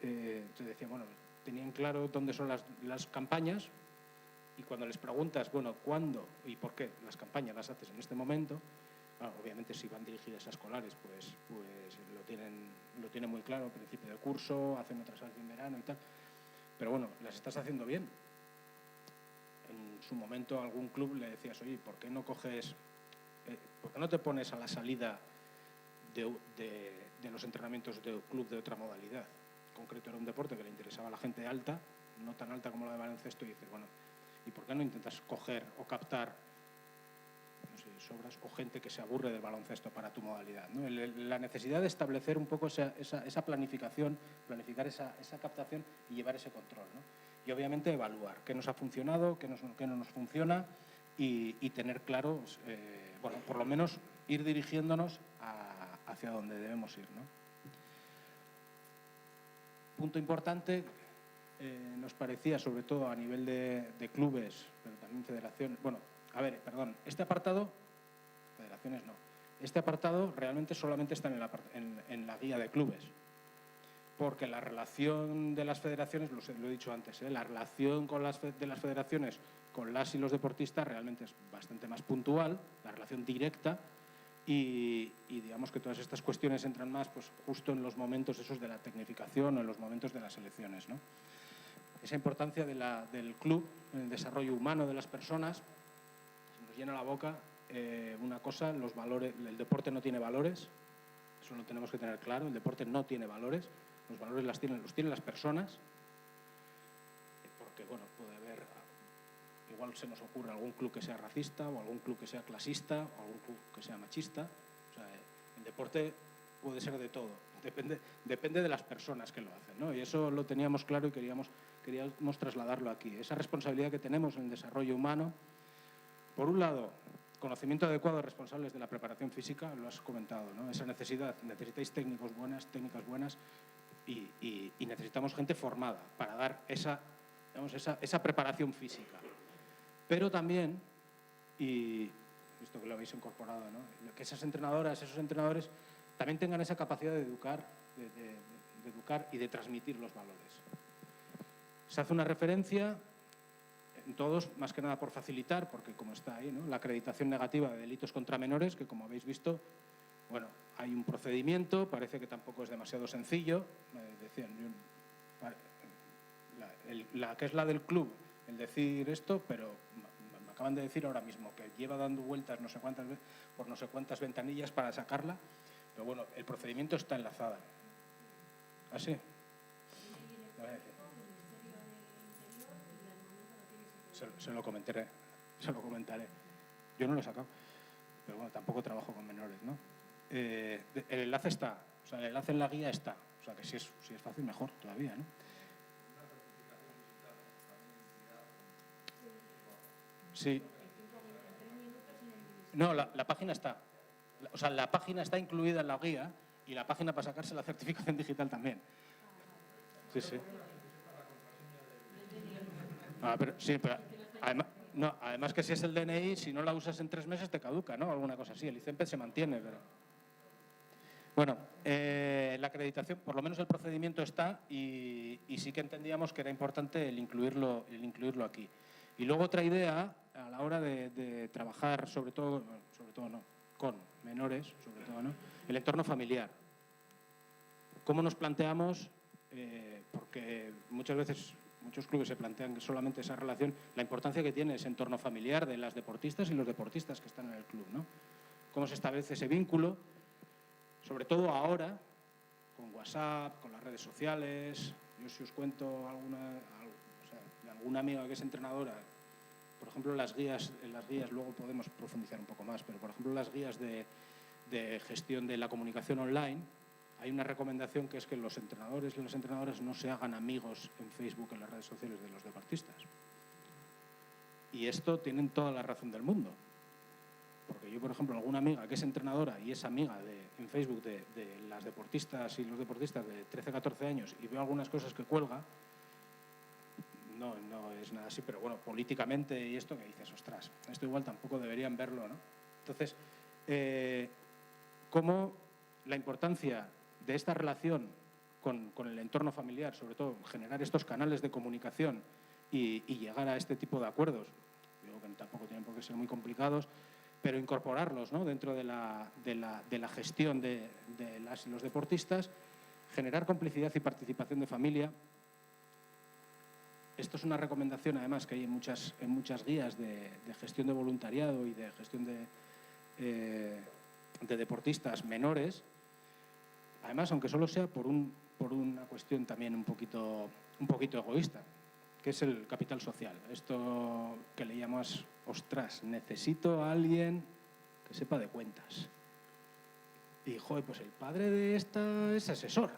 Te decía, bueno, tenían claro dónde son las campañas y cuando les preguntas, bueno, ¿cuándo y por qué las campañas las haces en este momento? Bueno, obviamente si van dirigidas a escolares, pues lo tienen muy claro, al principio del curso, hacen otras en verano y tal. Pero bueno, las estás haciendo bien. En su momento a algún club le decías, oye, ¿por qué no te pones a la salida de los entrenamientos de club de otra modalidad? En concreto era un deporte que le interesaba a la gente alta, no tan alta como la de baloncesto, y dices, bueno, ¿y por qué no intentas coger o captar, no sé, sobras o gente que se aburre del baloncesto para tu modalidad, ¿no? La necesidad de establecer un poco esa planificación, planificar esa captación y llevar ese control, ¿no? Y obviamente evaluar qué nos ha funcionado, qué no nos funciona y tener claro, bueno, por lo menos ir dirigiéndonos hacia donde debemos ir, ¿no? Punto importante, nos parecía, sobre todo a nivel de clubes, pero también federaciones. Bueno, a ver, perdón, este apartado, federaciones no, este apartado realmente solamente está en la guía de clubes, porque la relación de las federaciones, lo he dicho antes, la relación de las federaciones con las y los deportistas realmente es bastante más puntual, la relación directa, y digamos que todas estas cuestiones entran más pues, justo en los momentos esos de la tecnificación o en los momentos de las elecciones, ¿no? Esa importancia del club en el desarrollo humano de las personas, se nos llena la boca. Una cosa, los valores, el deporte no tiene valores, eso lo tenemos que tener claro, el deporte no tiene valores, los valores los tienen las personas, porque bueno, puede haber, igual se nos ocurre algún club que sea racista o algún club que sea clasista o algún club que sea machista. O sea, el deporte puede ser de todo, depende de las personas que lo hacen, ¿no? Y eso lo teníamos claro y queríamos trasladarlo aquí. Esa responsabilidad que tenemos en el desarrollo humano, por un lado, conocimiento adecuado de responsables de la preparación física, lo has comentado, ¿no? Esa necesidad, necesitáis técnicas buenas y necesitamos gente formada para dar esa preparación física. Pero también, y esto que lo habéis incorporado, ¿no? Que esas entrenadoras, esos entrenadores también tengan esa capacidad de educar y de transmitir los valores. Se hace una referencia en todos, más que nada por facilitar, porque como está ahí, ¿no? La acreditación negativa de delitos contra menores, que como habéis visto, bueno, hay un procedimiento, parece que tampoco es demasiado sencillo. Decían, que es la del club, el decir esto, pero me acaban de decir ahora mismo que lleva dando vueltas por no sé cuántas ventanillas para sacarla, pero bueno, el procedimiento está enlazado. ¿Ah, sí? Se lo comentaré. Yo no lo he sacado, pero bueno, tampoco trabajo con menores, ¿no? El enlace está, o sea, el enlace en la guía está, o sea, que si es fácil, mejor todavía, ¿no? Sí. No, la página está. O sea, la página está incluida en la guía y la página para sacarse la certificación digital también. Sí, sí. Pero además que si es el DNI, si no la usas en 3 meses te caduca, ¿no? Alguna cosa así. El ICEMPED se mantiene, pero... Bueno, la acreditación, por lo menos el procedimiento está y sí que entendíamos que era importante el incluirlo aquí. Y luego otra idea, a la hora de trabajar, sobre todo no, con menores, sobre todo, ¿no? El entorno familiar. ¿Cómo nos planteamos? Porque muchas veces Muchos clubes se plantean que solamente esa relación, la importancia que tiene ese entorno familiar de las deportistas y los deportistas que están en el club, ¿no? Cómo se establece ese vínculo, sobre todo ahora, con WhatsApp, con las redes sociales. Yo si os cuento de alguna amiga que es entrenadora, por ejemplo, en las guías, luego podemos profundizar un poco más, pero por ejemplo las guías de gestión de la comunicación online, hay una recomendación que es que los entrenadores y las entrenadoras no se hagan amigos en Facebook, en las redes sociales de los deportistas. Y esto tienen toda la razón del mundo. Porque yo, por ejemplo, alguna amiga que es entrenadora y es amiga en Facebook de las deportistas y los deportistas de 13, 14 años y veo algunas cosas que cuelga, no es nada así, pero bueno, políticamente y esto que dices, ostras, esto igual tampoco deberían verlo, ¿no? Entonces, cómo la importancia de esta relación con el entorno familiar, sobre todo generar estos canales de comunicación y llegar a este tipo de acuerdos, digo que tampoco tienen por qué ser muy complicados, pero incorporarlos, ¿no?, dentro de la gestión de las y los deportistas, generar complicidad y participación de familia. Esto es una recomendación, además, que hay en muchas guías de gestión de voluntariado y de gestión de deportistas menores. Además, aunque solo sea por una cuestión también un poquito egoísta, que es el capital social. Esto que le llamas, ostras, necesito a alguien que sepa de cuentas. Y, joder, pues el padre de esta es asesor.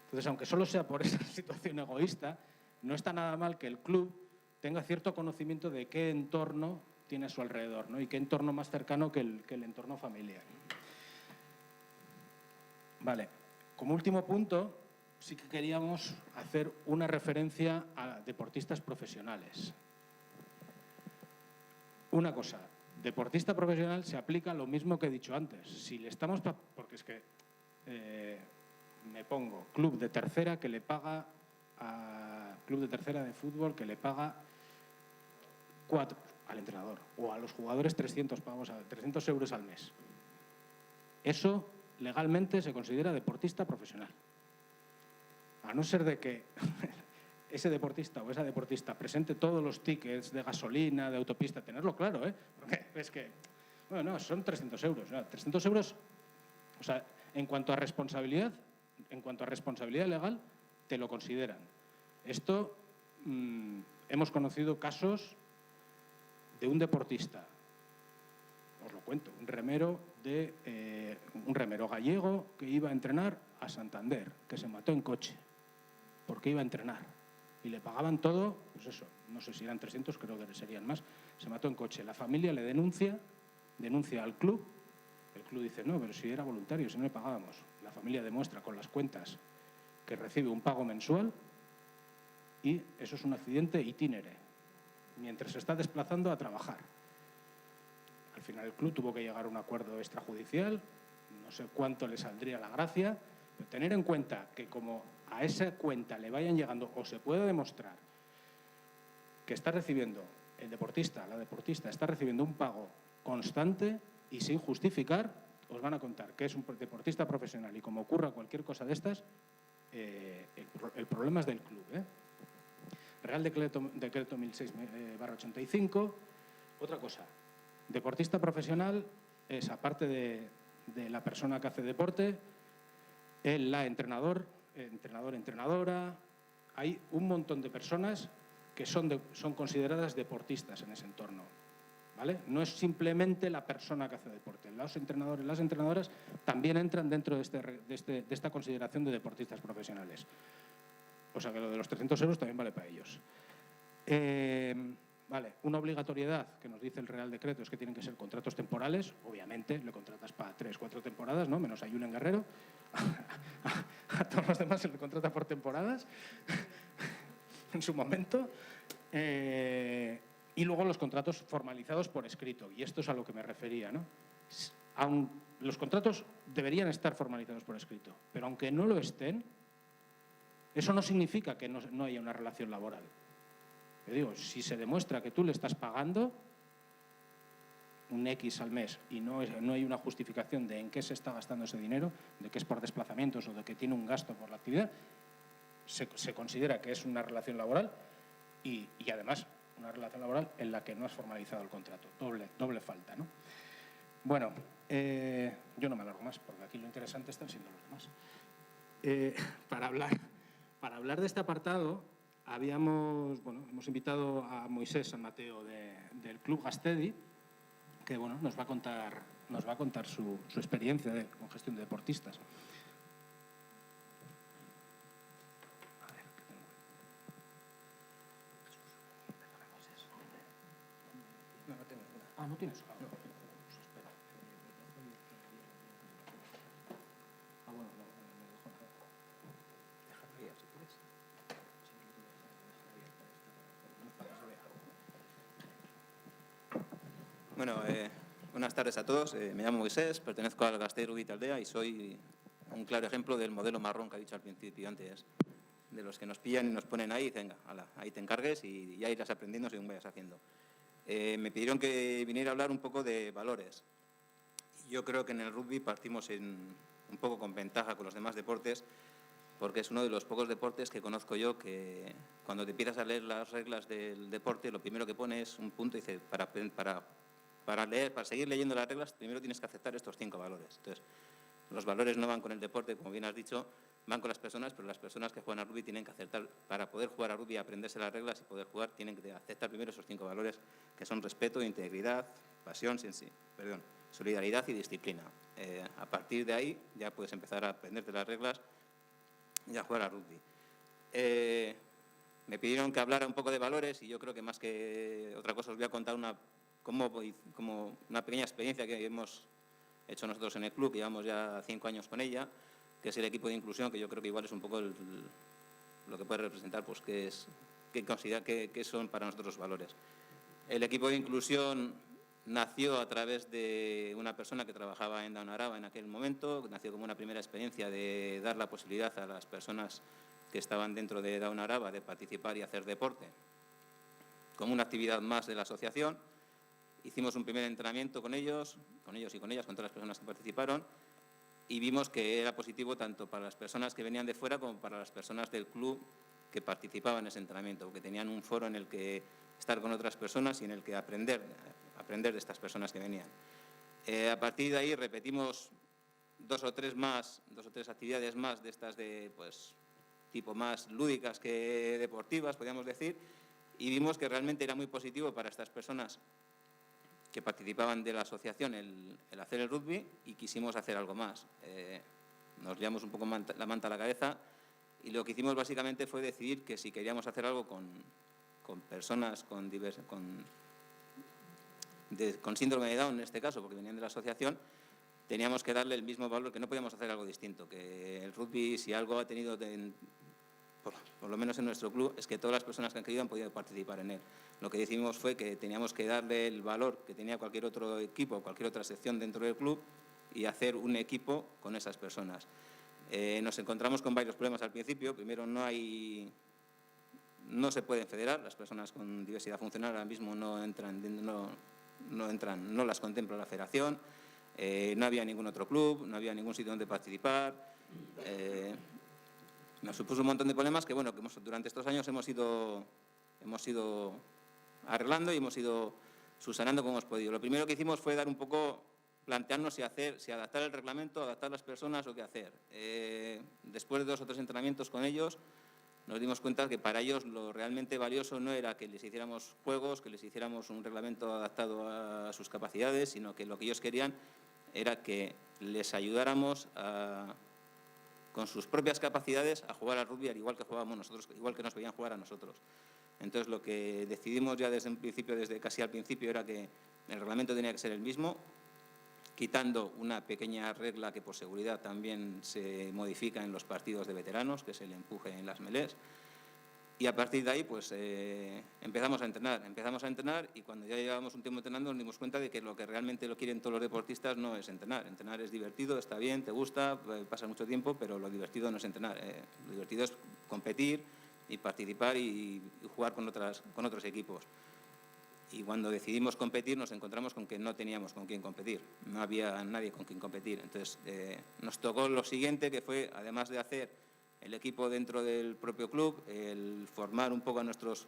Entonces, aunque solo sea por esa situación egoísta, no está nada mal que el club tenga cierto conocimiento de qué entorno tiene a su alrededor, ¿no? Y qué entorno más cercano que el entorno familiar. Vale, como último punto, sí que queríamos hacer una referencia a deportistas profesionales. Una cosa, deportista profesional se aplica lo mismo que he dicho antes. Si le estamos, porque es que me pongo club de tercera que le paga a club de tercera de fútbol que le paga 4 al entrenador o a los jugadores 300 euros al mes. Eso legalmente se considera deportista profesional. A no ser de que ese deportista o esa deportista presente todos los tickets de gasolina, de autopista, tenerlo claro, ¿eh? Porque es que, bueno, no, son 300 euros. ¿No? 300 euros, o sea, en cuanto a responsabilidad legal, te lo consideran. Esto, hemos conocido casos de un deportista, os lo cuento, un remero gallego que iba a entrenar a Santander, que se mató en coche, porque iba a entrenar. Y le pagaban todo, pues eso, no sé si eran 300, creo que serían más, se mató en coche. La familia le denuncia al club, el club dice, no, pero si era voluntario, si no le pagábamos. La familia demuestra con las cuentas que recibe un pago mensual y eso es un accidente itinere, mientras se está desplazando a trabajar. Al final el club tuvo que llegar a un acuerdo extrajudicial, no sé cuánto le saldría la gracia, pero tener en cuenta que como a esa cuenta le vayan llegando o se puede demostrar que está recibiendo el deportista, la deportista, está recibiendo un pago constante y sin justificar, os van a contar que es un deportista profesional y como ocurra cualquier cosa de estas, el problema es del club, ¿eh? Real Decreto 1006/85. Otra cosa, deportista profesional es, aparte de la persona que hace deporte, la entrenadora, hay un montón de personas que son consideradas deportistas en ese entorno, ¿vale? No es simplemente la persona que hace deporte. Los entrenadores y las entrenadoras también entran dentro de esta consideración de deportistas profesionales. O sea que lo de los 300 euros también vale para ellos. Vale, una obligatoriedad que nos dice el Real Decreto es que tienen que ser contratos temporales. Obviamente, le contratas para 3 o 4 temporadas, ¿no? Menos a Julen Guerrero. A todos los demás se le contrata por temporadas en su momento. Y luego los contratos formalizados por escrito. Y esto es a lo que me refería, ¿no? Los contratos deberían estar formalizados por escrito, pero aunque no lo estén, eso no significa que no haya una relación laboral. Yo digo, si se demuestra que tú le estás pagando un X al mes y no hay una justificación de en qué se está gastando ese dinero, de que es por desplazamientos o de que tiene un gasto por la actividad, se considera que es una relación laboral y además una relación laboral en la que no has formalizado el contrato. Doble falta, ¿no? Bueno, yo no me alargo más, porque aquí lo interesante están siendo los demás. Para hablar de este apartado, hemos invitado a Moisés San Mateo del Club Gastedi, que nos va a contar su experiencia con gestión de deportistas. No tienes. Espera. Bueno, me dejo nada. Déjalo ahí, si quieres. Bueno, buenas tardes a todos. Me llamo Moisés, pertenezco al Gastedi Rugby Taldea y soy un claro ejemplo del modelo marrón que ha dicho al principio antes, de los que nos pillan y nos ponen ahí y dicen, venga, ala, ahí te encargues y ya irás aprendiendo según vayas haciendo. Me pidieron que viniera a hablar un poco de valores. Yo creo que en el rugby partimos un poco con ventaja con los demás deportes, porque es uno de los pocos deportes que conozco yo que cuando te empiezas a leer las reglas del deporte, lo primero que pone es un punto y dice, para seguir leyendo las reglas, primero tienes que aceptar estos 5 valores. Entonces, los valores no van con el deporte, como bien has dicho, van con las personas, pero las personas que juegan a rugby tienen que aceptar, para poder jugar a rugby, aprenderse las reglas y poder jugar, tienen que aceptar primero esos 5 valores, que son respeto, integridad, pasión, solidaridad y disciplina. A partir de ahí ya puedes empezar a aprenderte las reglas y a jugar a rugby. Me pidieron que hablara un poco de valores y yo creo que más que otra cosa os voy a contar como una pequeña experiencia que hemos hecho nosotros en el club, que llevamos ya 5 años con ella, que es el equipo de inclusión, que yo creo que igual es un poco lo que puede representar, pues qué son para nosotros los valores. El equipo de inclusión nació a través de una persona que trabajaba en Down Araba en aquel momento, nació como una primera experiencia de dar la posibilidad a las personas que estaban dentro de Down Araba de participar y hacer deporte como una actividad más de la asociación. Hicimos un primer entrenamiento con ellos y con ellas, con todas las personas que participaron, y vimos que era positivo tanto para las personas que venían de fuera como para las personas del club que participaban en ese entrenamiento, porque tenían un foro en el que estar con otras personas y en el que aprender de estas personas que venían. A partir de ahí repetimos dos o tres actividades más de estas tipo más lúdicas que deportivas, podríamos decir, y vimos que realmente era muy positivo para estas personas que participaban de la asociación el hacer el rugby, y quisimos hacer algo más. Nos liamos un poco la manta a la cabeza y lo que hicimos básicamente fue decidir que si queríamos hacer algo con personas con síndrome de Down, en este caso, porque venían de la asociación, teníamos que darle el mismo valor, que no podíamos hacer algo distinto, que el rugby, si algo ha tenido, por lo menos en nuestro club, es que todas las personas que han querido han podido participar en él. Lo que decidimos fue que teníamos que darle el valor que tenía cualquier otro equipo, cualquier otra sección dentro del club, y hacer un equipo con esas personas. Nos encontramos con varios problemas al principio. Primero, no se pueden federar, las personas con diversidad funcional ahora mismo no las contempla la federación, no había ningún otro club, no había ningún sitio donde participar. Nos supuso un montón de problemas que durante estos años hemos ido arreglando y hemos ido subsanando como hemos podido. Lo primero que hicimos fue plantearnos si adaptar el reglamento, adaptar las personas o qué hacer. Después de 2 o 3 entrenamientos con ellos, nos dimos cuenta que para ellos lo realmente valioso no era que les hiciéramos juegos, que les hiciéramos un reglamento adaptado a sus capacidades, sino que lo que ellos querían era que les ayudáramos con sus propias capacidades a jugar al rugby al igual que jugábamos nosotros, igual que nos veían jugar a nosotros. Entonces, lo que decidimos ya desde casi al principio, era que el reglamento tenía que ser el mismo, quitando una pequeña regla que por seguridad también se modifica en los partidos de veteranos, que es el empuje en las melés. Y a partir de ahí, empezamos a entrenar y cuando ya llevábamos un tiempo entrenando nos dimos cuenta de que lo que realmente lo quieren todos los deportistas no es entrenar. Entrenar es divertido, está bien, te gusta, pasa mucho tiempo, pero lo divertido no es entrenar. Lo divertido es competir y participar y jugar con otros equipos. Y cuando decidimos competir nos encontramos con que no teníamos con quién competir, no había nadie con quien competir. Entonces nos tocó lo siguiente, que fue, además de hacer el equipo dentro del propio club, el formar un poco a nuestros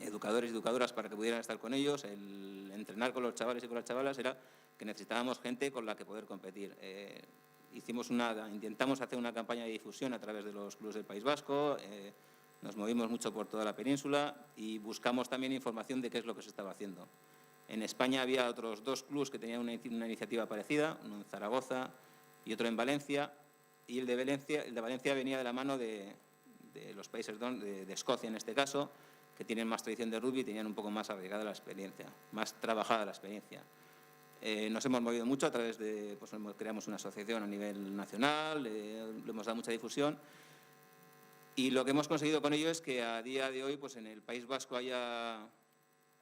educadores y educadoras para que pudieran estar con ellos, el entrenar con los chavales y con las chavalas, era que necesitábamos gente con la que poder competir. Intentamos hacer una campaña de difusión a través de los clubes del País Vasco, nos movimos mucho por toda la península y buscamos también información de qué es lo que se estaba haciendo. En España había otros 2 clubes que tenían una iniciativa parecida, uno en Zaragoza y otro en Valencia, y el de Valencia venía de la mano de los países de Escocia en este caso, que tienen más tradición de rugby y tenían un poco más arraigada la experiencia, más trabajada la experiencia. Nos hemos movido mucho a través de, pues creamos una asociación a nivel nacional, le hemos dado mucha difusión y lo que hemos conseguido con ello es que a día de hoy pues en el País Vasco haya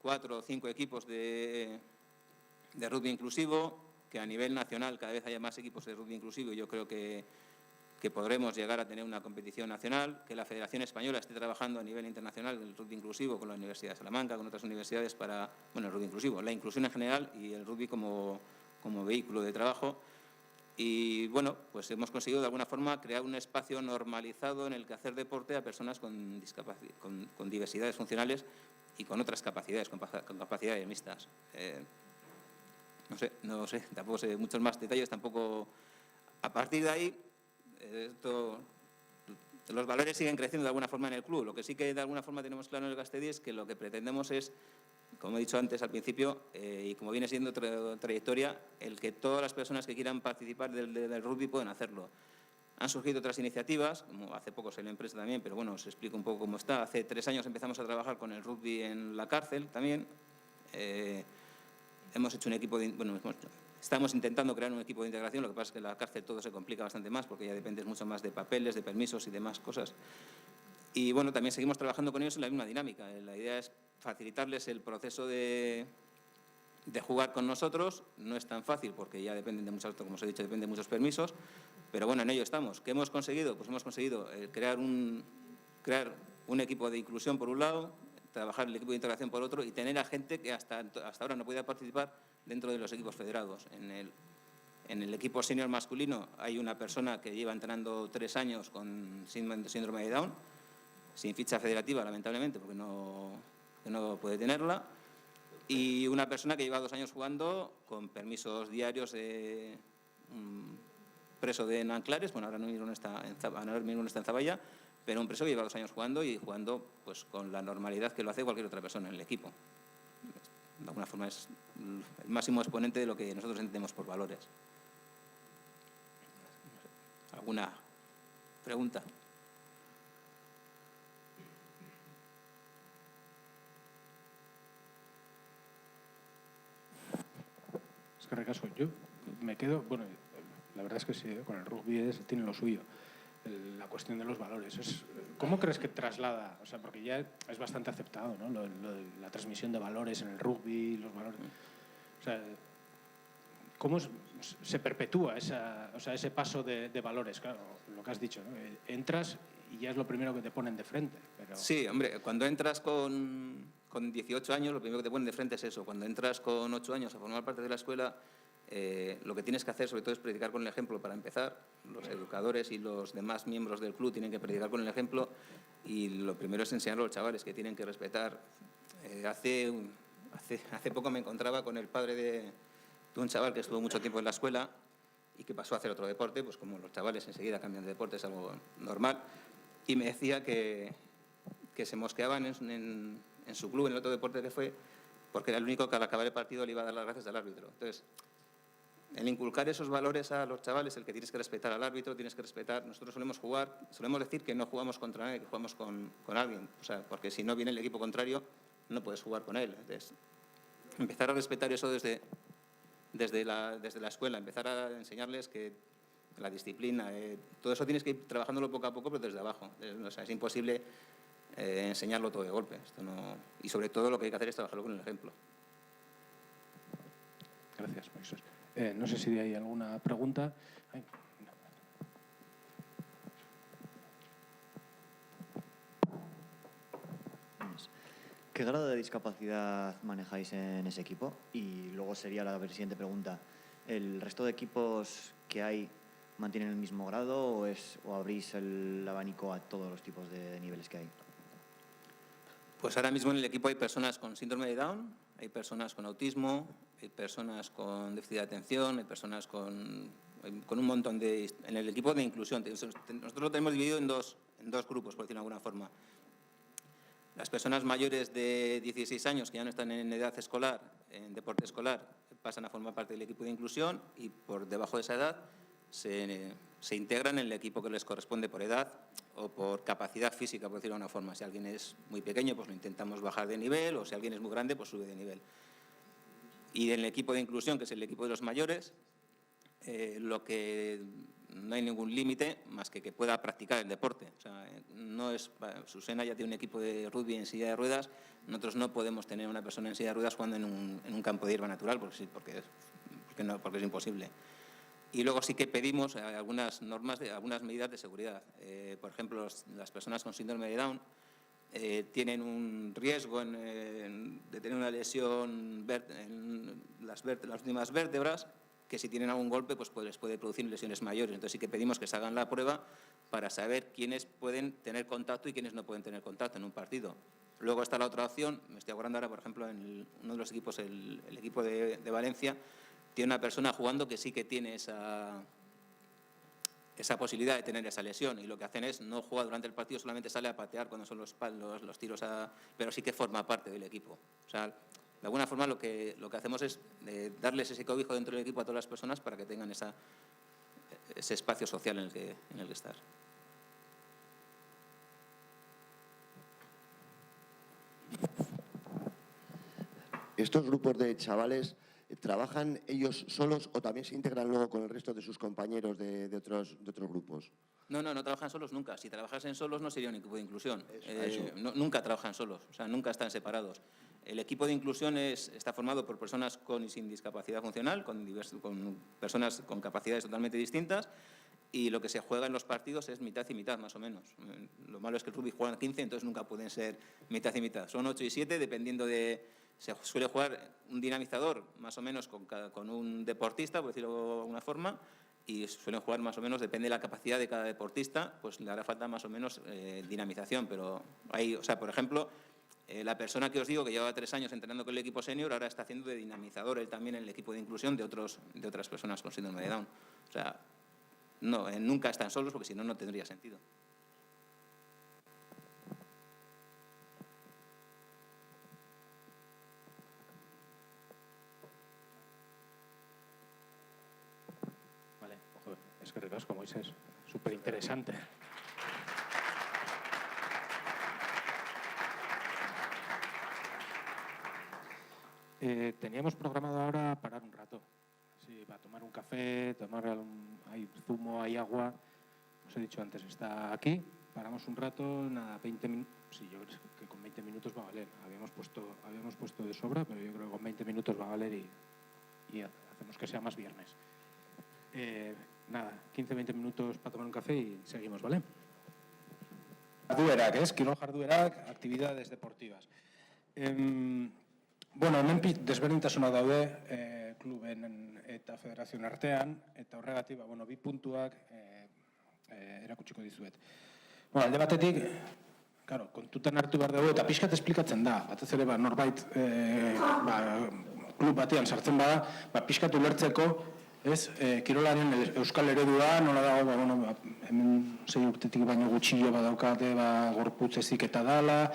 4 o 5 equipos de rugby inclusivo, que a nivel nacional cada vez haya más equipos de rugby inclusivo y yo creo que podremos llegar a tener una competición nacional, que la Federación Española esté trabajando a nivel internacional el rugby inclusivo con la Universidad de Salamanca, con otras universidades para, bueno, el rugby inclusivo, la inclusión en general y el rugby como vehículo de trabajo. Y bueno, pues hemos conseguido de alguna forma crear un espacio normalizado en el que hacer deporte a personas con diversidades funcionales y con otras capacidades, con capacidades mixtas. No sé, tampoco sé muchos más detalles, tampoco. A partir de ahí, los valores siguen creciendo de alguna forma en el club. Lo que sí que de alguna forma tenemos claro en el Gastedi es que lo que pretendemos es, como he dicho antes al principio, y como viene siendo trayectoria, el que todas las personas que quieran participar del rugby puedan hacerlo. Han surgido otras iniciativas, como hace poco salió en prensa también, pero bueno, os explico un poco cómo está. Hace 3 años empezamos a trabajar con el rugby en la cárcel también. Hemos hecho un equipo estamos intentando crear un equipo de integración, lo que pasa es que en la cárcel todo se complica bastante más porque ya dependes mucho más de papeles, de permisos y demás cosas. Y bueno, también seguimos trabajando con ellos en la misma dinámica. La idea es facilitarles el proceso de jugar con nosotros. No es tan fácil porque ya dependen de muchas, como os he dicho, dependen de muchos permisos, pero bueno, en ello estamos. ¿Qué hemos conseguido? Pues hemos conseguido crear un equipo de inclusión por un lado, trabajar el equipo de integración por otro y tener a gente que hasta ahora no podía participar dentro de los equipos federados. En el equipo senior masculino hay una persona que lleva entrenando 3 años con síndrome de Down, sin ficha federativa, lamentablemente, porque no puede tenerla, y una persona que lleva 2 años jugando con permisos diarios de preso de Nanclares, bueno, ahora mismo no está en Zaballa, pero un preso que lleva 2 años jugando y jugando pues con la normalidad que lo hace cualquier otra persona en el equipo. De alguna forma es el máximo exponente de lo que nosotros entendemos por valores. ¿Alguna pregunta? Es que recaso, yo me quedo, bueno, la verdad es que sí, con el rugby tiene lo suyo. La cuestión de los valores. ¿Cómo crees que traslada? O sea, porque ya es bastante aceptado, ¿no? La transmisión de valores en el rugby, los valores. O sea, ¿cómo se perpetúa ese paso de valores? Claro, lo que has dicho, ¿no? Entras y ya es lo primero que te ponen de frente. Pero... Sí, hombre, cuando entras con 18 años, lo primero que te ponen de frente es eso. Cuando entras con 8 años a formar parte de la escuela, lo que tienes que hacer sobre todo es predicar con el ejemplo para empezar. Los educadores y los demás miembros del club tienen que predicar con el ejemplo y lo primero es enseñar a los chavales que tienen que respetar. Hace poco me encontraba con el padre de un chaval que estuvo mucho tiempo en la escuela y que pasó a hacer otro deporte, pues como los chavales enseguida cambian de deporte, es algo normal, y me decía que se mosqueaban en su club, en el otro deporte que fue, porque era el único que al acabar el partido le iba a dar las gracias al árbitro. Entonces, el inculcar esos valores a los chavales, el que tienes que respetar al árbitro, tienes que respetar. Nosotros solemos decir que no jugamos contra nadie, que jugamos con alguien. O sea, porque si no viene el equipo contrario, no puedes jugar con él. Entonces, empezar a respetar eso desde la escuela, empezar a enseñarles que la disciplina, todo eso tienes que ir trabajándolo poco a poco, pero desde abajo. O sea, es imposible enseñarlo todo de golpe. Y sobre todo lo que hay que hacer es trabajarlo con el ejemplo. Gracias, Moisés. No sé si hay alguna pregunta. ¿Qué grado de discapacidad manejáis en ese equipo? Y luego sería la siguiente pregunta. ¿El resto de equipos que hay mantienen el mismo grado o abrís el abanico a todos los tipos de niveles que hay? Pues ahora mismo en el equipo hay personas con síndrome de Down, hay personas con autismo, hay personas con déficit de atención, hay personas con un montón de... En el equipo de inclusión, nosotros lo tenemos dividido en dos grupos, por decirlo de alguna forma. Las personas mayores de 16 años que ya no están en edad escolar, en deporte escolar, pasan a formar parte del equipo de inclusión y por debajo de esa edad se integran en el equipo que les corresponde por edad o por capacidad física, por decirlo de alguna forma. Si alguien es muy pequeño, pues lo intentamos bajar de nivel, o si alguien es muy grande, pues sube de nivel. Y en el equipo de inclusión, que es el equipo de los mayores, lo que no hay ningún límite más que pueda practicar el deporte. O sea, no es, Susana ya tiene un equipo de rugby en silla de ruedas, nosotros no podemos tener una persona en silla de ruedas jugando en un campo de hierba natural, porque es imposible. Y luego sí que pedimos algunas normas, algunas medidas de seguridad. Por ejemplo, las personas con síndrome de Down tienen un riesgo de tener una lesión en las últimas vértebras, que si tienen algún golpe pues les puede producir lesiones mayores. Entonces sí que pedimos que se hagan la prueba para saber quiénes pueden tener contacto y quiénes no pueden tener contacto en un partido. Luego está la otra opción, me estoy acordando ahora, por ejemplo, en uno de los equipos, el equipo de Valencia, tiene una persona jugando que sí que tiene esa posibilidad de tener esa lesión, y lo que hacen es no juega durante el partido, solamente sale a patear cuando son los tiros, pero sí que forma parte del equipo. O sea, de alguna forma lo que hacemos es darles ese cobijo dentro del equipo a todas las personas para que tengan ese espacio social en el que estar. ¿Estos grupos de chavales trabajan ellos solos o también se integran luego con el resto de sus compañeros de otros grupos? No trabajan solos nunca. Si trabajasen solos no sería un equipo de inclusión. Nunca trabajan solos, o sea, nunca están separados. El equipo de inclusión está formado por personas con y sin discapacidad funcional, con personas con capacidades totalmente distintas, y lo que se juega en los partidos es mitad y mitad, más o menos. Lo malo es que el rugby juegan 15, entonces nunca pueden ser mitad y mitad. Son 8 y 7, dependiendo de... Se suele jugar un dinamizador, más o menos, con un deportista, por decirlo de alguna forma, y suelen jugar más o menos, depende de la capacidad de cada deportista, pues le hará falta más o menos dinamización. Pero hay, o sea, por ejemplo, la persona que os digo que lleva 3 años entrenando con el equipo senior, ahora está haciendo de dinamizador él también en el equipo de inclusión de otras personas con síndrome de Down. O sea, no, nunca están solos, porque si no, no tendría sentido. Vale, joder, es que ricasco, Moisés, súper interesante. Teníamos programado ahora parar un rato, sí, para tomar un café, hay zumo, hay agua. Os he dicho antes, está aquí, paramos un rato, nada, 20 minutos. Sí, yo creo que con 20 minutos va a valer. Habíamos puesto de sobra, pero yo creo que con 20 minutos va a valer y hacemos que sea más viernes. Nada, 15-20 minutos para tomar un café y seguimos, ¿vale? Jarduerak, kirol jarduerak, actividades deportivas. Bueno, hemen desberdintasuna daude kluben eta federazioen artean, eta horregatik, bi puntuak erakutsiko dizuet. Bueno, alde batetik, claro, kontutan hartu behar dugu, eta pixkat esplikatzen da, batez ere norbait klub batean sartzen bada, pixkat ulertzeko, kirolaren euskal eredua, nola dago, hemen 6 urtetik baino gutxillo badaukate gorputz heziketa dala,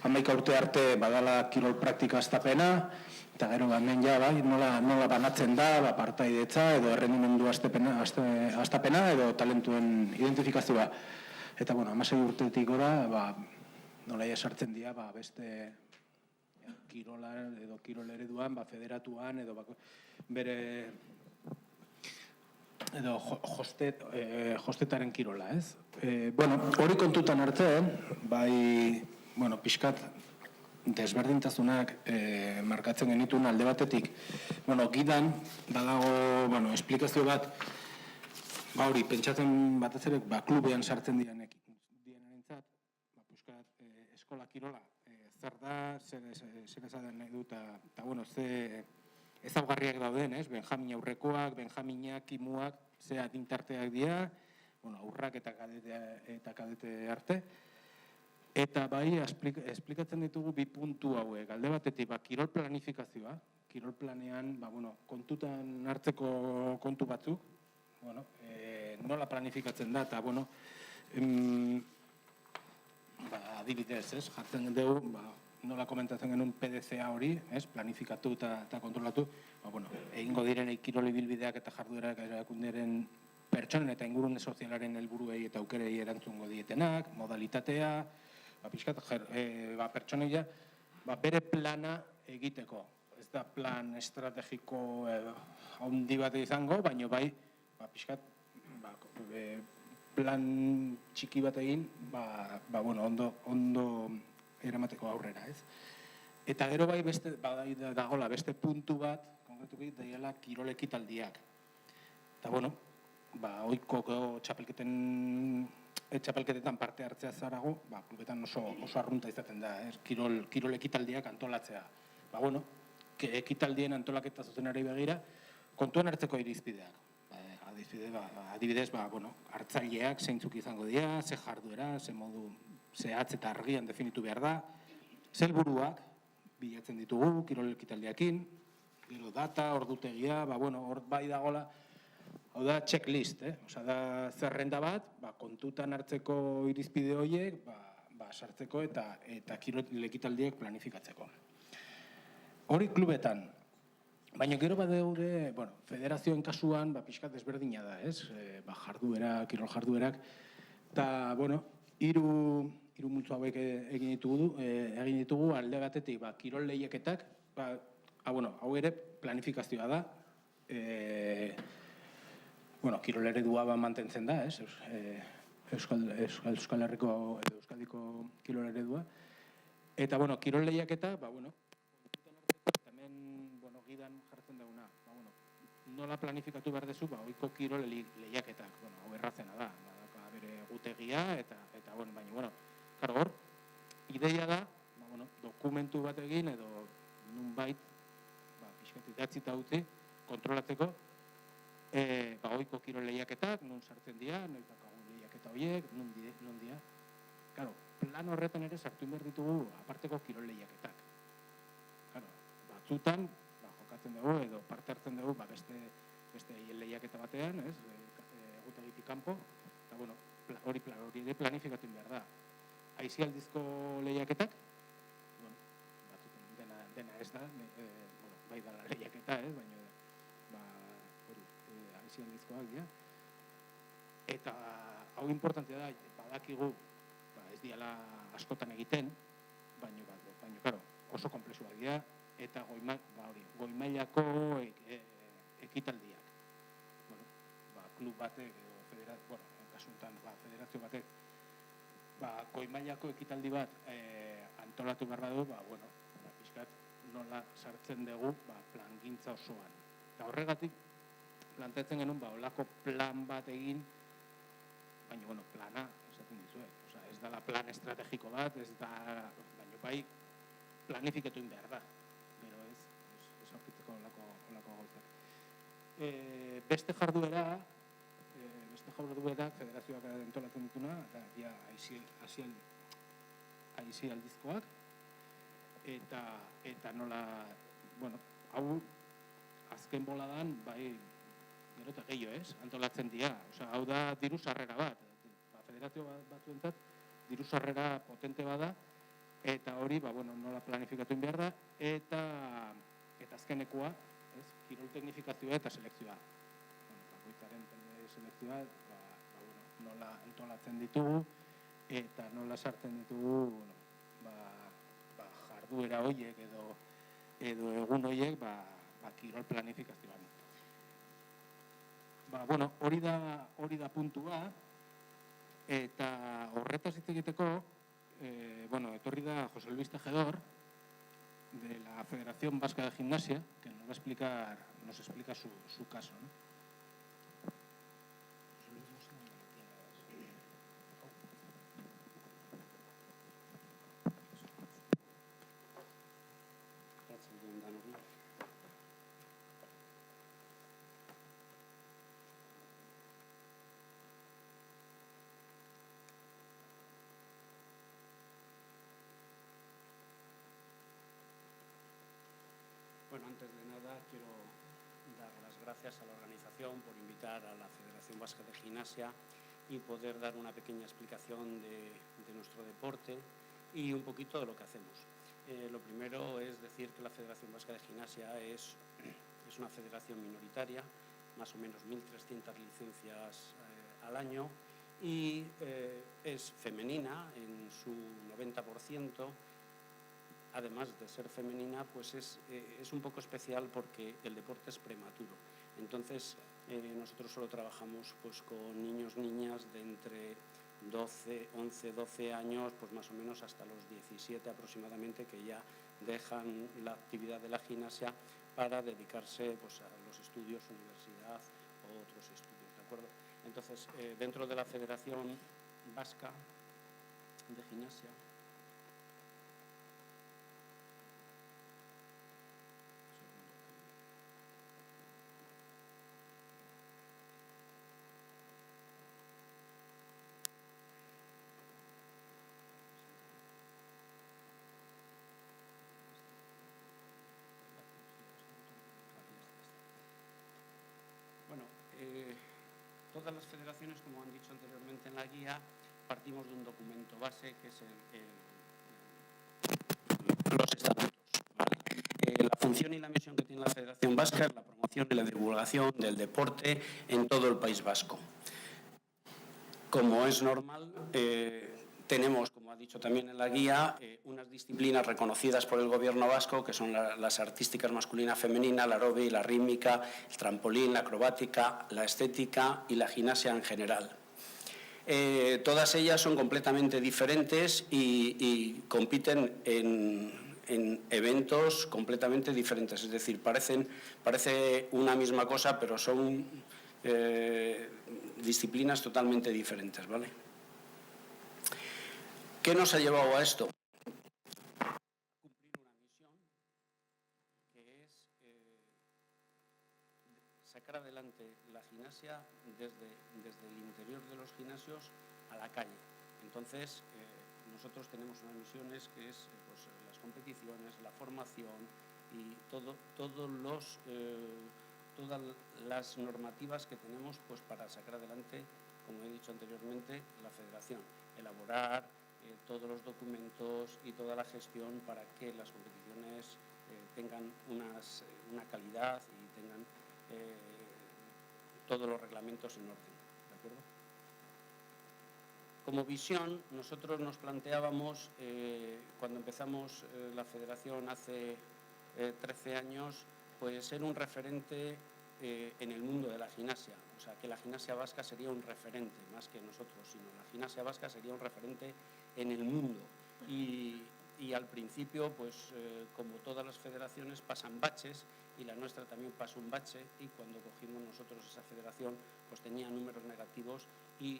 11 urte arte badala kirol praktika hastapena, eta gero hemen ja nola banatzen da partaidetza edo errendimendu hastapena edo talentuen identifikazioa. Eta 16 urtetik gora nola sartzen dira beste kirolan edo kirol ereduan, federatuan edo bere edo jostetaren kirola, ez? Hori kontutan hartzen, pixkat desberdintasunak markatzen genituen alde batetik. Gidan, badago, esplikazio bat, hori, pentsatzen batez ere, klubean sartzen direnentzat, pixkat eskola kirola, zer da, zer esaten nahi dut, eta, ze ezaugarriak dauden, Benjamin aurrekoak, Benjaminak, Kimuak, ze adintarteak dira, aurrak eta kadete arte. Eta bai, esplikatzen ditugu bi puntu hauek. Alde batetik, kirol planifikazioa. Kirol planean, kontutan hartzeko kontu batzuk, nola planifikatzen da, eta, adibidez, jartzen dugu, nola komentatzen genuen PDCA hori, planifikatu eta kontrolatu, egingo diren kirol ibilbideak eta jarduerak erakunderen pertsonen eta ingurune sozialaren helburuei eta aukerei erantzungo dietenak, modalitatea, pertsoneia bere plana egiteko. Ez da plan estrategiko handi bat izango, baina bai, plan txiki bat egin, ondo eramateko aurrera, ez? Eta gero bai dagoela beste puntu bat, konkretuki, daiela kirol ekitaldiak. Eta, ohiko txapelketetan parte hartzea zarago, klubetan oso arrunta izaten da, kirol ekitaldiak antolatzea. Ekitaldien antolaketa zuzenari begira, kontuan hartzeko irizpideak. Adibidez, hartzaileak zeintzuk izango dira, ze jarduera, ze modu zehatz eta argian definitu behar da, ze helburuak bilatzen ditugu, kirol ekitaldiakin, gero data, ordutegia, hor bai dagoela, hau da checklist, da zerrenda bat, kontutan hartzeko irizpide horiek, sartzeko eta kirol ekitaldiak planifikatzeko. Hori klubetan, baina gero badeude, federazioen kasuan, pixkat desberdina da, kirol jarduerak, eta, hiru multzo hauek egin ditugu, alde batetik, kirol lehiaketak, hau ere planifikazioa da, kirol eredua mantentzen da, Euskal Herriko edo Euskadiko kirol eredua, eta, kirol lehiaketa, gidan jartzen duguna. Nola planifikatu behar dezu, ohiko kirol lehiaketak. Hau errazena da, bere gutegia, eta baina, hor, ideia da, dokumentu bat egin, edo nunbait, pixkat idatzita utzi, kontrolatzeko, ohiko kirol lehiaketak, nun sartzen dira, noiz dakagun lehiaketa horiek, nun dira. Plan horretan ere sartu behar ditugu aparteko kirol lehiaketak. Batzutan, jokatzen dugu edo parte hartzen dugu beste lehiaketa batean, egutegitik kanpo, eta hori ere planifikatu behar da. Aisialdizko lehiaketak, dena ez da, bai da lehiaketa, baina aisialdizkoak dira. Eta hau importantea da, badakigu, ez diala askotan egiten, baina oso komplexuak dira, eta goi-mailako ekitaldiak. Klub batek, kasuntan federazio batek, goi-mailako ekitaldi bat antolatu behar badu, pixkat nola sartzen dugu plangintza osoan. Eta horregatik, planteatzen genuen, olako plan bat egin, baina, plana, esaten dizuet, ez dela plan estrategiko bat, baina bai planifikatu behar da. Beste jarduera, federazioak antolatzen dituna, dia aisialdizkoak, eta nola, hau azken boladan, bai, gero eta gehiago, antolatzen dira. Hau da diru sarrera bat, federazio batzuentzat, diru sarrera potente bada, eta hori, nola planifikatu behar da, eta azkenekoa, kirol teknifikazioa eta selekzioa. Bakoitzaren selekzioa, nola antolatzen ditugu, eta nola sartzen ditugu jarduera horiek edo egun horiek kirol planifikazioan. Hori da puntua, eta horretaz hitz egiteko, etorri da José Luis Tejedor, de la Federación Vasca de Gimnasia, que nos explica su caso, ¿no? antes de nada quiero dar las gracias a la organización por invitar a la Federación Vasca de Gimnasia y poder dar una pequeña explicación de nuestro deporte y un poquito de lo que hacemos. Lo primero es decir que la Federación Vasca de Gimnasia es una federación minoritaria, más o menos 1.300 licencias al año, y es femenina en su 90%. Además de ser femenina, pues es un poco especial porque el deporte es prematuro. Entonces, nosotros solo trabajamos pues, con niños, niñas de entre 11, 12 años, pues más o menos hasta los 17 aproximadamente, que ya dejan la actividad de la gimnasia para dedicarse pues, a los estudios, universidad o otros estudios, ¿de acuerdo? Entonces, dentro de la Federación Vasca de Gimnasia, todas las federaciones, como han dicho anteriormente en la guía, partimos de un documento base que es los estatutos. ¿Vale? La función y la misión que tiene la Federación Vasca es la promoción y la divulgación del deporte en todo el País Vasco. Como es normal, tenemos, como ha dicho también en la guía, unas disciplinas reconocidas por el Gobierno vasco, que son las artísticas masculina, femenina, la aeróbica y la rítmica, el trampolín, la acrobática, la estética y la gimnasia en general. Todas ellas son completamente diferentes y compiten en eventos completamente diferentes. Es decir, parece una misma cosa, pero son disciplinas totalmente diferentes, ¿vale? ¿Qué nos ha llevado a esto? Cumplir una misión que es sacar adelante la gimnasia desde el interior de los gimnasios a la calle. Entonces, nosotros tenemos unas misiones que es pues, las competiciones, la formación y todas las normativas que tenemos pues, para sacar adelante, como he dicho anteriormente, la federación. Elaborar todos los documentos y toda la gestión para que las competiciones tengan una calidad y tengan todos los reglamentos en orden, ¿de acuerdo? Como visión, nosotros nos planteábamos, cuando empezamos la federación hace 13 años, pues ser un referente en el mundo de la gimnasia. O sea, que la gimnasia vasca sería un referente, más que nosotros, sino la gimnasia vasca sería un referente en el mundo. Y al principio, pues como todas las federaciones, pasan baches, y la nuestra también pasó un bache, y cuando cogimos nosotros esa federación, pues tenía números negativos y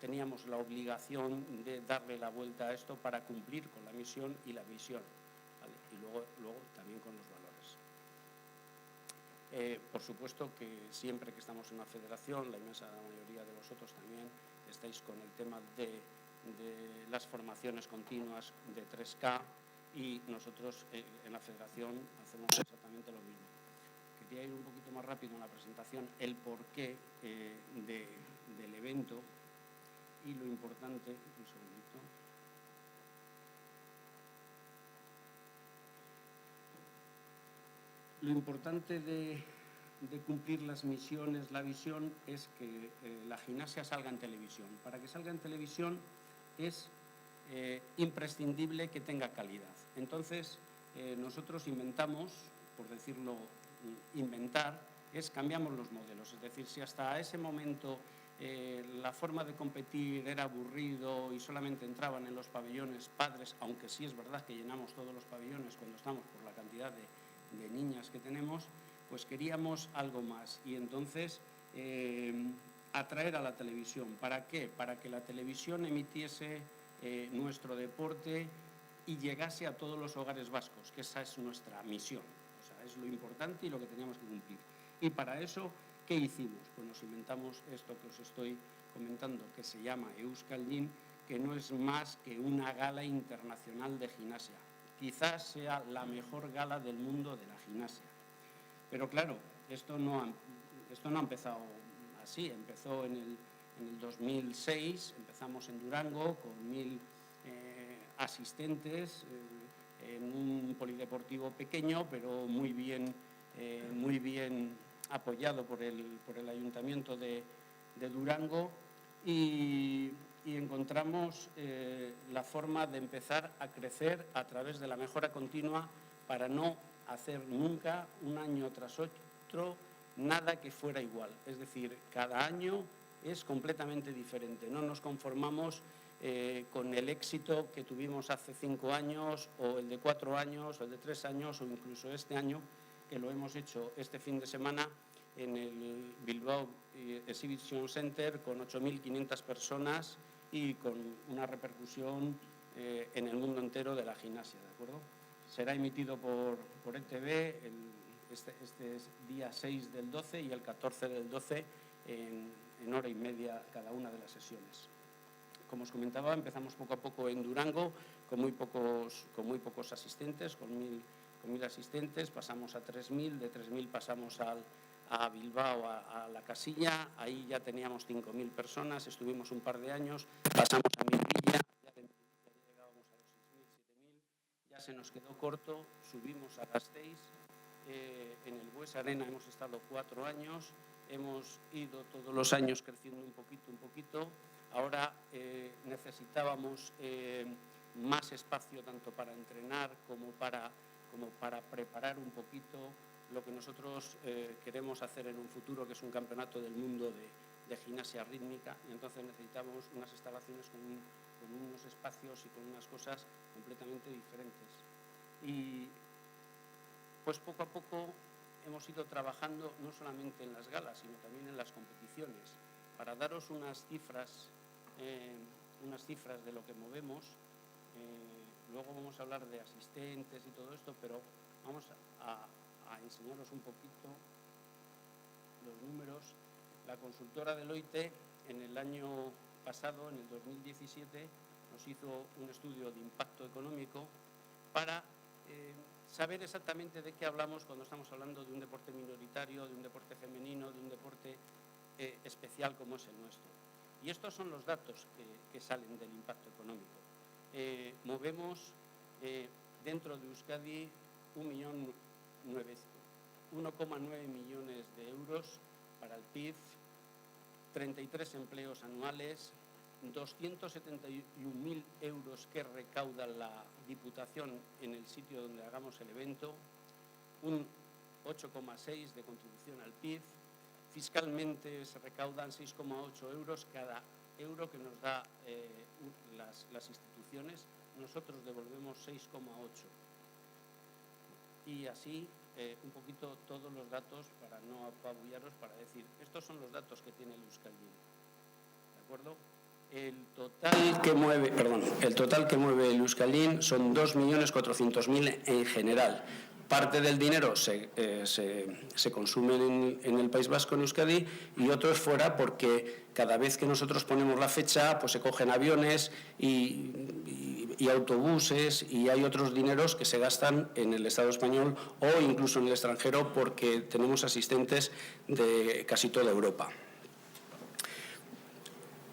teníamos la obligación de darle la vuelta a esto para cumplir con la misión y la visión, ¿vale? Y luego también con los valores. Por supuesto que siempre que estamos en una federación, la inmensa mayoría de vosotros también estáis con el tema de las formaciones continuas de 3K, y nosotros en la federación hacemos exactamente lo mismo. Quería ir un poquito más rápido en la presentación, el porqué del evento y lo importante, un segundito. Lo importante de cumplir las misiones, la visión, es que la gimnasia salga en televisión. Para que salga en televisión es imprescindible que tenga calidad. Entonces, nosotros inventamos, por decirlo, cambiamos los modelos. Es decir, si hasta ese momento la forma de competir era aburrido y solamente entraban en los pabellones padres, aunque sí es verdad que llenamos todos los pabellones cuando estamos por la cantidad de niñas que tenemos, pues queríamos algo más. Y entonces atraer a la televisión. ¿Para qué? Para que la televisión emitiese nuestro deporte y llegase a todos los hogares vascos, que esa es nuestra misión. O sea, es lo importante y lo que teníamos que cumplir. Y para eso, ¿qué hicimos? Pues nos inventamos esto que os estoy comentando, que se llama Euskaldin, que no es más que una gala internacional de gimnasia. quizás sea la mejor gala del mundo de la gimnasia. Pero claro, esto no ha empezado así, empezó en el 2006, empezamos en Durango con 1000 asistentes en un polideportivo pequeño, pero muy bien apoyado por el Ayuntamiento de Durango, y encontramos la forma de empezar a crecer a través de la mejora continua para no hacer nunca, un año tras otro, nada que fuera igual. Es decir, cada año es completamente diferente. No nos conformamos con el éxito que tuvimos hace 5 años, o el de 4 años, o el de 3 años, o incluso este año, que lo hemos hecho este fin de semana en el Bilbao Exhibition Center con 8.500 personas y con una repercusión en el mundo entero de la gimnasia, ¿de acuerdo? Será emitido por ETV este día 6 del 12 y el 14 del 12 en hora y media cada una de las sesiones. Como os comentaba, empezamos poco a poco en Durango con muy pocos asistentes, con 1.000 asistentes, pasamos a 3.000, de 3.000 pasamos a Bilbao, a la Casilla, ahí ya teníamos 5.000 personas, estuvimos un par de años, pasamos a Melilla, ya de Melilla ya llegábamos a los 6.000, 7.000, ya se nos quedó corto, subimos a Gasteiz, en el Bues Arena hemos estado 4 años, hemos ido todos los años creciendo un poquito, ahora necesitábamos más espacio tanto para entrenar como para preparar un poquito lo que nosotros queremos hacer en un futuro, que es un campeonato del mundo de gimnasia rítmica, y entonces necesitamos unas instalaciones con unos espacios y con unas cosas completamente diferentes. Y pues poco a poco hemos ido trabajando no solamente en las galas, sino también en las competiciones. Para daros unas cifras de lo que movemos, luego vamos a hablar de asistentes y todo esto, pero vamos a enseñaros un poquito los números. La consultora Deloitte en el año pasado, en el 2017, nos hizo un estudio de impacto económico para saber exactamente de qué hablamos cuando estamos hablando de un deporte minoritario, de un deporte femenino, de un deporte especial como es el nuestro. Y estos son los datos que salen del impacto económico. Movemos dentro de Euskadi 1,9 millones de euros para el PIB, 33 empleos anuales, 271.000 euros que recauda la Diputación en el sitio donde hagamos el evento, un 8,6 de contribución al PIB, fiscalmente se recaudan 6,8 euros cada euro que nos da las instituciones, nosotros devolvemos 6,8. Y así un poquito todos los datos para no apabullaros, para decir, estos son los datos que tiene el Euskalgin, ¿de acuerdo? El total que mueve el Euskalgin son 2.400.000 en general. Parte del dinero se consume en el País Vasco, en Euskadi, y otro es fuera, porque cada vez que nosotros ponemos la fecha, pues se cogen aviones y autobuses, y hay otros dineros que se gastan en el Estado español o incluso en el extranjero, porque tenemos asistentes de casi toda Europa.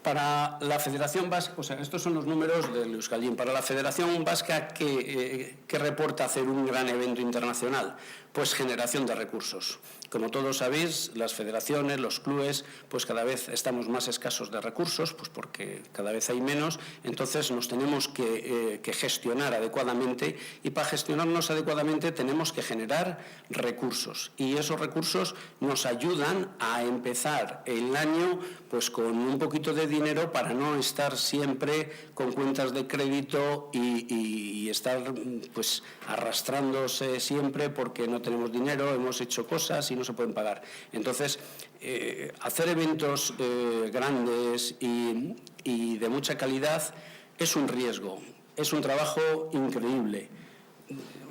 Para la Federación Vasca, o sea, estos son los números del Euskalgin. Para la Federación Vasca, ¿qué reporta hacer un gran evento internacional? Pues generación de recursos. Como todos sabéis, las federaciones, los clubes, pues cada vez estamos más escasos de recursos, pues porque cada vez hay menos, entonces nos tenemos que gestionar adecuadamente, y para gestionarnos adecuadamente tenemos que generar recursos, y esos recursos nos ayudan a empezar el año pues con un poquito de dinero para no estar siempre con cuentas de crédito y estar pues arrastrándose siempre porque no tenemos dinero, hemos hecho cosas y no se pueden pagar. Entonces, hacer eventos grandes y de mucha calidad es un riesgo, es un trabajo increíble.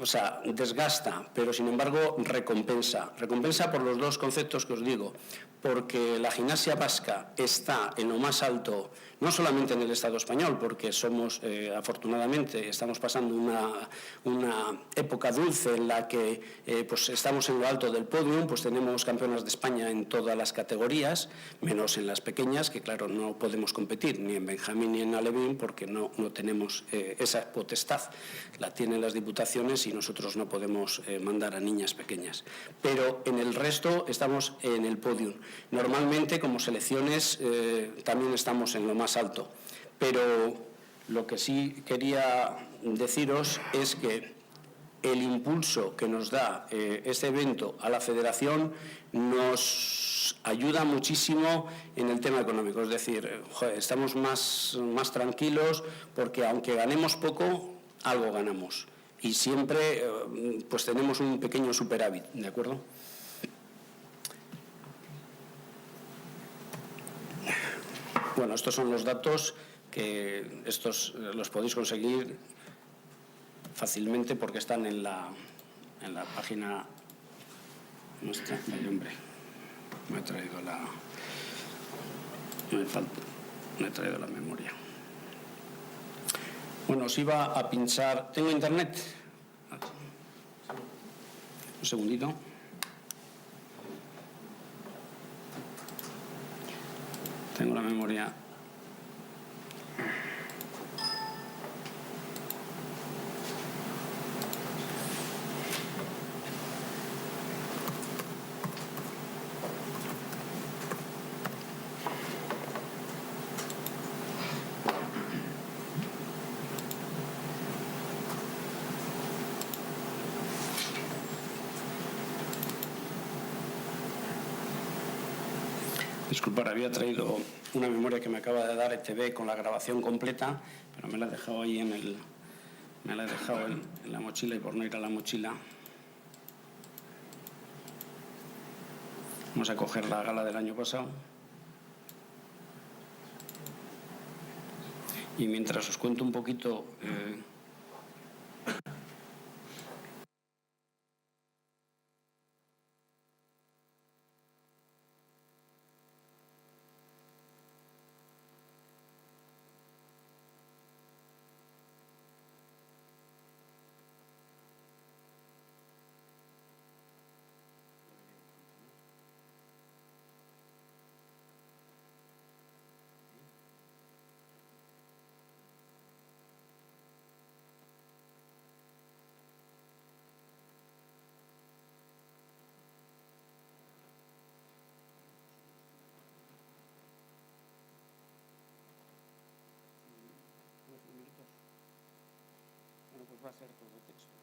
O sea, desgasta, pero sin embargo recompensa. Recompensa por los dos conceptos que os digo, porque la gimnasia vasca está en lo más alto no solamente en el Estado español, porque somos, afortunadamente, estamos pasando una época dulce en la que pues estamos en lo alto del podium, pues tenemos campeonas de España en todas las categorías, menos en las pequeñas, que claro, no podemos competir ni en Benjamín ni en Alevín porque no tenemos esa potestad, la tienen las diputaciones y nosotros no podemos mandar a niñas pequeñas. Pero en el resto estamos en el podium. Normalmente, como selecciones, también estamos en lo más alto. Pero lo que sí quería deciros es que el impulso que nos da este evento a la Federación nos ayuda muchísimo en el tema económico. Es decir, estamos más tranquilos porque aunque ganemos poco, algo ganamos. Y siempre pues tenemos un pequeño superávit, ¿de acuerdo? Bueno, estos son los datos que estos los podéis conseguir fácilmente porque están en la página nuestra. Ay, hombre, me he traído la memoria. Bueno, os iba a pinchar. ¿Tengo internet? Un segundito. Tengo la memoria. Disculpar, había traído una memoria que me acaba de dar ETV con la grabación completa, pero me la he dejado ahí en la mochila y por no ir a la mochila vamos a coger la gala del año pasado. Y mientras os cuento un poquito va a ser todo texto.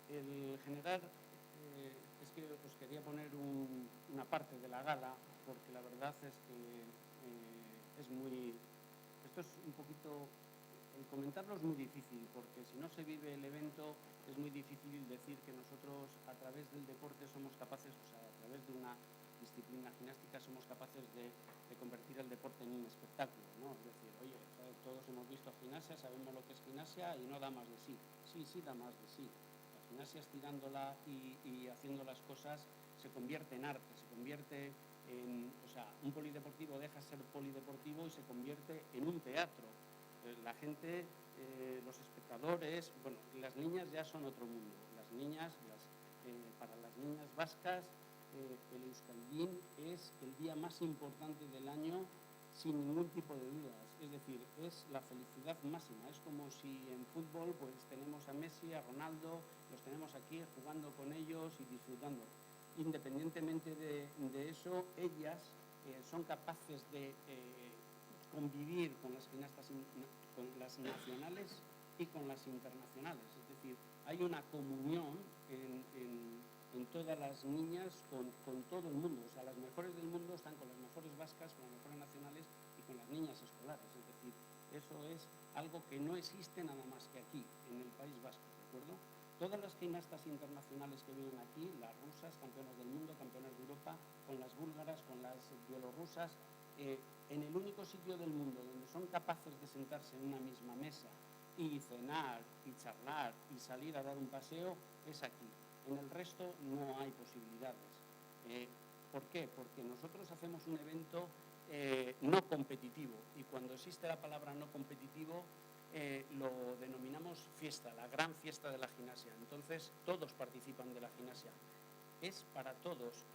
El general, es que os quería poner una parte de la gala, porque la verdad es que es muy... Esto es un poquito... comentarlo es muy difícil, porque si no se vive el evento es muy difícil decir que nosotros a través del deporte somos capaces, o sea, a través de una disciplina gimnástica somos capaces de convertir el deporte en un espectáculo, ¿no? Es decir, oye, todos hemos visto gimnasia, sabemos lo que es gimnasia y no da más de sí. Sí da más de sí. La gimnasia estirándola y haciendo las cosas se convierte en arte, se convierte en... O sea, un polideportivo deja de ser polideportivo y se convierte en un teatro. La gente, los espectadores, bueno, las niñas ya son otro mundo. Las niñas, para las niñas vascas, el Euskaldín es el día más importante del año sin ningún tipo de dudas. Es decir, es la felicidad máxima. Es como si en fútbol pues tenemos a Messi, a Ronaldo, los tenemos aquí jugando con ellos y disfrutando. Independientemente de eso, ellas son capaces de convivir con las gimnastas, con las nacionales y con las internacionales. Es decir, hay una comunión en todas las niñas con todo el mundo. O sea, las mejores del mundo están con las mejores vascas, con las mejores nacionales y con las niñas escolares. Es decir, eso es algo que no existe nada más que aquí, en el País Vasco, ¿de acuerdo? Todas las gimnastas internacionales que vienen aquí, las rusas, campeonas del mundo, campeonas de Europa, con las búlgaras, con las bielorrusas, en el único sitio del mundo donde son capaces de sentarse en una misma mesa y cenar y charlar y salir a dar un paseo, es aquí. En el resto no hay posibilidades. ¿Por qué? Porque nosotros hacemos un evento no competitivo. Y cuando existe la palabra no competitivo, lo denominamos fiesta, la gran fiesta de la gimnasia. Entonces, todos participan de la gimnasia. Es para todos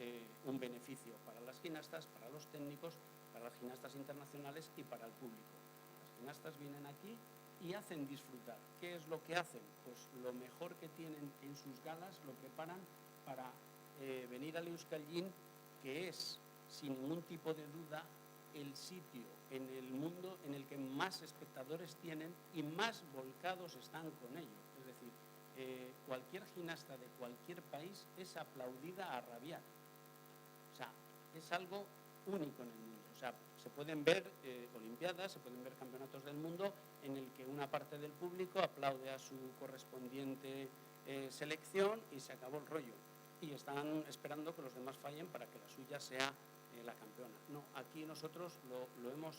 un beneficio, para las gimnastas, para los técnicos, para las gimnastas internacionales y para el público. Las gimnastas vienen aquí y hacen disfrutar. ¿Qué es lo que hacen? Pues lo mejor que tienen en sus galas lo preparan para venir al Euskalgin, que es, sin ningún tipo de duda, el sitio en el mundo en el que más espectadores tienen y más volcados están con ello. Es decir, cualquier gimnasta de cualquier país es aplaudida a rabiar. O sea, es algo único en el mundo. O sea, se pueden ver olimpiadas, se pueden ver campeonatos del mundo en el que una parte del público aplaude a su correspondiente selección y se acabó el rollo. Y están esperando que los demás fallen para que la suya sea la campeona. No, aquí nosotros lo hemos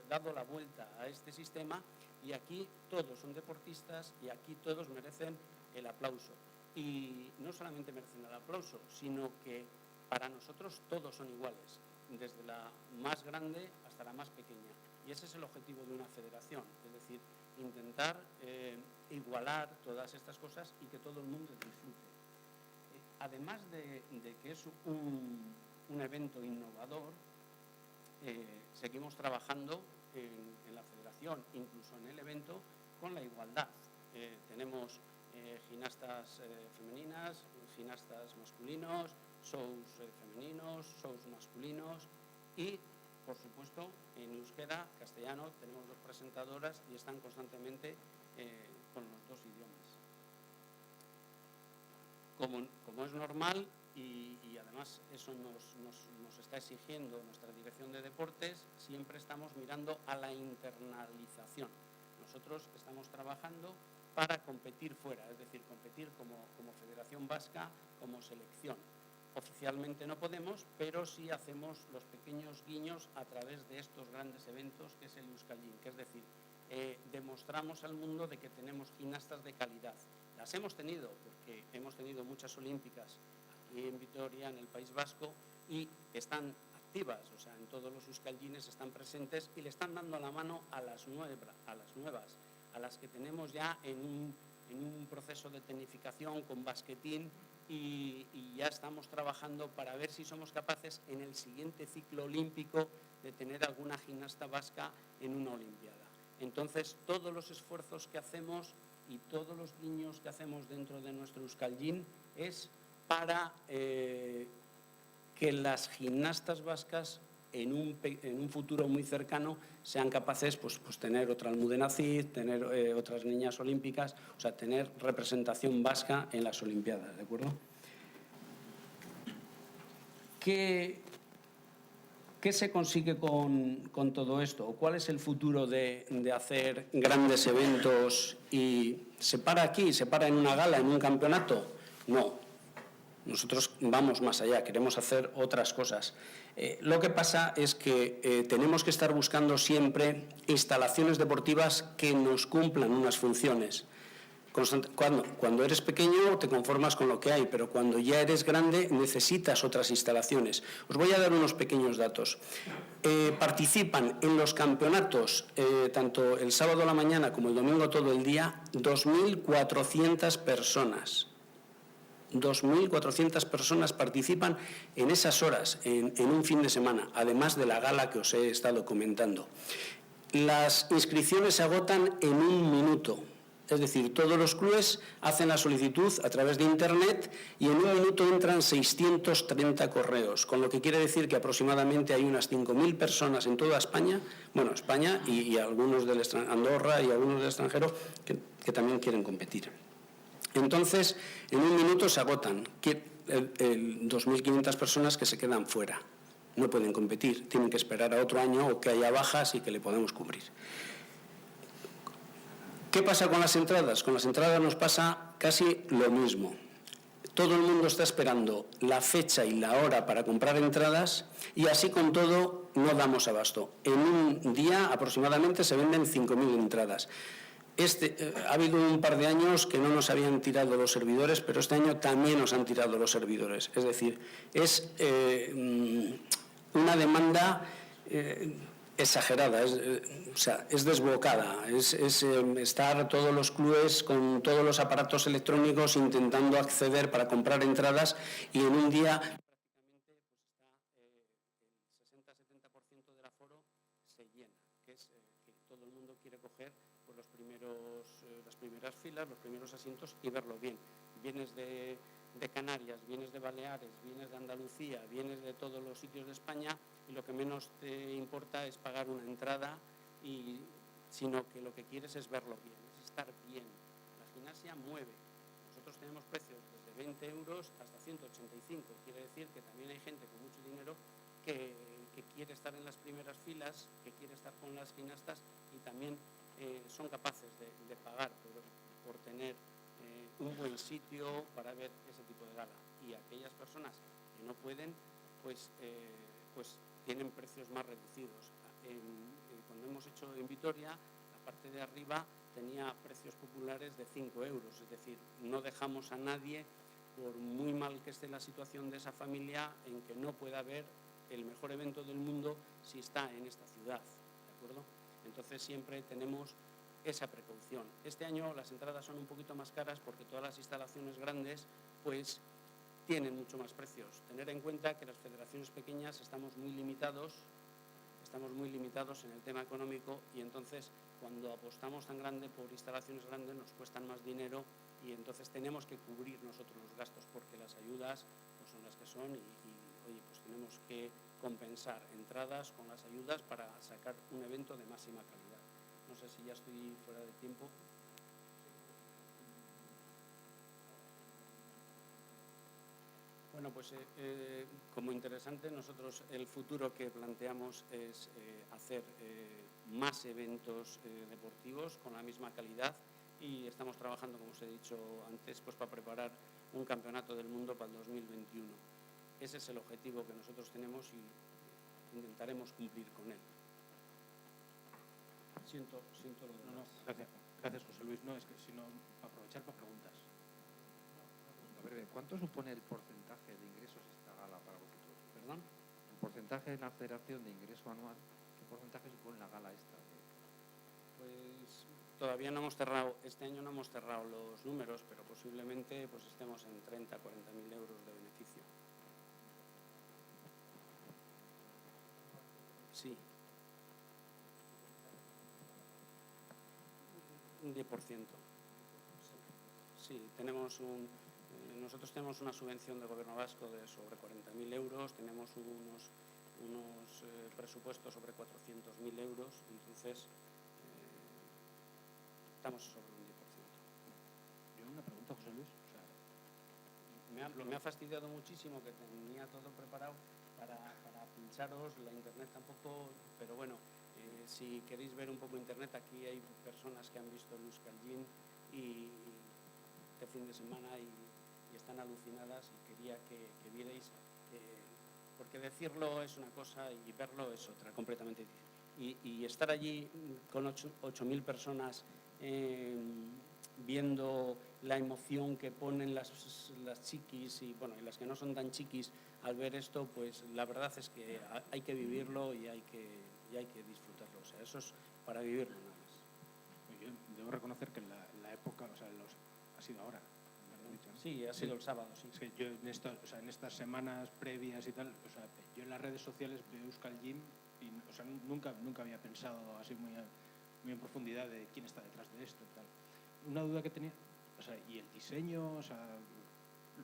dado la vuelta a este sistema y aquí todos son deportistas y aquí todos merecen el aplauso. Y no solamente merecen el aplauso, sino que para nosotros todos son iguales, desde la más grande hasta la más pequeña. Y ese es el objetivo de una federación, es decir, intentar igualar todas estas cosas y que todo el mundo disfrute. Además de que es un evento innovador, seguimos trabajando en la federación, incluso en el evento, con la igualdad. Tenemos gimnastas femeninas, gimnastas masculinos, shows femeninos, shows masculinos y, por supuesto, en euskera, castellano, tenemos 2 presentadoras y están constantemente con los 2 idiomas. Como es normal y además eso nos está exigiendo nuestra dirección de deportes, siempre estamos mirando a la internalización. Nosotros estamos trabajando para competir fuera, es decir, competir como Federación Vasca, como selección. Oficialmente no podemos, pero sí hacemos los pequeños guiños a través de estos grandes eventos que es el Euskalgin, que es decir, demostramos al mundo de que tenemos gimnastas de calidad. Las hemos tenido, porque hemos tenido muchas olímpicas aquí en Vitoria, en el País Vasco, y están activas, o sea, en todos los Euskalgines están presentes y le están dando la mano a las nuevas, a las que tenemos ya en un proceso de tecnificación con basquetín y ya estamos trabajando para ver si somos capaces en el siguiente ciclo olímpico de tener alguna gimnasta vasca en una olimpiada. Entonces, todos los esfuerzos que hacemos y todos los guiños que hacemos dentro de nuestro Euskalgin es para que las gimnastas vascas en un futuro muy cercano sean capaces pues tener otra Almudena Cid, tener otras niñas olímpicas, o sea, tener representación vasca en las olimpiadas, ¿de acuerdo? ¿Qué se consigue con todo esto? ¿Cuál es el futuro de hacer grandes eventos y se para aquí, se para en una gala, en un campeonato? No. Nosotros vamos más allá, queremos hacer otras cosas. Lo que pasa es que tenemos que estar buscando siempre instalaciones deportivas que nos cumplan unas funciones. Cuando eres pequeño te conformas con lo que hay, pero cuando ya eres grande necesitas otras instalaciones. Os voy a dar unos pequeños datos. Participan en los campeonatos, tanto el sábado a la mañana como el domingo todo el día, 2.400 personas. 2.400 personas participan en esas horas, en un fin de semana, además de la gala que os he estado comentando. Las inscripciones se agotan en 1 minuto. Es decir, todos los clubes hacen la solicitud a través de Internet y en 1 minuto entran 630 correos, con lo que quiere decir que aproximadamente hay unas 5.000 personas en toda España, bueno, España y algunos del Andorra y algunos del extranjero que también quieren competir. Entonces, en 1 minuto se agotan 2.500 personas que se quedan fuera. No pueden competir, tienen que esperar a otro año o que haya bajas y que le podemos cubrir. ¿Qué pasa con las entradas? Con las entradas nos pasa casi lo mismo. Todo el mundo está esperando la fecha y la hora para comprar entradas y así con todo no damos abasto. En un día aproximadamente se venden 5.000 entradas. Ha habido un par de años que no nos habían tirado los servidores, pero este año también nos han tirado los servidores. Es decir, es una demanda exagerada, es desbocada, es estar todos los clubes con todos los aparatos electrónicos intentando acceder para comprar entradas y en un día el 60-70% del aforo se llena, que es que todo el mundo quiere coger pues, las primeras filas, los primeros asientos y verlo bien. Vienes de Canarias, vienes de Baleares, vienes de Andalucía, vienes de todos los sitios de España y lo que menos te importa es pagar una entrada, sino que lo que quieres es verlo bien, es estar bien. La gimnasia mueve. Nosotros tenemos precios desde 20 euros hasta 185. Quiere decir que también hay gente con mucho dinero que quiere estar en las primeras filas, que quiere estar con las gimnastas y también son capaces de pagar por tener un buen sitio para ver ese tipo de gala. Y aquellas personas que no pueden, pues tienen precios más reducidos. Cuando hemos hecho en Vitoria, la parte de arriba tenía precios populares de 5 euros, es decir, no dejamos a nadie, por muy mal que esté la situación de esa familia, en que no pueda ver el mejor evento del mundo si está en esta ciudad, ¿de acuerdo? Entonces siempre tenemos esa precaución. Este año las entradas son un poquito más caras porque todas las instalaciones grandes pues tienen mucho más precios. Tener en cuenta que las federaciones pequeñas estamos muy limitados en el tema económico y entonces cuando apostamos tan grande por instalaciones grandes nos cuestan más dinero y entonces tenemos que cubrir nosotros los gastos porque las ayudas pues, son las que son y oye, pues tenemos que compensar entradas con las ayudas para sacar un evento de máxima calidad. No sé si ya estoy fuera de tiempo. Bueno, pues como interesante, nosotros el futuro que planteamos es hacer más eventos deportivos con la misma calidad y estamos trabajando, como os he dicho antes, pues para preparar un campeonato del mundo para el 2021. Ese es el objetivo que nosotros tenemos y intentaremos cumplir con él. Siento lo de No, gracias José Luis. No, es que si no, aprovechar para preguntas. A ver, ¿cuánto supone el porcentaje de ingresos esta gala para vosotros? ¿Perdón? El porcentaje de la federación de ingreso anual, ¿qué porcentaje supone la gala esta? Pues todavía no hemos cerrado, este año no hemos cerrado los números, pero posiblemente pues estemos en 30 40.000 euros de beneficio. Sí. Un 10%. Sí, tenemos nosotros tenemos una subvención del Gobierno vasco de sobre 40.000 euros, tenemos unos presupuestos sobre 400.000 euros, entonces estamos sobre un 10%. Yo una pregunta, José Luis. Me ha fastidiado muchísimo que tenía todo preparado para pincharos, la internet tampoco, pero bueno, si queréis ver un poco internet, aquí hay personas que han visto el Euskal Gym y este fin de semana y están alucinadas y quería que vierais, porque decirlo es una cosa y verlo es otra, completamente diferente. Y estar allí con 8.000 personas viendo la emoción que ponen las chiquis y bueno, y las que no son tan chiquis al ver esto, pues la verdad es que hay que vivirlo y hay que disfrutarlo. O sea, eso es para vivirlo nada más. Yo debo reconocer que en la época, o sea, ha sido ahora. Sí, ha sido el sábado, sí. Es que yo en estas semanas previas y tal, o sea, yo en las redes sociales veo Euskal Gym y o sea, nunca había pensado así muy en profundidad de quién está detrás de esto y tal. Una duda que tenía, o sea, y el diseño, o sea,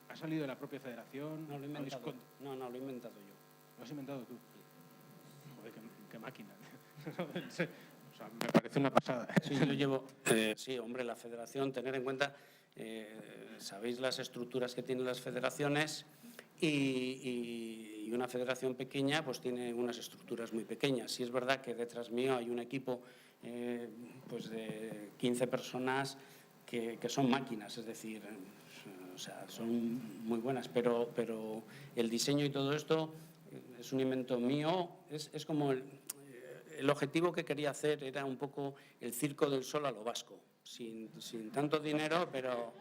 ¿ha salido de la propia federación? No, lo he inventado. No, lo he inventado yo. ¿Lo has inventado tú? Joder, qué máquina. O sea, me parece una pasada. Sí, yo llevo... sí, hombre, la federación, tener en cuenta, sabéis las estructuras que tienen las federaciones y una federación pequeña pues tiene unas estructuras muy pequeñas. Sí es verdad que detrás mío hay un equipo pues de 15 personas que son máquinas, es decir, o sea, son muy buenas, pero el diseño y todo esto es un invento mío, es como el objetivo que quería hacer era un poco el Circo del Sol a lo vasco, sin tanto dinero, pero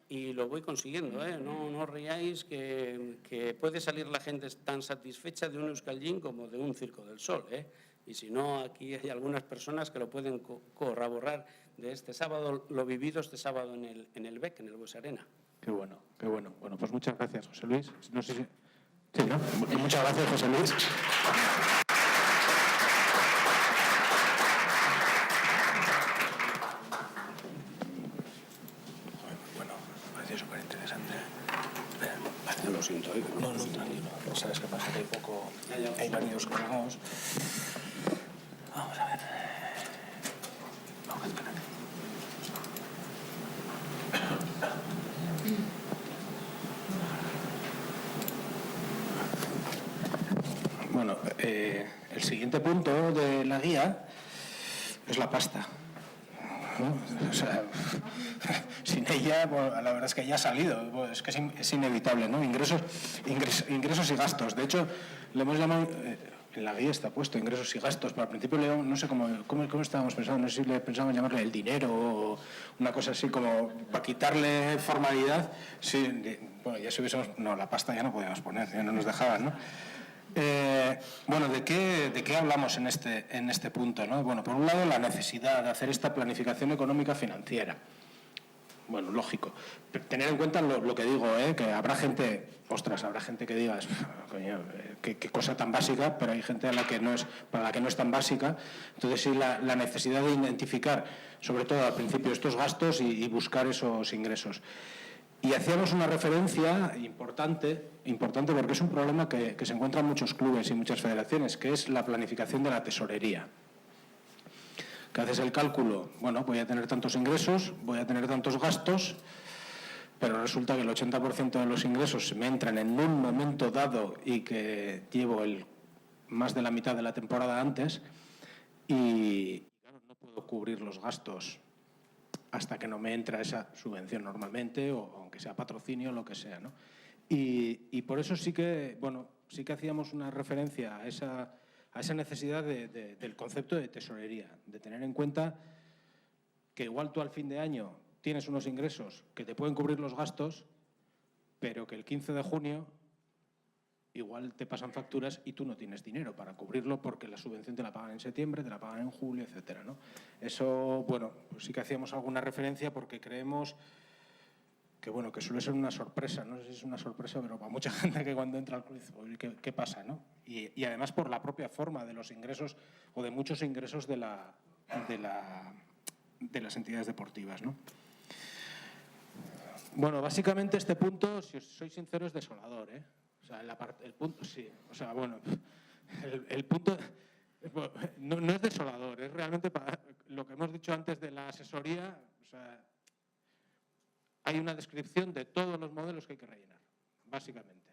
y lo voy consiguiendo, ¿eh? No os riáis que puede salir la gente tan satisfecha de un Euskalgin como de un Circo del Sol, ¿eh? Y si no, aquí hay algunas personas que lo pueden corroborar de este sábado, lo vivido este sábado en el BEC, en el Bues Arena. Qué bueno, qué bueno. Bueno, pues muchas gracias, José Luis. No sé si... Sí, ¿no? Muchas gracias, José Luis. Bueno, me parece súper interesante. Lo siento, ¿eh? No, tranquilo. ¿Sabes qué pasa? Que hay varios colgados. Vamos a ver. Vamos a esperar. Bueno, el siguiente punto de la guía es la pasta, ¿no? O sea, sin ella, bueno, la verdad es que ya ha salido, bueno, es que es inevitable, ¿no? Ingresos y gastos. De hecho, le hemos llamado, en la guía está puesto ingresos y gastos, pero al principio no sé cómo estábamos pensando, no sé si le pensábamos llamarle el dinero o una cosa así como para quitarle formalidad. Sí, bueno, ya si hubiésemos, no, la pasta ya no podíamos poner, ya no nos dejaban, ¿no? Bueno, ¿de qué hablamos en este punto, ¿no? Bueno, por un lado, la necesidad de hacer esta planificación económica financiera. Bueno, lógico. Tener en cuenta lo que digo, que habrá gente que diga, coño, qué cosa tan básica, pero hay gente para la que no es tan básica. Entonces, sí, la necesidad de identificar, sobre todo al principio, estos gastos y buscar esos ingresos. Y hacíamos una referencia importante porque es un problema que se encuentra en muchos clubes y muchas federaciones, que es la planificación de la tesorería. Que haces el cálculo, bueno, voy a tener tantos ingresos, voy a tener tantos gastos, pero resulta que el 80% de los ingresos me entran en un momento dado y que llevo más de la mitad de la temporada antes y claro, no puedo cubrir los gastos hasta que no me entra esa subvención normalmente, o aunque sea patrocinio, lo que sea, ¿no? Y por eso sí que hacíamos una referencia a esa necesidad del concepto de tesorería, de tener en cuenta que igual tú al fin de año tienes unos ingresos que te pueden cubrir los gastos, pero que el 15 de junio igual te pasan facturas y tú no tienes dinero para cubrirlo porque la subvención te la pagan en septiembre, te la pagan en julio, etcétera, ¿no? Eso, bueno, pues sí que hacíamos alguna referencia porque creemos que, bueno, que suele ser una sorpresa, no sé si es una sorpresa, pero para mucha gente que cuando entra al club dice, ¿qué pasa, no? Y además por la propia forma de los ingresos o de muchos ingresos de las entidades deportivas, ¿no? Bueno, básicamente este punto, si os soy sincero, es desolador, ¿eh? O sea, el punto, sí, o sea, bueno, el punto no es desolador, es realmente para lo que hemos dicho antes de la asesoría, o sea, hay una descripción de todos los modelos que hay que rellenar, básicamente,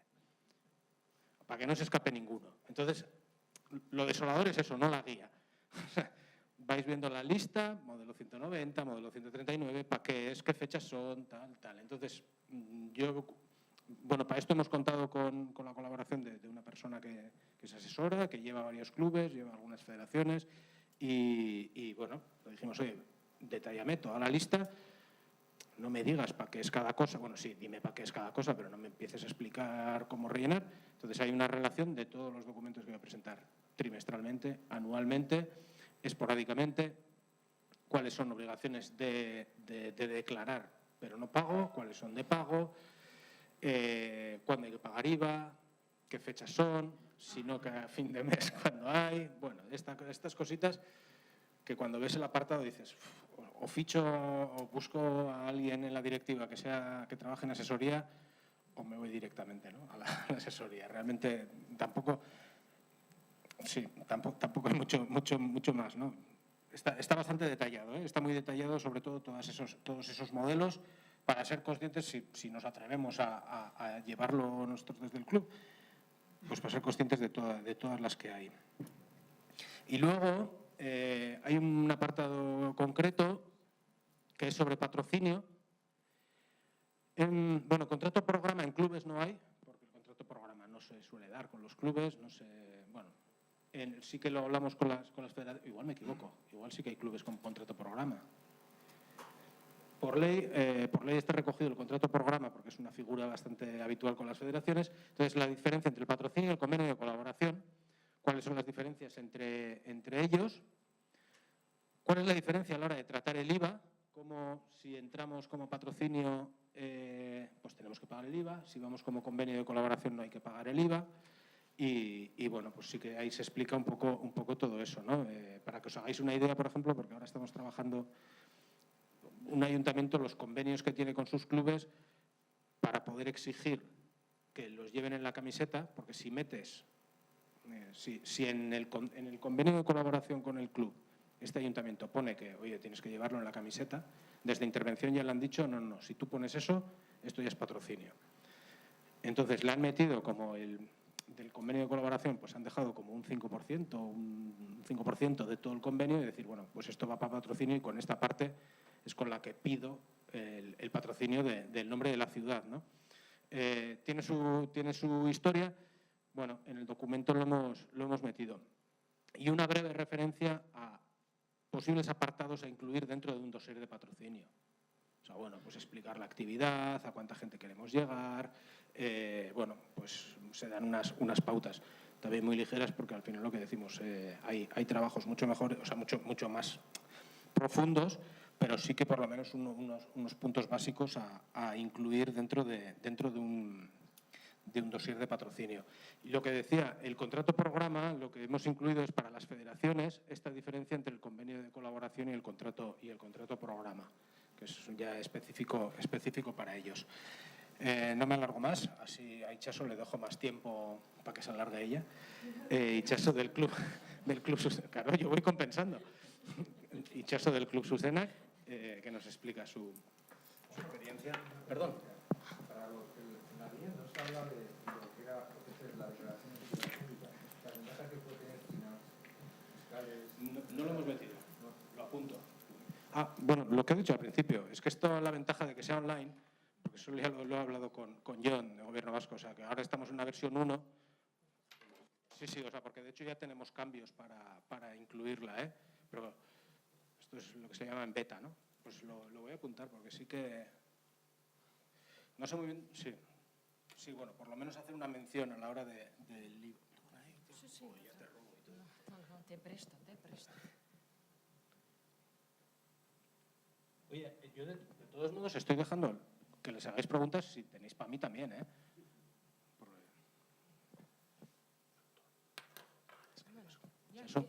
para que no se escape ninguno. Entonces, lo desolador es eso, no la guía. O sea, vais viendo la lista, modelo 190, modelo 139, para qué es, qué fechas son, tal. Entonces, bueno, para esto hemos contado con la colaboración de una persona que es asesora, que lleva varios clubes, lleva algunas federaciones y bueno, le dijimos, oye, detállame toda la lista, no me digas para qué es cada cosa, bueno, sí, dime para qué es cada cosa, pero no me empieces a explicar cómo rellenar. Entonces hay una relación de todos los documentos que voy a presentar trimestralmente, anualmente, esporádicamente, cuáles son obligaciones de declarar, pero no pago, cuáles son de pago, cuándo hay que pagar IVA, qué fechas son, si no que a fin de mes cuando hay, bueno, estas cositas que cuando ves el apartado dices, o ficho o busco a alguien en la directiva que trabaje en asesoría o me voy directamente, ¿no? a la asesoría. Realmente tampoco hay mucho más, ¿no? Está bastante detallado, ¿eh? Está muy detallado sobre todo todos esos modelos para ser conscientes, si nos atrevemos a llevarlo nosotros desde el club, pues para ser conscientes de todas las que hay. Y luego hay un apartado concreto que es sobre patrocinio. Bueno, contrato programa en clubes no hay, porque el contrato programa no se suele dar con los clubes, bueno, sí que lo hablamos con las federaciones, igual me equivoco, igual sí que hay clubes con contrato programa. por ley está recogido el contrato programa, porque es una figura bastante habitual con las federaciones. Entonces, la diferencia entre el patrocinio y el convenio de colaboración, cuáles son las diferencias entre ellos, cuál es la diferencia a la hora de tratar el IVA, como si entramos como patrocinio, pues tenemos que pagar el IVA, si vamos como convenio de colaboración no hay que pagar el IVA. Y bueno, pues sí que ahí se explica un poco todo eso, ¿no? Para que os hagáis una idea, por ejemplo, porque ahora estamos trabajando un ayuntamiento, los convenios que tiene con sus clubes para poder exigir que los lleven en la camiseta, porque si metes, si en el convenio de colaboración con el club este ayuntamiento pone que, oye, tienes que llevarlo en la camiseta, desde intervención ya le han dicho, no, si tú pones eso, esto ya es patrocinio. Entonces le han metido como del convenio de colaboración, pues han dejado como un 5% de todo el convenio y decir, bueno, pues esto va para patrocinio y con esta parte es con la que pido el patrocinio del nombre de la ciudad, ¿no? Tiene su historia, bueno, en el documento lo hemos metido. Y una breve referencia a posibles apartados a incluir dentro de un dossier de patrocinio. O sea, bueno, pues explicar la actividad, a cuánta gente queremos llegar, bueno, pues se dan unas pautas también muy ligeras porque al final lo que decimos, hay trabajos mucho mejores, o sea, mucho más profundos, pero sí que por lo menos unos puntos básicos a incluir dentro de un dossier de patrocinio. Y lo que decía, el contrato programa, lo que hemos incluido es para las federaciones esta diferencia entre el convenio de colaboración y el contrato programa, que es ya específico para ellos. No me alargo más, así a Itxaso le dejo más tiempo para que se alargue ella. Itxaso del club claro, yo voy compensando. Itxaso del Club Zuzenak, que nos explica su experiencia. Perdón. Para lo que en la guía nos habla de lo que era la declaración de utilidad pública, la ventaja que puede tener fiscales. No lo hemos metido, lo apunto. Bueno, lo que he dicho al principio, es que esto es la ventaja de que sea online, porque eso ya lo he hablado con John, de Gobierno Vasco, o sea, que ahora estamos en una versión 1. Sí, o sea, porque de hecho ya tenemos cambios para incluirla, pero esto es lo que se llama en beta, ¿no? Pues lo voy a apuntar porque sí que... No sé muy bien... Sí, bueno, por lo menos hacer una mención a la hora del libro. Sí. Ya te robo y todo. No, te presto. Oye, yo de todos modos estoy dejando que les hagáis preguntas si tenéis para mí también, Ya empiezo.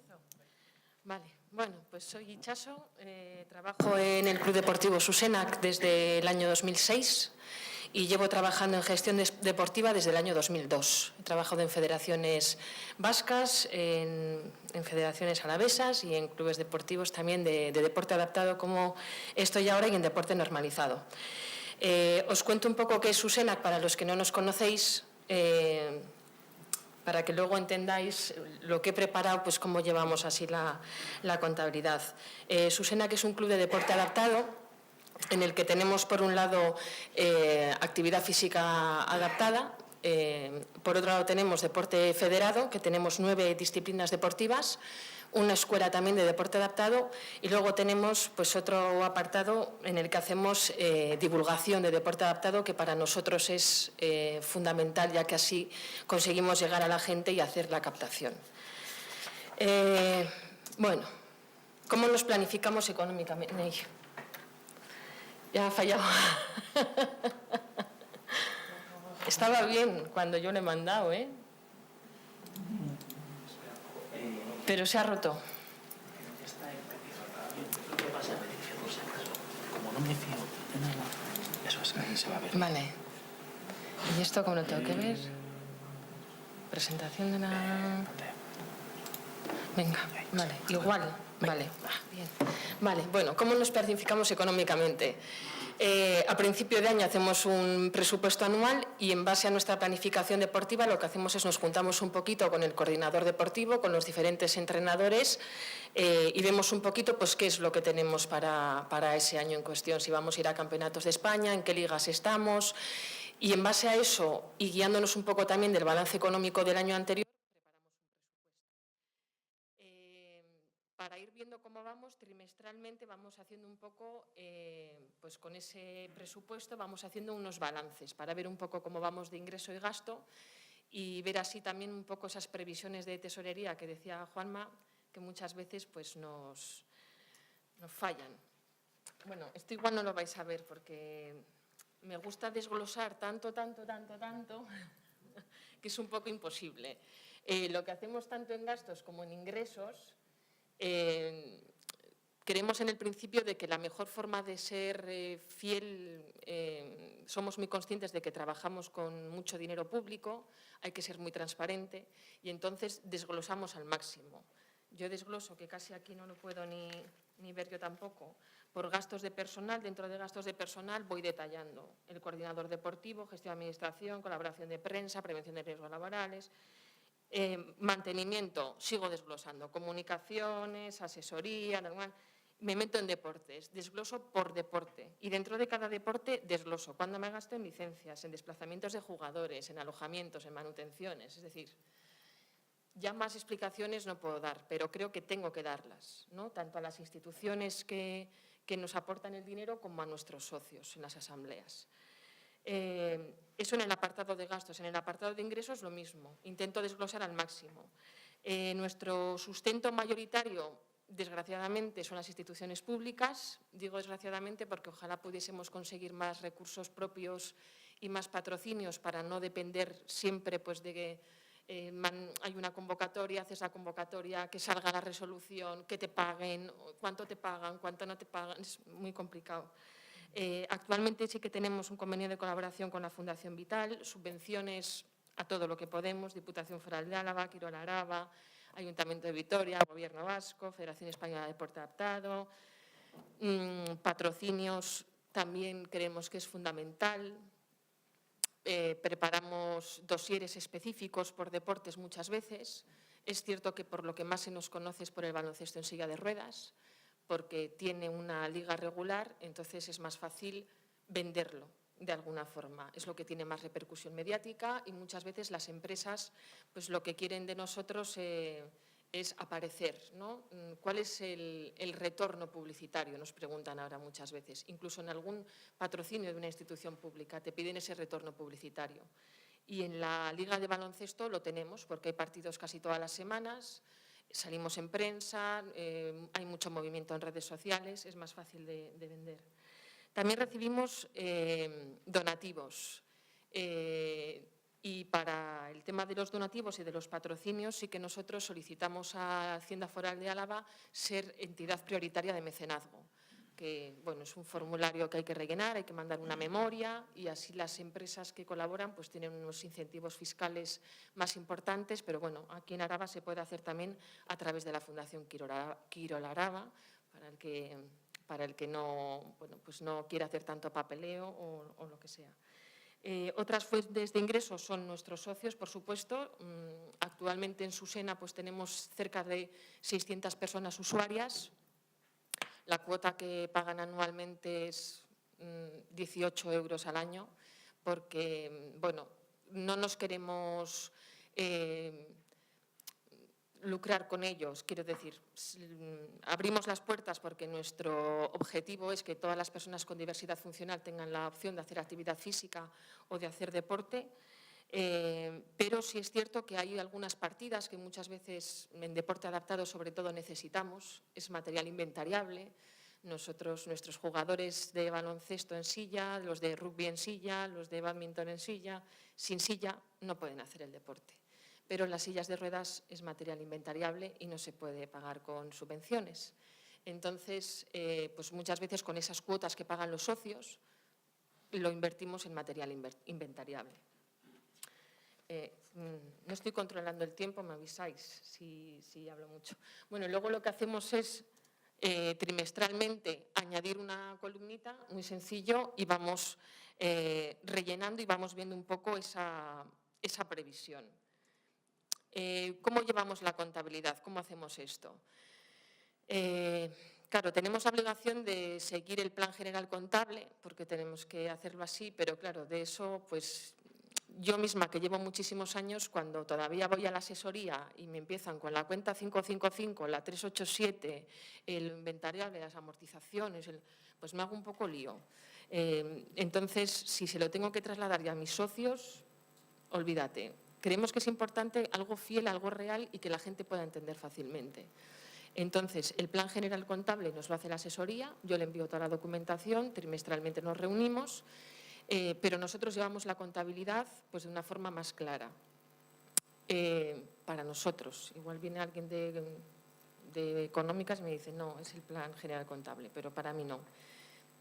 Vale, bueno, pues soy Itxaso, trabajo en el Club Deportivo Zuzenak desde el año 2006 y llevo trabajando en gestión deportiva desde el año 2002. He trabajado en federaciones vascas, en federaciones alavesas y en clubes deportivos también de deporte adaptado como estoy ahora y en deporte normalizado. Os cuento un poco qué es Zuzenak para los que no nos conocéis, para que luego entendáis lo que he preparado, pues cómo llevamos así la contabilidad. Zuzenak es un club de deporte adaptado en el que tenemos, por un lado, actividad física adaptada, por otro lado tenemos deporte federado, que tenemos 9 disciplinas deportivas, una escuela también de deporte adaptado y luego tenemos pues otro apartado en el que hacemos divulgación de deporte adaptado, que para nosotros es fundamental, ya que así conseguimos llegar a la gente y hacer la captación. Bueno, ¿cómo nos planificamos económicamente? Ya ha fallado. Estaba bien cuando yo le he mandado, pero se ha roto. Como no me fío de nada, eso es que ahí se va a ver. Vale. ¿Y esto cómo lo tengo que ver? Presentación de la... Venga, vale, igual. Vale, bien. Vale, bueno, ¿cómo nos planificamos económicamente? A principio de año hacemos un presupuesto anual y en base a nuestra planificación deportiva lo que hacemos es nos juntamos un poquito con el coordinador deportivo, con los diferentes entrenadores y vemos un poquito pues qué es lo que tenemos para ese año en cuestión, si vamos a ir a campeonatos de España, en qué ligas estamos, y en base a eso y guiándonos un poco también del balance económico del año anterior, preparamos un presupuesto. Para ir viendo viendo cómo vamos, trimestralmente vamos haciendo un poco, pues con ese presupuesto vamos haciendo unos balances para ver un poco cómo vamos de ingreso y gasto y ver así también un poco esas previsiones de tesorería que decía Juanma, que muchas veces pues nos fallan. Bueno, esto igual no lo vais a ver porque me gusta desglosar tanto, que es un poco imposible. Lo que hacemos tanto en gastos como en ingresos, creemos en el principio de que la mejor forma de ser fiel, somos muy conscientes de que trabajamos con mucho dinero público, hay que ser muy transparente y entonces desglosamos al máximo. Yo desgloso, que casi aquí no lo puedo ni ver yo tampoco, por gastos de personal. Dentro de gastos de personal voy detallando el coordinador deportivo, gestión de administración, colaboración de prensa, prevención de riesgos laborales. Mantenimiento, sigo desglosando, comunicaciones, asesoría, normal. Me meto en deportes, desgloso por deporte y dentro de cada deporte desgloso cuándo me gasto en licencias, en desplazamientos de jugadores, en alojamientos, en manutenciones. Es decir, ya más explicaciones no puedo dar, pero creo que tengo que darlas, ¿no? Tanto a las instituciones que nos aportan el dinero como a nuestros socios en las asambleas. Eso en el apartado de gastos. En el apartado de ingresos lo mismo, intento desglosar al máximo. Nuestro sustento mayoritario, desgraciadamente, son las instituciones públicas. Digo desgraciadamente porque ojalá pudiésemos conseguir más recursos propios y más patrocinios para no depender siempre pues, de que hay una convocatoria, haces la convocatoria, que salga la resolución, que te paguen, cuánto te pagan, cuánto no te pagan, es muy complicado. Actualmente sí que tenemos un convenio de colaboración con la Fundación Vital, subvenciones a todo lo que podemos, Diputación Foral de Álava, Quirol Araba, Ayuntamiento de Vitoria, Gobierno Vasco, Federación Española de Deporte Adaptado, patrocinios también creemos que es fundamental. Preparamos dosieres específicos por deportes muchas veces. Es cierto que por lo que más se nos conoce es por el baloncesto en silla de ruedas, porque tiene una liga regular, entonces es más fácil venderlo de alguna forma. Es lo que tiene más repercusión mediática y muchas veces las empresas pues lo que quieren de nosotros es aparecer, ¿no? ¿Cuál es el retorno publicitario? Nos preguntan ahora muchas veces. Incluso en algún patrocinio de una institución pública te piden ese retorno publicitario. Y en la Liga de Baloncesto lo tenemos porque hay partidos casi todas las semanas, salimos en prensa, hay mucho movimiento en redes sociales, es más fácil de vender. También recibimos donativos. Y para el tema de los donativos y de los patrocinios sí que nosotros solicitamos a Hacienda Foral de Álava ser entidad prioritaria de mecenazgo, que bueno, es un formulario que hay que rellenar, hay que mandar una memoria y así las empresas que colaboran pues tienen unos incentivos fiscales más importantes, pero bueno, aquí en Araba se puede hacer también a través de la Fundación Quirol Araba, para el que no, bueno, pues no quiere hacer tanto papeleo o lo que sea. Otras fuentes de ingresos son nuestros socios, por supuesto. Actualmente en Susena pues, tenemos cerca de 600 personas usuarias. La cuota que pagan anualmente es 18 euros al año, porque bueno, no nos queremos lucrar con ellos, quiero decir, abrimos las puertas porque nuestro objetivo es que todas las personas con diversidad funcional tengan la opción de hacer actividad física o de hacer deporte, pero sí es cierto que hay algunas partidas que muchas veces en deporte adaptado sobre todo necesitamos, es material inventariable. Nuestros jugadores de baloncesto en silla, los de rugby en silla, los de bádminton en silla, sin silla no pueden hacer el deporte. Pero en las sillas de ruedas es material inventariable y no se puede pagar con subvenciones. Entonces, pues muchas veces con esas cuotas que pagan los socios, lo invertimos en material inventariable. No estoy controlando el tiempo, me avisáis si hablo mucho. Bueno, luego lo que hacemos es trimestralmente añadir una columnita, muy sencillo, y vamos rellenando y vamos viendo un poco esa previsión. ¿Cómo llevamos la contabilidad? ¿Cómo hacemos esto? Claro, tenemos la obligación de seguir el plan general contable, porque tenemos que hacerlo así, pero claro, de eso pues yo misma, que llevo muchísimos años, cuando todavía voy a la asesoría y me empiezan con la cuenta 555, la 387, el inventario de las amortizaciones, pues me hago un poco lío. Entonces, si se lo tengo que trasladar ya a mis socios, olvídate. Creemos que es importante algo fiel, algo real y que la gente pueda entender fácilmente. Entonces, el plan general contable nos lo hace la asesoría, yo le envío toda la documentación, trimestralmente nos reunimos, pero nosotros llevamos la contabilidad pues, de una forma más clara. Para nosotros, igual viene alguien de económicas y me dice, no, es el plan general contable, pero para mí no.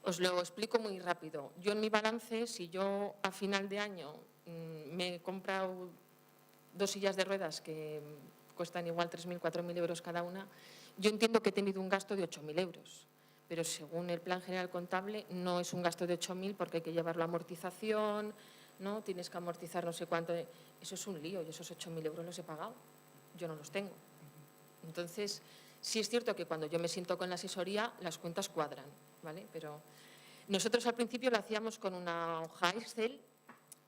Os lo explico muy rápido. Yo en mi balance, si yo a final de año me he comprado 2 sillas de ruedas que cuestan igual 3.000, 4.000 euros cada una, yo entiendo que he tenido un gasto de 8.000 euros. Pero según el plan general contable no es un gasto de 8.000 porque hay que llevarlo a amortización, ¿no? Tienes que amortizar no sé cuánto. Eso es un lío y esos 8.000 euros los he pagado. Yo no los tengo. Entonces, sí es cierto que cuando yo me siento con la asesoría las cuentas cuadran, ¿vale? Pero nosotros al principio lo hacíamos con una hoja Excel,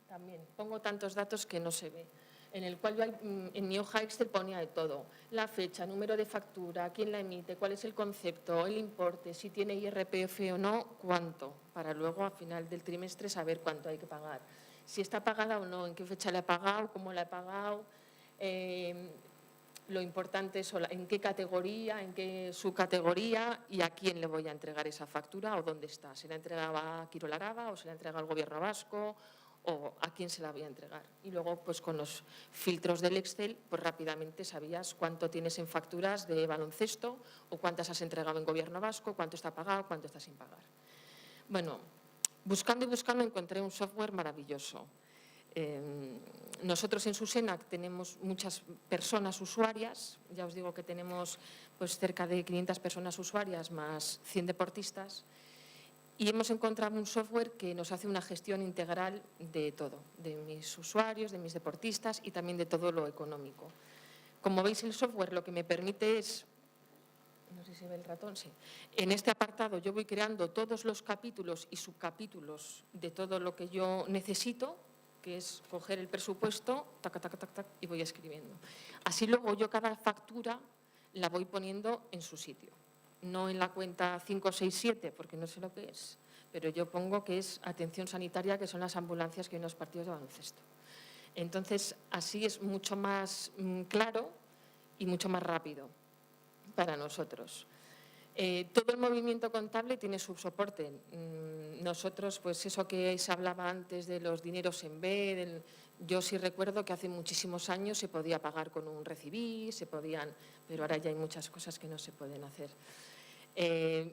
también pongo tantos datos que no se ve, en el cual yo en mi hoja Excel ponía de todo, la fecha, número de factura, quién la emite, cuál es el concepto, el importe, si tiene IRPF o no, cuánto, para luego a final del trimestre saber cuánto hay que pagar, si está pagada o no, en qué fecha la he pagado, cómo la he pagado, lo importante es en qué categoría, en qué subcategoría y a quién le voy a entregar esa factura o dónde está. ¿Se la entregaba a Quirol Araba o se la entrega al Gobierno vasco o a quién se la voy a entregar? Y luego, pues con los filtros del Excel, pues rápidamente sabías cuánto tienes en facturas de baloncesto o cuántas has entregado en Gobierno vasco, cuánto está pagado, cuánto está sin pagar. Bueno, buscando y buscando encontré un software maravilloso. Nosotros en Susenac tenemos muchas personas usuarias, ya os digo que tenemos pues, cerca de 500 personas usuarias más 100 deportistas y hemos encontrado un software que nos hace una gestión integral de todo, de mis usuarios, de mis deportistas y también de todo lo económico. Como veis, el software lo que me permite es, no sé si se ve el ratón, sí. En este apartado yo voy creando todos los capítulos y subcapítulos de todo lo que yo necesito, que es coger el presupuesto, tac, tac, tac, tac, y voy escribiendo. Así luego yo cada factura la voy poniendo en su sitio. No en la cuenta 567, porque no sé lo que es, pero yo pongo que es atención sanitaria, que son las ambulancias que hay en los partidos de baloncesto. Entonces, así es mucho más claro y mucho más rápido para nosotros. Todo el movimiento contable tiene su soporte. Nosotros, pues eso que se hablaba antes de los dineros en B, yo sí recuerdo que hace muchísimos años se podía pagar con un recibí, pero ahora ya hay muchas cosas que no se pueden hacer.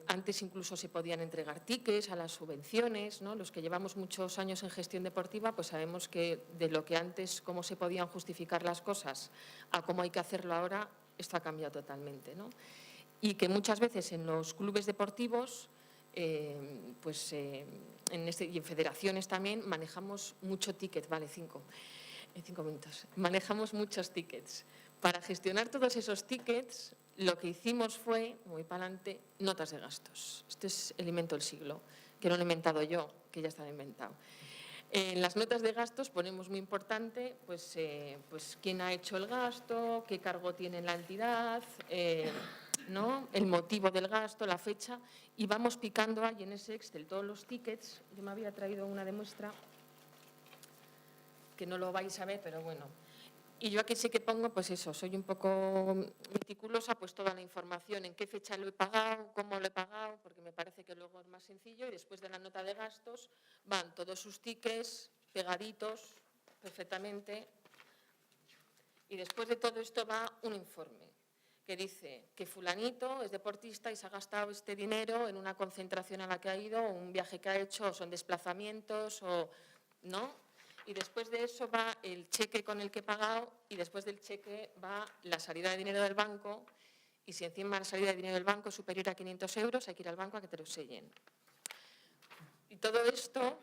Antes incluso se podían entregar tickets a las subvenciones, ¿no? Los que llevamos muchos años en gestión deportiva, pues sabemos que de lo que antes, cómo se podían justificar las cosas, a cómo hay que hacerlo ahora, esto ha cambiado totalmente, ¿no? Y que muchas veces en los clubes deportivos y en federaciones también manejamos mucho ticket, vale, 5 minutos, manejamos muchos tickets. Para gestionar todos esos tickets, lo que hicimos fue, muy para adelante, notas de gastos. Este es el invento del siglo, que no lo he inventado yo, que ya estaba inventado. En las notas de gastos ponemos muy importante pues quién ha hecho el gasto, qué cargo tiene la entidad, ¿no? El motivo del gasto, la fecha, y vamos picando ahí en ese Excel todos los tickets. Yo me había traído una de muestra, que no lo vais a ver, pero bueno. Y yo aquí sí que pongo, pues eso, soy un poco meticulosa, pues toda la información, en qué fecha lo he pagado, cómo lo he pagado, porque me parece que luego es más sencillo, y después de la nota de gastos van todos sus tickets pegaditos perfectamente, y después de todo esto va un informe que dice que fulanito es deportista y se ha gastado este dinero en una concentración a la que ha ido, o un viaje que ha hecho, o son desplazamientos, o no. Y después de eso va el cheque con el que he pagado y después del cheque va la salida de dinero del banco y si encima la salida de dinero del banco es superior a 500 euros hay que ir al banco a que te lo sellen. Y todo esto,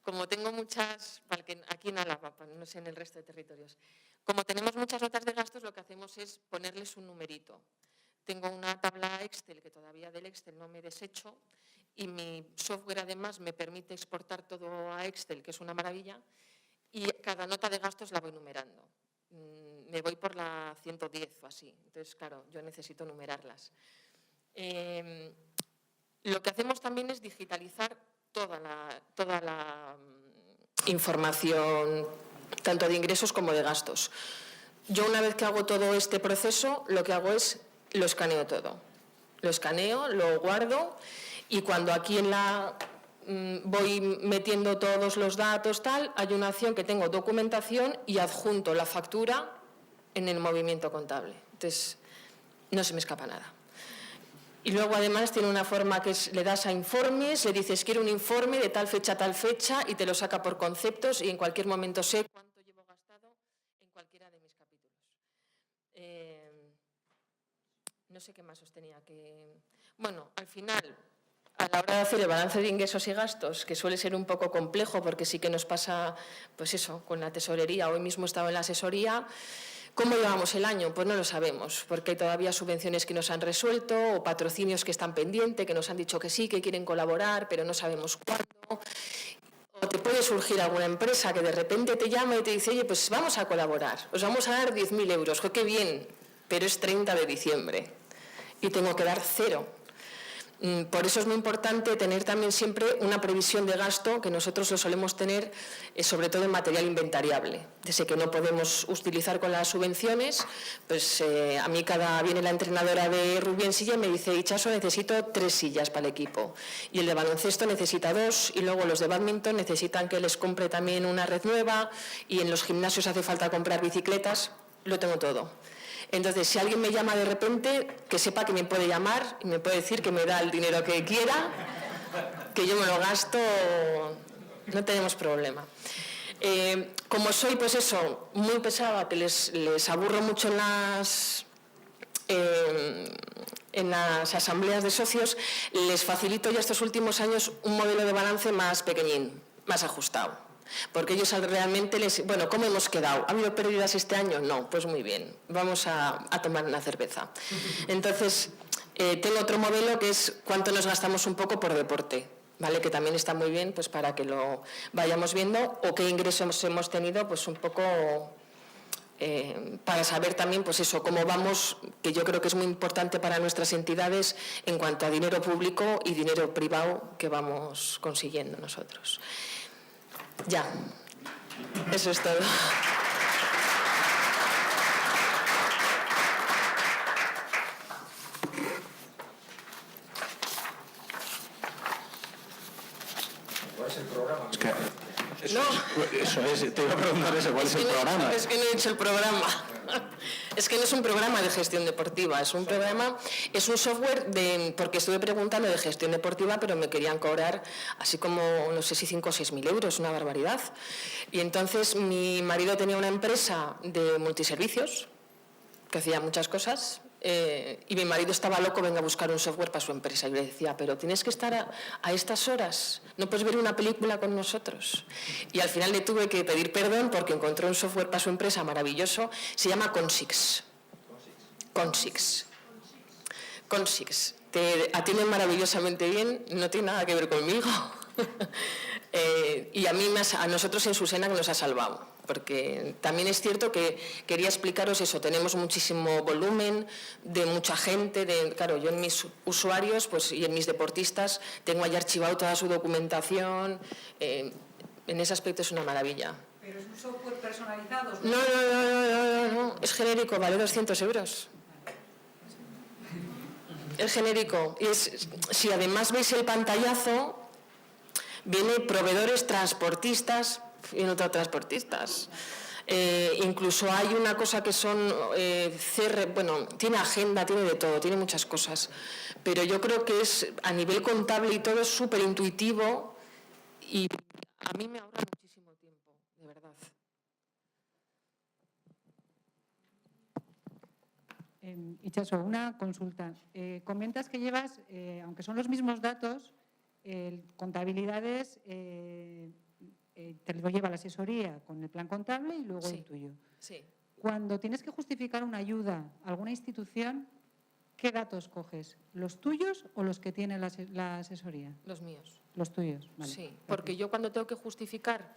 como tengo muchas, aquí en Álava, no sé en el resto de territorios, como tenemos muchas notas de gastos lo que hacemos es ponerles un numerito. Tengo una tabla Excel que todavía del Excel no me he deshecho y mi software además me permite exportar todo a Excel, que es una maravilla, y cada nota de gastos la voy numerando. Me voy por la 110 o así, entonces, claro, yo necesito numerarlas. Lo que hacemos también es digitalizar toda la información, tanto de ingresos como de gastos. Yo, una vez que hago todo este proceso, lo que hago es lo escaneo todo. Lo escaneo, lo guardo y cuando aquí voy metiendo todos los datos, hay una acción que tengo documentación y adjunto la factura en el movimiento contable. Entonces, no se me escapa nada. Y luego, además, tiene una forma que le das a informes, le dices, quiero un informe de tal fecha a tal fecha y te lo saca por conceptos y en cualquier momento sé cuánto llevo gastado en cualquiera de mis capítulos. No sé qué más os tenía que... Bueno, al final, a la hora de hacer el balance de ingresos y gastos, que suele ser un poco complejo porque sí que nos pasa, pues eso, con la tesorería. Hoy mismo he estado en la asesoría. ¿Cómo llevamos el año? Pues no lo sabemos, porque hay todavía subvenciones que nos han resuelto o patrocinios que están pendientes, que nos han dicho que sí, que quieren colaborar, pero no sabemos cuándo. O te puede surgir alguna empresa que de repente te llama y te dice, oye, pues vamos a colaborar, os vamos a dar 10.000 euros, ¡qué bien! Pero es 30 de diciembre y tengo que dar 0. Por eso es muy importante tener también siempre una previsión de gasto, que nosotros lo solemos tener sobre todo en material inventariable. Desde que no podemos utilizar con las subvenciones, pues a mí viene la entrenadora de rugby en silla y me dice, Itxaso, necesito 3 sillas para el equipo. Y el de baloncesto necesita 2 y luego los de bádminton necesitan que les compre también una red nueva y en los gimnasios hace falta comprar bicicletas. Lo tengo todo. Entonces, si alguien me llama de repente, que sepa que me puede llamar y me puede decir que me da el dinero que quiera, que yo me lo gasto, no tenemos problema. Como soy, pues eso, muy pesada, que les aburro mucho en las asambleas de socios, les facilito ya estos últimos años un modelo de balance más pequeñín, más ajustado. Porque ellos realmente bueno, ¿cómo hemos quedado? ¿Ha habido pérdidas este año? No, pues muy bien, vamos a tomar una cerveza. Entonces, tengo otro modelo que es cuánto nos gastamos un poco por deporte, ¿vale? Que también está muy bien pues para que lo vayamos viendo, o qué ingresos hemos tenido, pues un poco para saber también pues eso, cómo vamos, que yo creo que es muy importante para nuestras entidades en cuanto a dinero público y dinero privado que vamos consiguiendo nosotros. Ya, eso es todo. ¿Cuál es el programa? Eso es, te iba a preguntar eso, ¿cuál es el programa? Es que no he dicho el programa. Es que no es un programa de gestión deportiva, es un programa, es un software porque estuve preguntando de gestión deportiva, pero me querían cobrar así como, no sé si 5 o 6.000 euros, una barbaridad. Y entonces mi marido tenía una empresa de multiservicios, que hacía muchas cosas, y mi marido estaba loco, venga a buscar un software para su empresa. Y le decía, pero tienes que estar a estas horas, no puedes ver una película con nosotros. Y al final le tuve que pedir perdón porque encontró un software para su empresa maravilloso, se llama Consix. Consix. Te atienden maravillosamente bien, no tiene nada que ver conmigo. Y a nosotros en Susena nos ha salvado. Porque también es cierto que quería explicaros eso, tenemos muchísimo volumen de mucha gente, claro, yo en mis usuarios pues, y en mis deportistas tengo ahí archivado toda su documentación, en ese aspecto es una maravilla. ¿Pero es un software personalizado? No, es genérico, vale 200 euros. Es genérico. Y si además veis el pantallazo, viene proveedores, transportistas y no transportistas. Incluso hay una cosa que son bueno, tiene agenda, tiene de todo, tiene muchas cosas. Pero yo creo que es a nivel contable y todo es súper intuitivo y a mí me ahorra muchísimo tiempo, de verdad. Itxaso, una consulta. Comentas que llevas, aunque son los mismos datos, contabilidades te lo lleva la asesoría con el plan contable y luego el tuyo. Sí. Cuando tienes que justificar una ayuda a alguna institución, ¿qué datos coges? ¿Los tuyos o los que tiene la asesoría? Los míos. Los tuyos, vale. Sí, porque yo cuando tengo que justificar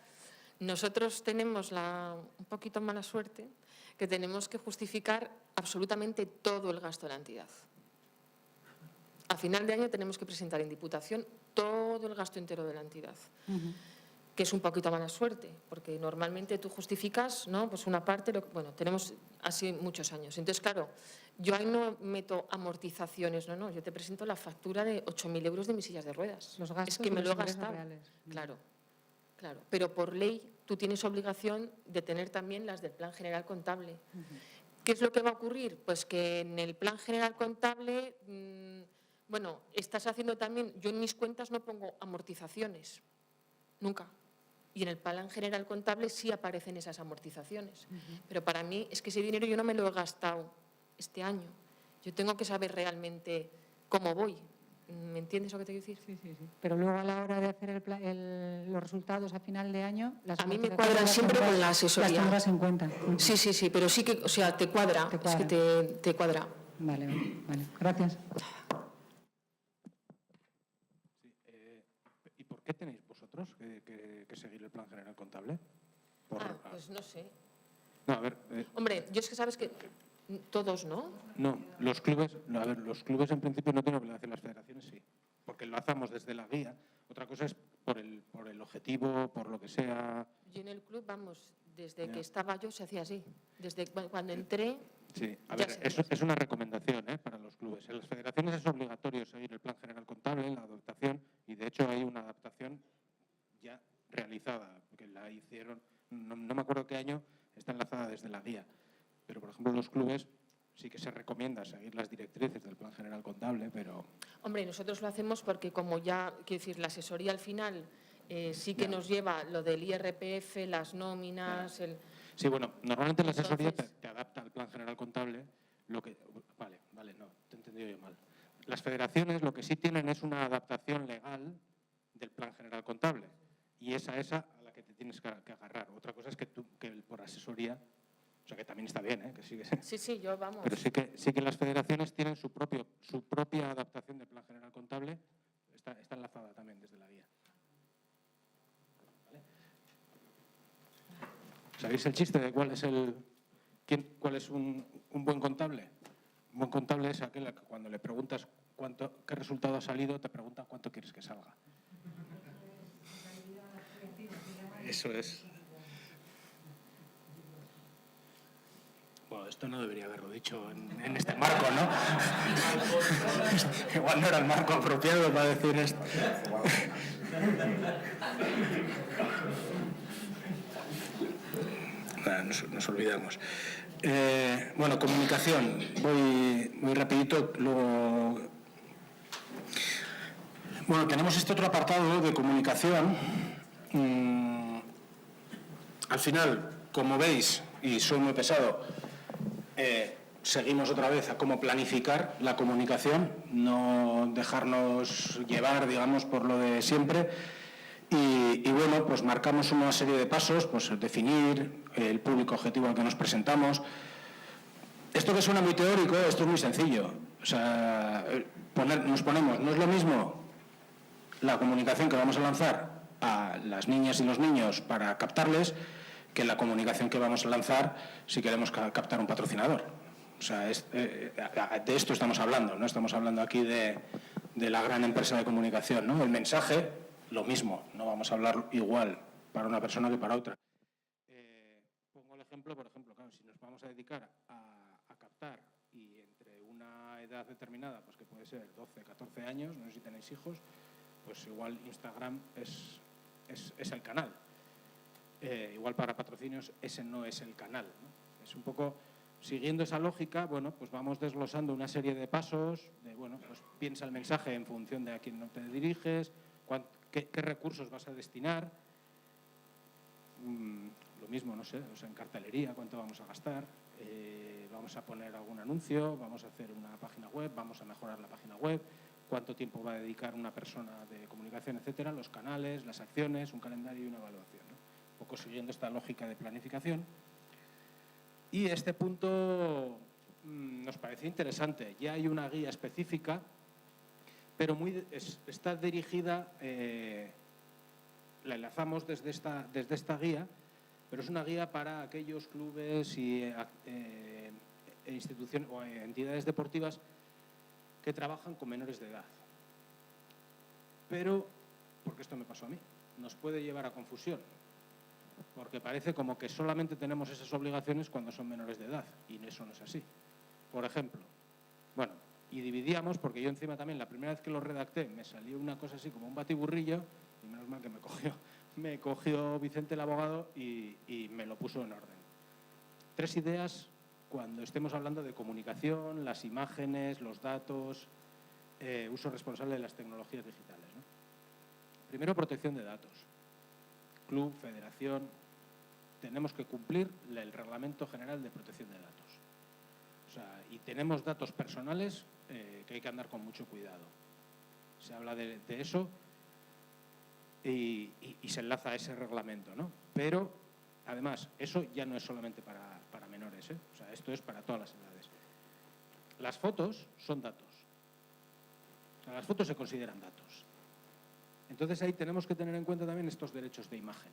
Nosotros tenemos un poquito mala suerte que tenemos que justificar absolutamente todo el gasto de la entidad. A final de año tenemos que presentar en Diputación todo el gasto entero de la entidad, que es un poquito mala suerte, porque normalmente tú justificas, ¿no?, pues una parte, bueno, tenemos así muchos años. Entonces, claro, yo ahí no meto amortizaciones, no, yo te presento la factura de 8.000 euros de mis sillas de ruedas. Los gastos es que me lo he ingresos gastado. reales. Claro. Pero por ley tú tienes obligación de tener también las del Plan General Contable. ¿Qué es lo que va a ocurrir? Pues que en el Plan General Contable, bueno, estás haciendo también, yo en mis cuentas no pongo amortizaciones, nunca. Y en el Plan General Contable sí aparecen esas amortizaciones. Pero para mí es que ese dinero yo no me lo he gastado este año. Yo tengo que saber realmente cómo voy. ¿Me entiendes lo que te quiero decir? Sí, sí, sí. Pero luego a la hora de hacer los resultados a final de año, a mí me cuadran siempre con la asesoría. Las tendrás en cuenta. Sí, sí, sí, pero sí que, o sea, te cuadra. Es que te cuadra. Vale. Gracias. ¿Y por qué tenéis vosotros que seguir el Plan General Contable? Pues no sé. No, a ver. Hombre, yo es que sabes que todos, ¿no? No, los clubes en principio no tienen obligación, las federaciones sí, porque lo hacemos desde la guía. Otra cosa es por el objetivo, por lo que sea. Yo en el club, vamos, desde que estaba yo se hacía así. Desde cuando entré. Sí, a ver, eso es una recomendación para los clubes. En las federaciones es obligatorio seguir el Plan General Contable, la adaptación, y de hecho hay una adaptación ya realizada, porque la hicieron, no me acuerdo qué año, está enlazada desde la guía. Pero, por ejemplo, los clubes sí que se recomienda seguir las directrices del Plan General Contable, pero... Hombre, nosotros lo hacemos porque como ya, quiero decir, la asesoría al final sí que nos lleva lo del IRPF, las nóminas... Sí, bueno, normalmente la asesoría te adapta al Plan General Contable. Vale, no, te he entendido yo mal. Las federaciones lo que sí tienen es una adaptación legal del Plan General Contable, y esa a la que te tienes que agarrar. Otra cosa es que por asesoría... O sea, que también está bien, que sí. Sí, yo vamos. Pero sí que las federaciones tienen su propia adaptación del Plan General Contable, está enlazada también desde la guía. ¿Vale? ¿Sabéis el chiste de cuál es un buen contable? Un buen contable es aquel que cuando le preguntas qué resultado ha salido, te pregunta cuánto quieres que salga. Eso es. Bueno, esto no debería haberlo dicho en este marco, ¿no? Igual no era el marco apropiado para decir esto. Nos olvidamos. Bueno, comunicación. Voy rapidito. Luego... Bueno, tenemos este otro apartado de comunicación. Al final, como veis, y soy muy pesado, seguimos otra vez a cómo planificar la comunicación, no dejarnos llevar, digamos, por lo de siempre. Y bueno, pues marcamos una serie de pasos, pues definir el público objetivo al que nos presentamos. Esto que suena muy teórico, esto es muy sencillo. O sea, nos ponemos, no es lo mismo la comunicación que vamos a lanzar a las niñas y los niños para captarles que la comunicación que vamos a lanzar si queremos captar un patrocinador. O sea, de esto estamos hablando, no estamos hablando aquí de la gran empresa de comunicación, ¿no? El mensaje, lo mismo, no vamos a hablar igual para una persona que para otra. Pongo el ejemplo, por ejemplo, claro, si nos vamos a dedicar a captar y entre una edad determinada, pues que puede ser 12, 14 años, no sé si tenéis hijos, pues igual Instagram es el canal. Igual para patrocinios ese no es el canal, ¿no? Es un poco siguiendo esa lógica, bueno, pues vamos desglosando una serie de pasos, pues piensa el mensaje en función de a quién no te diriges, qué recursos vas a destinar, lo mismo, no sé, en cartelería, cuánto vamos a gastar, vamos a poner algún anuncio, vamos a hacer una página web, vamos a mejorar la página web, cuánto tiempo va a dedicar una persona de comunicación, etcétera, los canales, las acciones, un calendario y una evaluación, ¿no? Un poco siguiendo esta lógica de planificación. Y este punto nos parece interesante. Ya hay una guía específica, pero está dirigida la enlazamos desde esta guía, pero es una guía para aquellos clubes y instituciones o entidades deportivas que trabajan con menores de edad. Pero, porque esto me pasó a mí, nos puede llevar a confusión, porque parece como que solamente tenemos esas obligaciones cuando son menores de edad, y eso no es así. Por ejemplo, bueno, y dividíamos, porque yo encima también, la primera vez que lo redacté, me salió una cosa así como un batiburrillo, y menos mal que me cogió Vicente el abogado y me lo puso en orden. 3 ideas cuando estemos hablando de comunicación, las imágenes, los datos, uso responsable de las tecnologías digitales, ¿no? Primero, protección de datos. Club, federación, tenemos que cumplir el Reglamento General de Protección de Datos. O sea, y tenemos datos personales que hay que andar con mucho cuidado. Se habla de eso y se enlaza a ese reglamento, ¿no? Pero, además, eso ya no es solamente para menores, ¿eh? O sea, esto es para todas las edades. Las fotos son datos. O sea, las fotos se consideran datos. Entonces, ahí tenemos que tener en cuenta también estos derechos de imagen.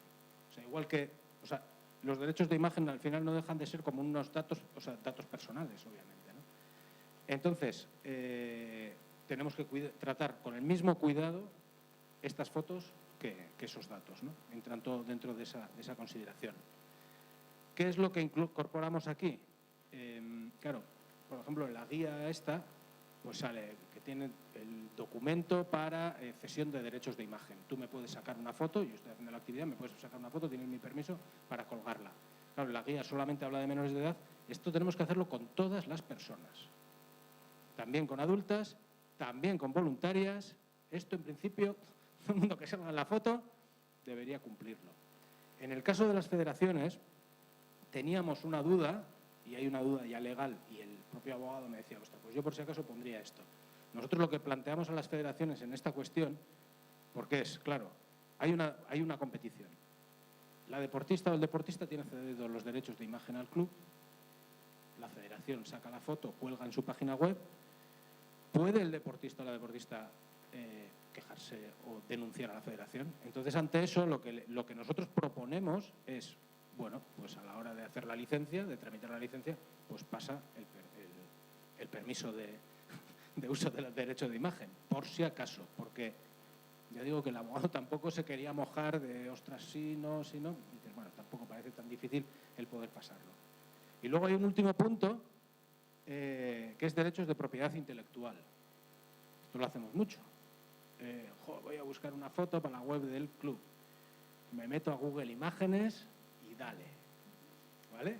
O sea, igual que, o sea, los derechos de imagen al final no dejan de ser como unos datos, o sea, datos personales, obviamente, ¿no? Entonces, tenemos que tratar con el mismo cuidado estas fotos que esos datos, ¿no? Entran todo dentro de esa consideración. ¿Qué es lo que incorporamos aquí? Claro, por ejemplo, en la guía esta, pues sale que tiene el documento para cesión de derechos de imagen. Tú me puedes sacar una foto, yo estoy haciendo la actividad, me puedes sacar una foto, tienes mi permiso para colgarla. Claro, la guía solamente habla de menores de edad. Esto tenemos que hacerlo con todas las personas. También con adultas, también con voluntarias. Esto, en principio, todo el mundo que salga en la foto debería cumplirlo. En el caso de las federaciones, teníamos una duda, y hay una duda ya legal, y el propio abogado me decía, ostras, pues yo por si acaso pondría esto. Nosotros lo que planteamos a las federaciones en esta cuestión, porque es, claro, hay una competición. La deportista o el deportista tiene cedido los derechos de imagen al club, la federación saca la foto, cuelga en su página web, ¿puede el deportista o la deportista quejarse o denunciar a la federación? Entonces, ante eso, lo que nosotros proponemos es, bueno, pues a la hora de hacer la licencia, de tramitar la licencia, pues pasa el permiso de uso del derecho de imagen, por si acaso, porque ya digo que el abogado tampoco se quería mojar de, ostras, sí, no, y dices, bueno, tampoco parece tan difícil el poder pasarlo. Y luego hay un último punto, que es derechos de propiedad intelectual. Esto lo hacemos mucho. Voy a buscar una foto para la web del club. Me meto a Google Imágenes y dale. ¿Vale?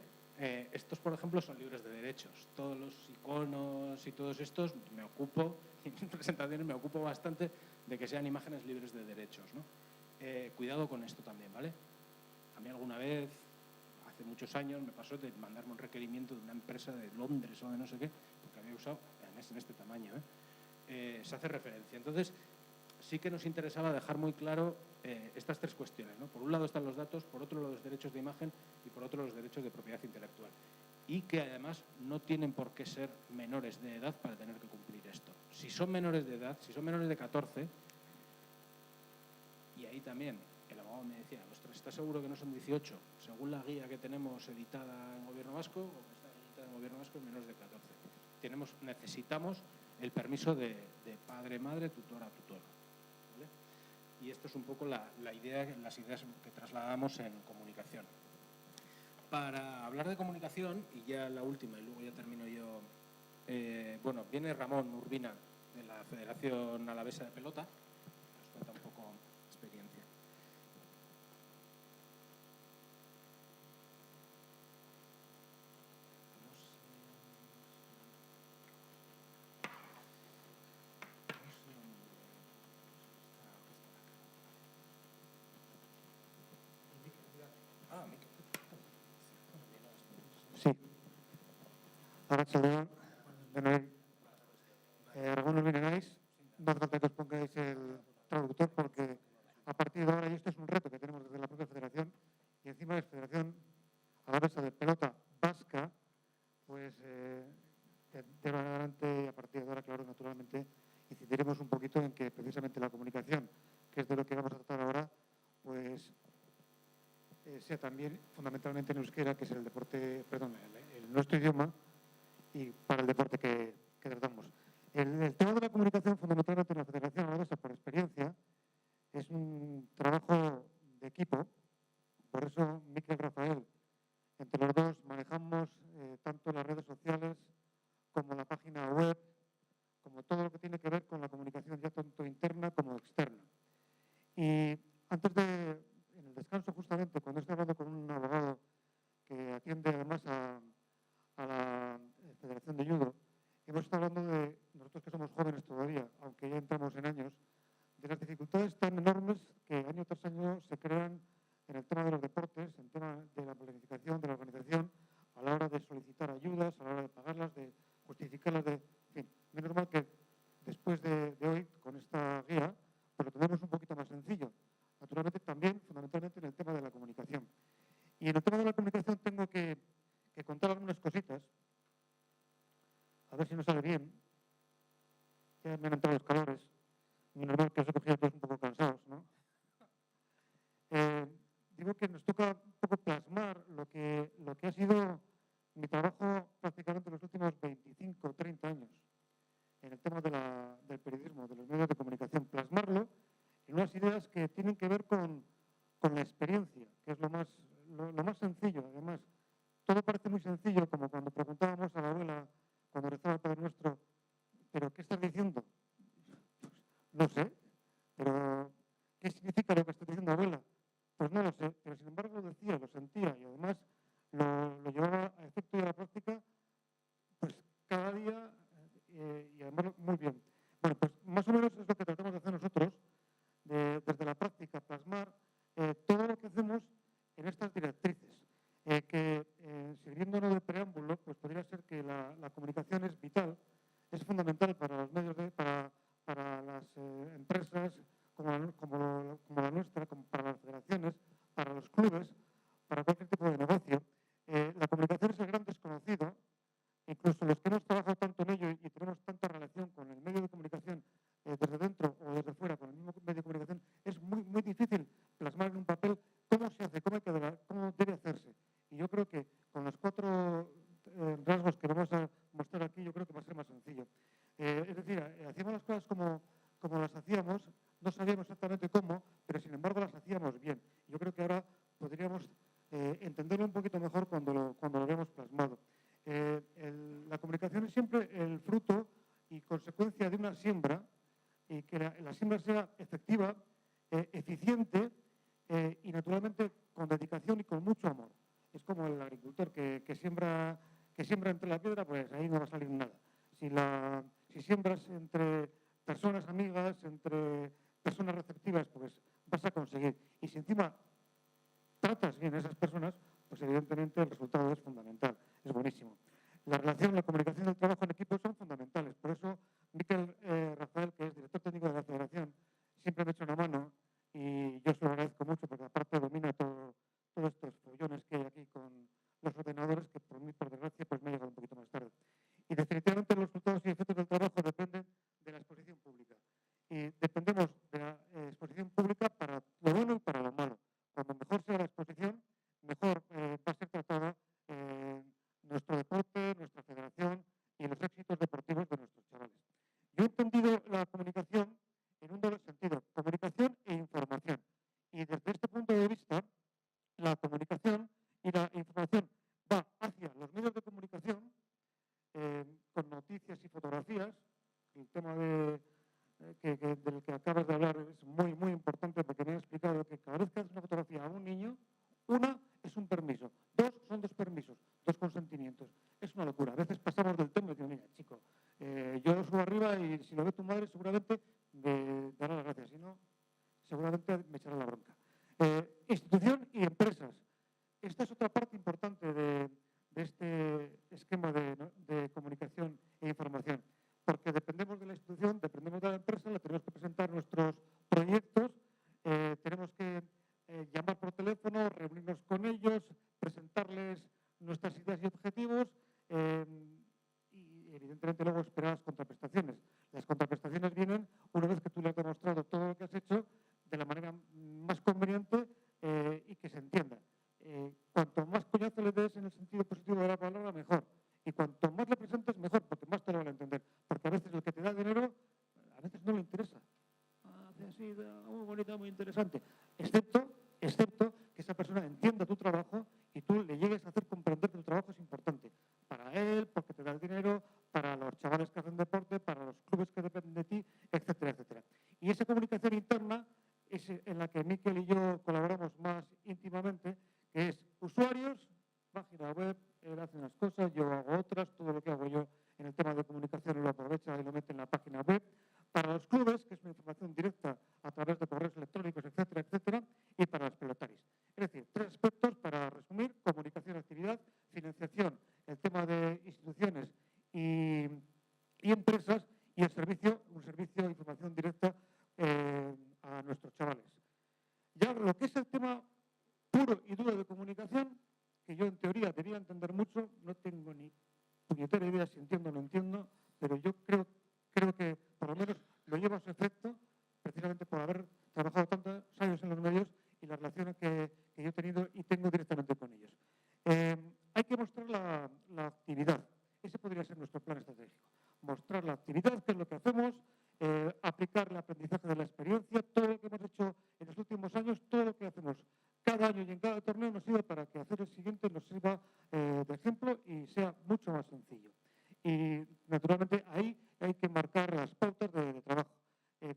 Estos, por ejemplo, son libres de derechos. Todos los iconos y todos estos me ocupo, en mis presentaciones me ocupo bastante de que sean imágenes libres de derechos, ¿no? Cuidado con esto también, ¿vale? A mí alguna vez, hace muchos años, me pasó de mandarme un requerimiento de una empresa de Londres o de no sé qué, porque había usado, además en este tamaño, se hace referencia. Entonces, sí que nos interesaba dejar muy claro estas 3 cuestiones, ¿no? Por un lado están los datos, por otro los derechos de imagen y por otro los derechos de propiedad intelectual. Y que además no tienen por qué ser menores de edad para tener que cumplir esto. Si son menores de edad, si son menores de 14, y ahí también el abogado me decía, ostras, ¿estás seguro que no son 18? Según la guía que tenemos editada en Gobierno Vasco, o que está editada en Gobierno Vasco, es menores de 14. Necesitamos el permiso de padre, madre, tutora, tutor. ¿Vale? Y esto es un poco las ideas que trasladamos en comunicación. Para hablar de comunicación, y ya la última, y luego ya termino yo, bueno, viene Ramón Urbina, de la Federación Alavesa de Pelota, nos cuenta un poco experiencia. Sí. Arratsaldeon, denoi. Algunos vineráis, no hace falta que os pongáis el traductor porque a partir de ahora, y esto es un reto que tenemos desde la propia federación, y encima es Federación Alavesa de Pelota Vasca, pues de ahora en adelante y a partir de ahora, claro, naturalmente, incidiremos un poquito en que precisamente la comunicación, que es de lo que vamos a tratar ahora, pues sea también fundamentalmente en euskera, que es el deporte, perdón, el nuestro idioma, y para el deporte que tratamos. El tema de la comunicación, fundamentalmente en la Federación Alavesa, por experiencia, es un trabajo de equipo. Por eso, Mikel y Rafael, entre los dos manejamos tanto las redes sociales como la página web, como todo lo que tiene que ver con la comunicación ya tanto interna como externa. Y antes de, en el descanso justamente, cuando estoy hablando con un abogado que atiende además a la Federación de Judo, hemos estado hablando de, nosotros que somos jóvenes todavía, aunque ya entramos en años, de las dificultades tan enormes que año tras año se crean en el tema de los deportes, en el tema de la planificación, de la organización, a la hora de solicitar ayudas, a la hora de pagarlas, de justificarlas, en fin. Menos mal que después de hoy, con esta guía, pues lo tenemos un poquito más sencillo. Naturalmente también, fundamentalmente, en el tema de la comunicación. Y en el tema de la comunicación tengo que contar algunas cositas, a ver si nos sale bien. Ya me han entrado los calores. Menos mal que os he cogido todos un poco cansados, ¿no? Digo que nos toca un poco plasmar lo que ha sido mi trabajo prácticamente en los últimos 25 o 30 años en el tema del periodismo, de los medios de comunicación. Plasmarlo en unas ideas que tienen que ver con la experiencia, que es lo más sencillo. Además, todo parece muy sencillo, como cuando preguntábamos a la abuela, cuando rezaba el Padre Nuestro, ¿pero qué estás diciendo? Pues, no sé, pero ¿qué significa lo que estás diciendo, abuela? Pues no lo sé, pero sin embargo lo decía, lo sentía y además lo llevaba a efecto y a la práctica pues cada día y además muy bien. Bueno, pues más o menos es lo que tratamos de hacer nosotros, desde la práctica, plasmar todo lo que hacemos en estas directrices, que sirviéndonos de preámbulo, pues podría ser que la comunicación es vital, es fundamental para los medios, para las empresas como la nuestra, como para las federaciones, para los clubes, para cualquier tipo de negocio. La comunicación es el gran desconocido. Incluso los que hemos trabajado tanto en ello y tenemos tanta relación con el medio de comunicación desde dentro o desde fuera, con el mismo medio de comunicación, es muy, muy difícil plasmar en un papel cómo se hace, cómo debe hacerse. Y yo creo que con los 4 rasgos que vamos a mostrar aquí, yo creo que va a ser más sencillo. Es decir, hacíamos las cosas como las hacíamos, no sabíamos exactamente cómo, pero sin embargo las hacíamos bien. Yo creo que ahora podríamos entenderlo un poquito mejor cuando lo veamos plasmado. La comunicación es siempre el fruto y consecuencia de una siembra, y que la siembra sea efectiva, eficiente y naturalmente con dedicación y con mucho amor. Es como el agricultor que siembra entre la piedra, pues ahí no va a salir nada. Si siembras entre personas amigas, entre personas receptivas, pues vas a conseguir. Y si encima tratas bien a esas personas, pues evidentemente el resultado es fundamental, es buenísimo. La relación, la comunicación y el trabajo en equipo son fundamentales. Por eso, Mikel Rafael, que es director técnico de la Federación, siempre me echa una mano y yo se lo agradezco mucho porque aparte domina todos estos follones que hay aquí con los ordenadores, que por mí, por desgracia, pues me ha llegado un poquito más tarde. Y definitivamente los resultados y efectos del trabajo dependen de la exposición pública. Y dependemos de la exposición pública para lo bueno y para lo malo. Cuando mejor sea la exposición, mejor va a ser tratada nuestro deporte, nuestra federación y los éxitos deportivos de nuestros chavales. Yo he entendido la comunicación en un doble sentido, comunicación e información. Y desde este punto de vista, la comunicación y la información va hacia los medios de comunicación con noticias y fotografías. El tema del que acabas de hablar es muy, muy importante porque me han explicado que cada vez que haces una fotografía a un niño, una es un permiso, 2 son 2 permisos, 2 consentimientos. Es una locura. A veces pasamos del tema y digo, mira, chico, yo lo subo arriba y si lo ve tu madre seguramente me dará las gracias, si no, seguramente me echará la bronca. Institución y empresas. Esta es otra parte importante de este esquema de comunicación e información, porque dependemos de la institución, dependemos de la empresa, le tenemos que presentar nuestros proyectos, tenemos que llamar por teléfono, reunirnos con ellos, presentarles nuestras ideas y objetivos y evidentemente luego esperar las contraprestaciones. Las contraprestaciones vienen una vez que tú le has demostrado todo lo que has hecho de la manera más conveniente y que se entienda. Cuanto más coñazo le des en el sentido positivo de la palabra, mejor. Y cuanto más le presentes, mejor, porque más te lo van a entender. Porque a veces el que te da dinero, a veces no le interesa. Hace así, muy bonita, muy interesante. Excepto que esa persona entienda tu trabajo y tú le llegues a hacer comprender que tu trabajo es importante. Para él, porque te da el dinero, para los chavales que hacen deporte, para los clubes que dependen de ti, etcétera, etcétera. Y esa comunicación interna es en la que Miquel y yo colaboramos más íntimamente, que es usuarios, página web, él hace unas cosas, yo hago otras, todo lo que hago yo en el tema de comunicación lo aprovecha y lo mete en la página web. Para los clubes, que es una información directa a través de correos electrónicos, etcétera, etcétera, y para los pelotaris. Es decir, 3 aspectos para resumir: comunicación, actividad, financiación, el tema de instituciones y empresas, y el servicio, un servicio de información directa a nuestros chavales. Ya lo que es el tema puro y duro de comunicación, que yo en teoría debía entender mucho, no tengo ni puñetera idea si entiendo o no entiendo, pero yo creo que por lo menos lo lleva a su efecto, precisamente por haber trabajado tantos años en los medios y las relaciones que yo he tenido y tengo directamente con ellos. Hay que mostrar la actividad. Ese podría ser nuestro plan estratégico. Mostrar la actividad, qué es lo que hacemos, aplicar el aprendizaje de la experiencia, todo lo que hemos hecho en los últimos años, todo lo que hacemos cada año y en cada torneo nos sirve para que hacer el siguiente nos sirva de ejemplo y sea mucho más sencillo. Y naturalmente ahí hay que marcar las pautas de trabajo.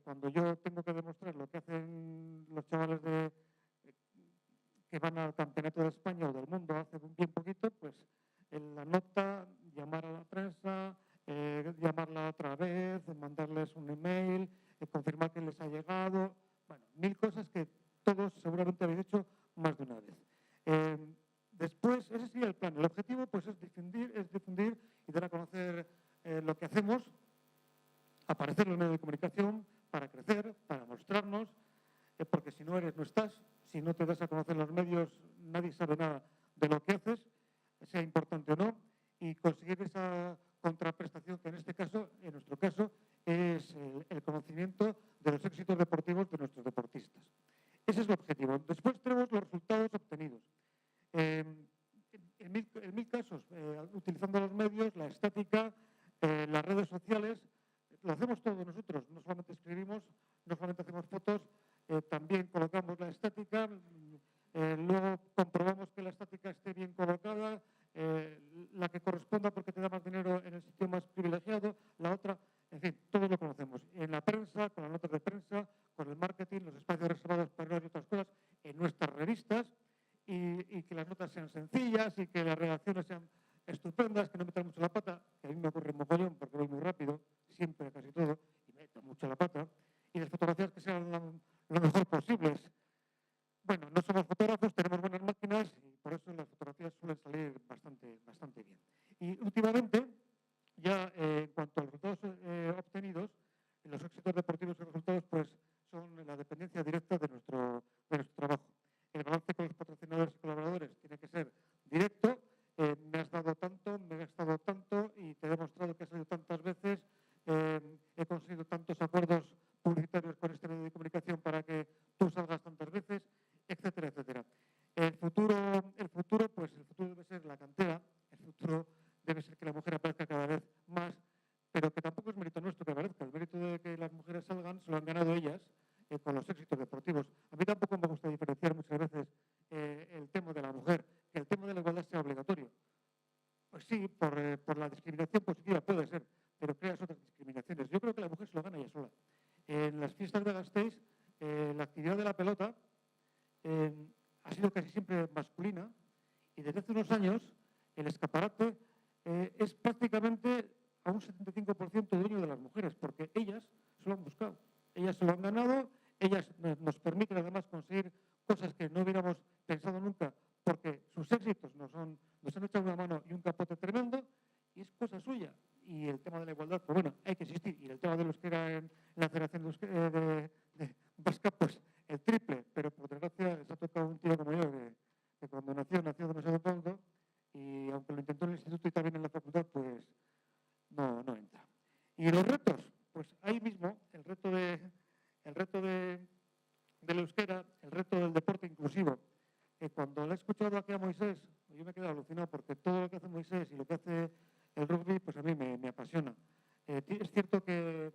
Cuando yo tengo que demostrar lo que hacen los chavales que van al campeonato de España o del mundo hace bien poquito, pues en la nota, llamar a la prensa, llamarla otra vez, mandarles un email, confirmar que les ha llegado, bueno, 1000 cosas que todos seguramente habéis hecho más de una vez. Después, ese sería el plan. El objetivo pues, es difundir y dar a conocer lo que hacemos, aparecer en los medios de comunicación para crecer, para mostrarnos, porque si no eres, no estás. Si no te das a conocer en los medios, nadie sabe nada de lo que haces, sea importante o no, y conseguir esa contraprestación que en este caso, en nuestro caso, es el conocimiento de los éxitos deportivos de nuestros deportistas. Ese es el objetivo. Después tenemos los resultados obtenidos. En 1000 casos, utilizando los medios, la estática, las redes sociales, lo hacemos todos nosotros. No solamente escribimos, no solamente hacemos fotos, también colocamos la estática, luego comprobamos que la estática esté bien colocada, la que corresponda porque te da más dinero en el sitio más privilegiado, la otra, en fin, todos lo conocemos. En la prensa, con las notas de prensa, con el marketing, los espacios reservados para y otras cosas, en nuestras revistas, y que las notas sean sencillas y que las redacciones sean estupendas, que no metan mucho la pata, que a mí me ocurre mogollón porque voy muy rápido, siempre, casi todo, y meto mucho la pata, y las fotografías que sean lo mejor posibles. Bueno, no somos fotógrafos, tenemos buenas máquinas y por eso las fotografías suelen salir bastante bien. Y últimamente, ya en cuanto a los resultados obtenidos, los éxitos deportivos y resultados pues, son la dependencia directa de nuestro trabajo. El balance con los patrocinadores y colaboradores tiene que ser directo. Me has dado tanto, me he gastado tanto y te he demostrado que has salido tantas veces, he conseguido tantos acuerdos publicitarios con este medio de comunicación para que tú salgas tantas veces, etcétera, etcétera. El futuro debe ser la cantera, el futuro debe ser que la mujer aparezca cada vez más, pero que tampoco es mérito nuestro que aparezca. El mérito de que las mujeres salgan se lo han ganado ellas con los éxitos deportivos. A mí tampoco me gusta diferenciar muchas veces el tema de la mujer, que el tema de la igualdad sea obligatorio. Pues sí, por la discriminación positiva puede ser, pero creas otras discriminaciones. Yo creo que la mujer se lo gana ella sola. En las fiestas de Gasteiz, la actividad de la pelota ha sido casi siempre masculina y desde hace unos años el escaparate es prácticamente a un 75% dueño de las mujeres, porque ellas se lo han buscado, ellas se lo han ganado, ellas nos permiten además conseguir cosas que no hubiéramos pensado nunca, porque sus éxitos nos han echado una mano y un capote tremendo, y es cosa suya. Y el tema de la igualdad, pues bueno, hay que existir. Y el tema de los que era en la Federación de Vasca, pues el triple. Pero por desgracia les ha tocado un tío como yo, que cuando nació demasiado pronto, y aunque lo intentó en el instituto y también en la facultad, pues no entra. Y los retos, pues ahí mismo, el reto del euskera, el reto del deporte inclusivo. Cuando le he escuchado aquí a Moisés, yo me he quedado alucinado porque todo lo que hace Moisés y lo que hace el rugby, pues a mí me apasiona. Es cierto que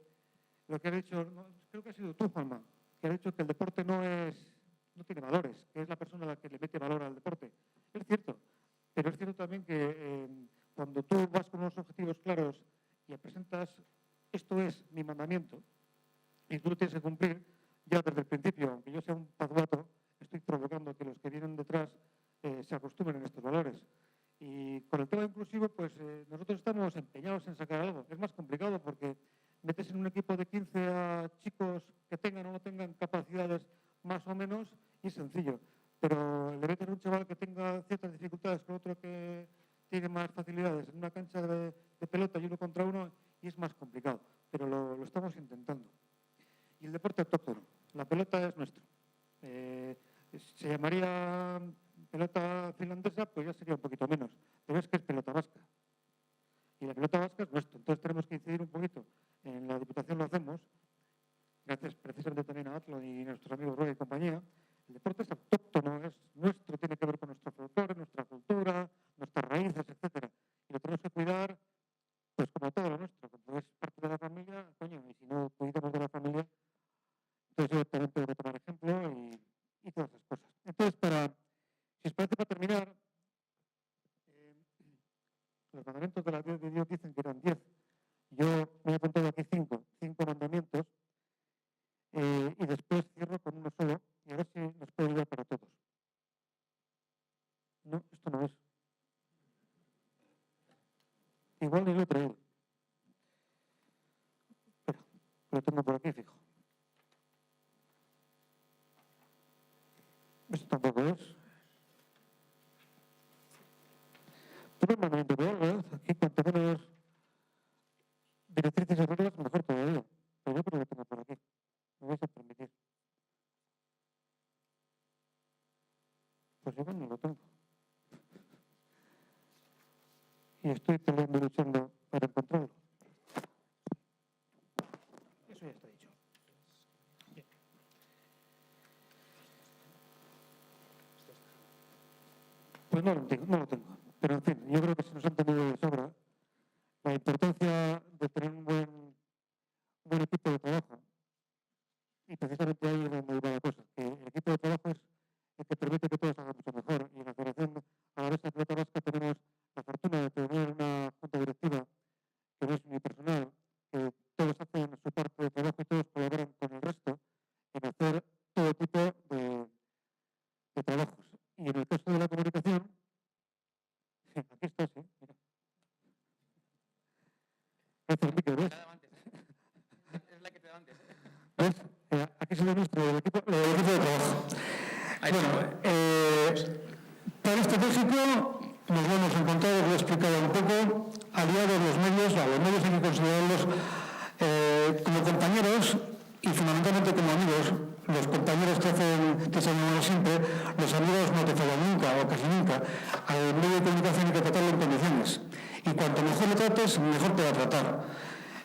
lo que ha dicho, creo que ha sido tú, Juanma, que ha dicho que el deporte no tiene valores, que es la persona la que le mete valor al deporte. Es cierto, pero es cierto también que cuando tú vas con unos objetivos claros y presentas, esto es mi mandamiento, y tú lo tienes que cumplir, ya desde el principio, aunque yo sea un paduato, estoy provocando que los que vienen detrás se acostumbren a estos valores. Y con el tema inclusivo, pues nosotros estamos empeñados en sacar algo. Es más complicado porque metes en un equipo de 15 a chicos que tengan o no tengan capacidades más o menos y es sencillo. Pero le metes a un chaval que tenga ciertas dificultades con otro que tiene más facilidades en una cancha de pelota y 1 contra 1 y es más complicado. Pero lo estamos intentando. Y el deporte autóctono. La pelota es nuestro. Se llamaría pelota finlandesa, pues ya sería un poquito menos. Pero es que es pelota vasca. Y la pelota vasca es nuestra. Entonces tenemos que incidir un poquito. En la Diputación lo hacemos, gracias precisamente también a Atlo y nuestros amigos Roy y compañía. El deporte es autóctono, es nuestro, tiene que ver con nuestro folclore, nuestra cultura, nuestras raíces, etcétera. Y lo tenemos que cuidar, pues como todo lo nuestro. Como es parte de la familia, coño, y si no cuidamos de la familia, entonces yo también tengo que tomar ejemplo y todas esas cosas. Entonces, si os parece, para terminar, los mandamientos de la ley de Dios dicen que eran 10. Yo me he apuntado aquí 5 mandamientos y después cierro con uno solo y a ver si nos puede ayudar para todos. No, esto no es. Igual ni lo he traído. Espera, lo tengo por aquí fijo. Esto tampoco es. Pero un mandamiento de algo, aquí cuanto menos directrices y reglas, mejor todavía. Pero yo creo que lo tengo por aquí. Me vais a permitir. Pues igual no lo tengo. Y estoy peleando y luchando para encontrarlo. Eso ya está dicho. Bien. Pues no lo tengo. Pero en fin, yo creo que se nos ha entendido de sobra la importancia de tener un buen equipo de trabajo. Y precisamente ahí es donde va la cosa, que el equipo de trabajo es el que permite que todos hagamos mucho mejor. Y en la Federación Alavesa de Pelota Vasca tenemos la fortuna de tener una junta directiva que no es unipersonal, que todos hacen su parte de trabajo y todos colaboran con el resto en hacer todo tipo de trabajos. Y en el caso de la comunicación, sí, aquí está, sí, mira. Gracias, Miquel, ¿ves? Es la que te da antes. ¿Ves? Aquí se ve nuestro equipo de trabajo. Bueno, plan estratégico nos lo hemos encontrado, lo he explicado un poco, aliados los medios, a los medios hay que considerarlos como compañeros y fundamentalmente como amigos. Los compañeros te saludan siempre, los amigos no te fallan nunca o casi nunca. Al medio de comunicación hay que tratarlo en condiciones. Y cuanto mejor lo trates, mejor te va a tratar.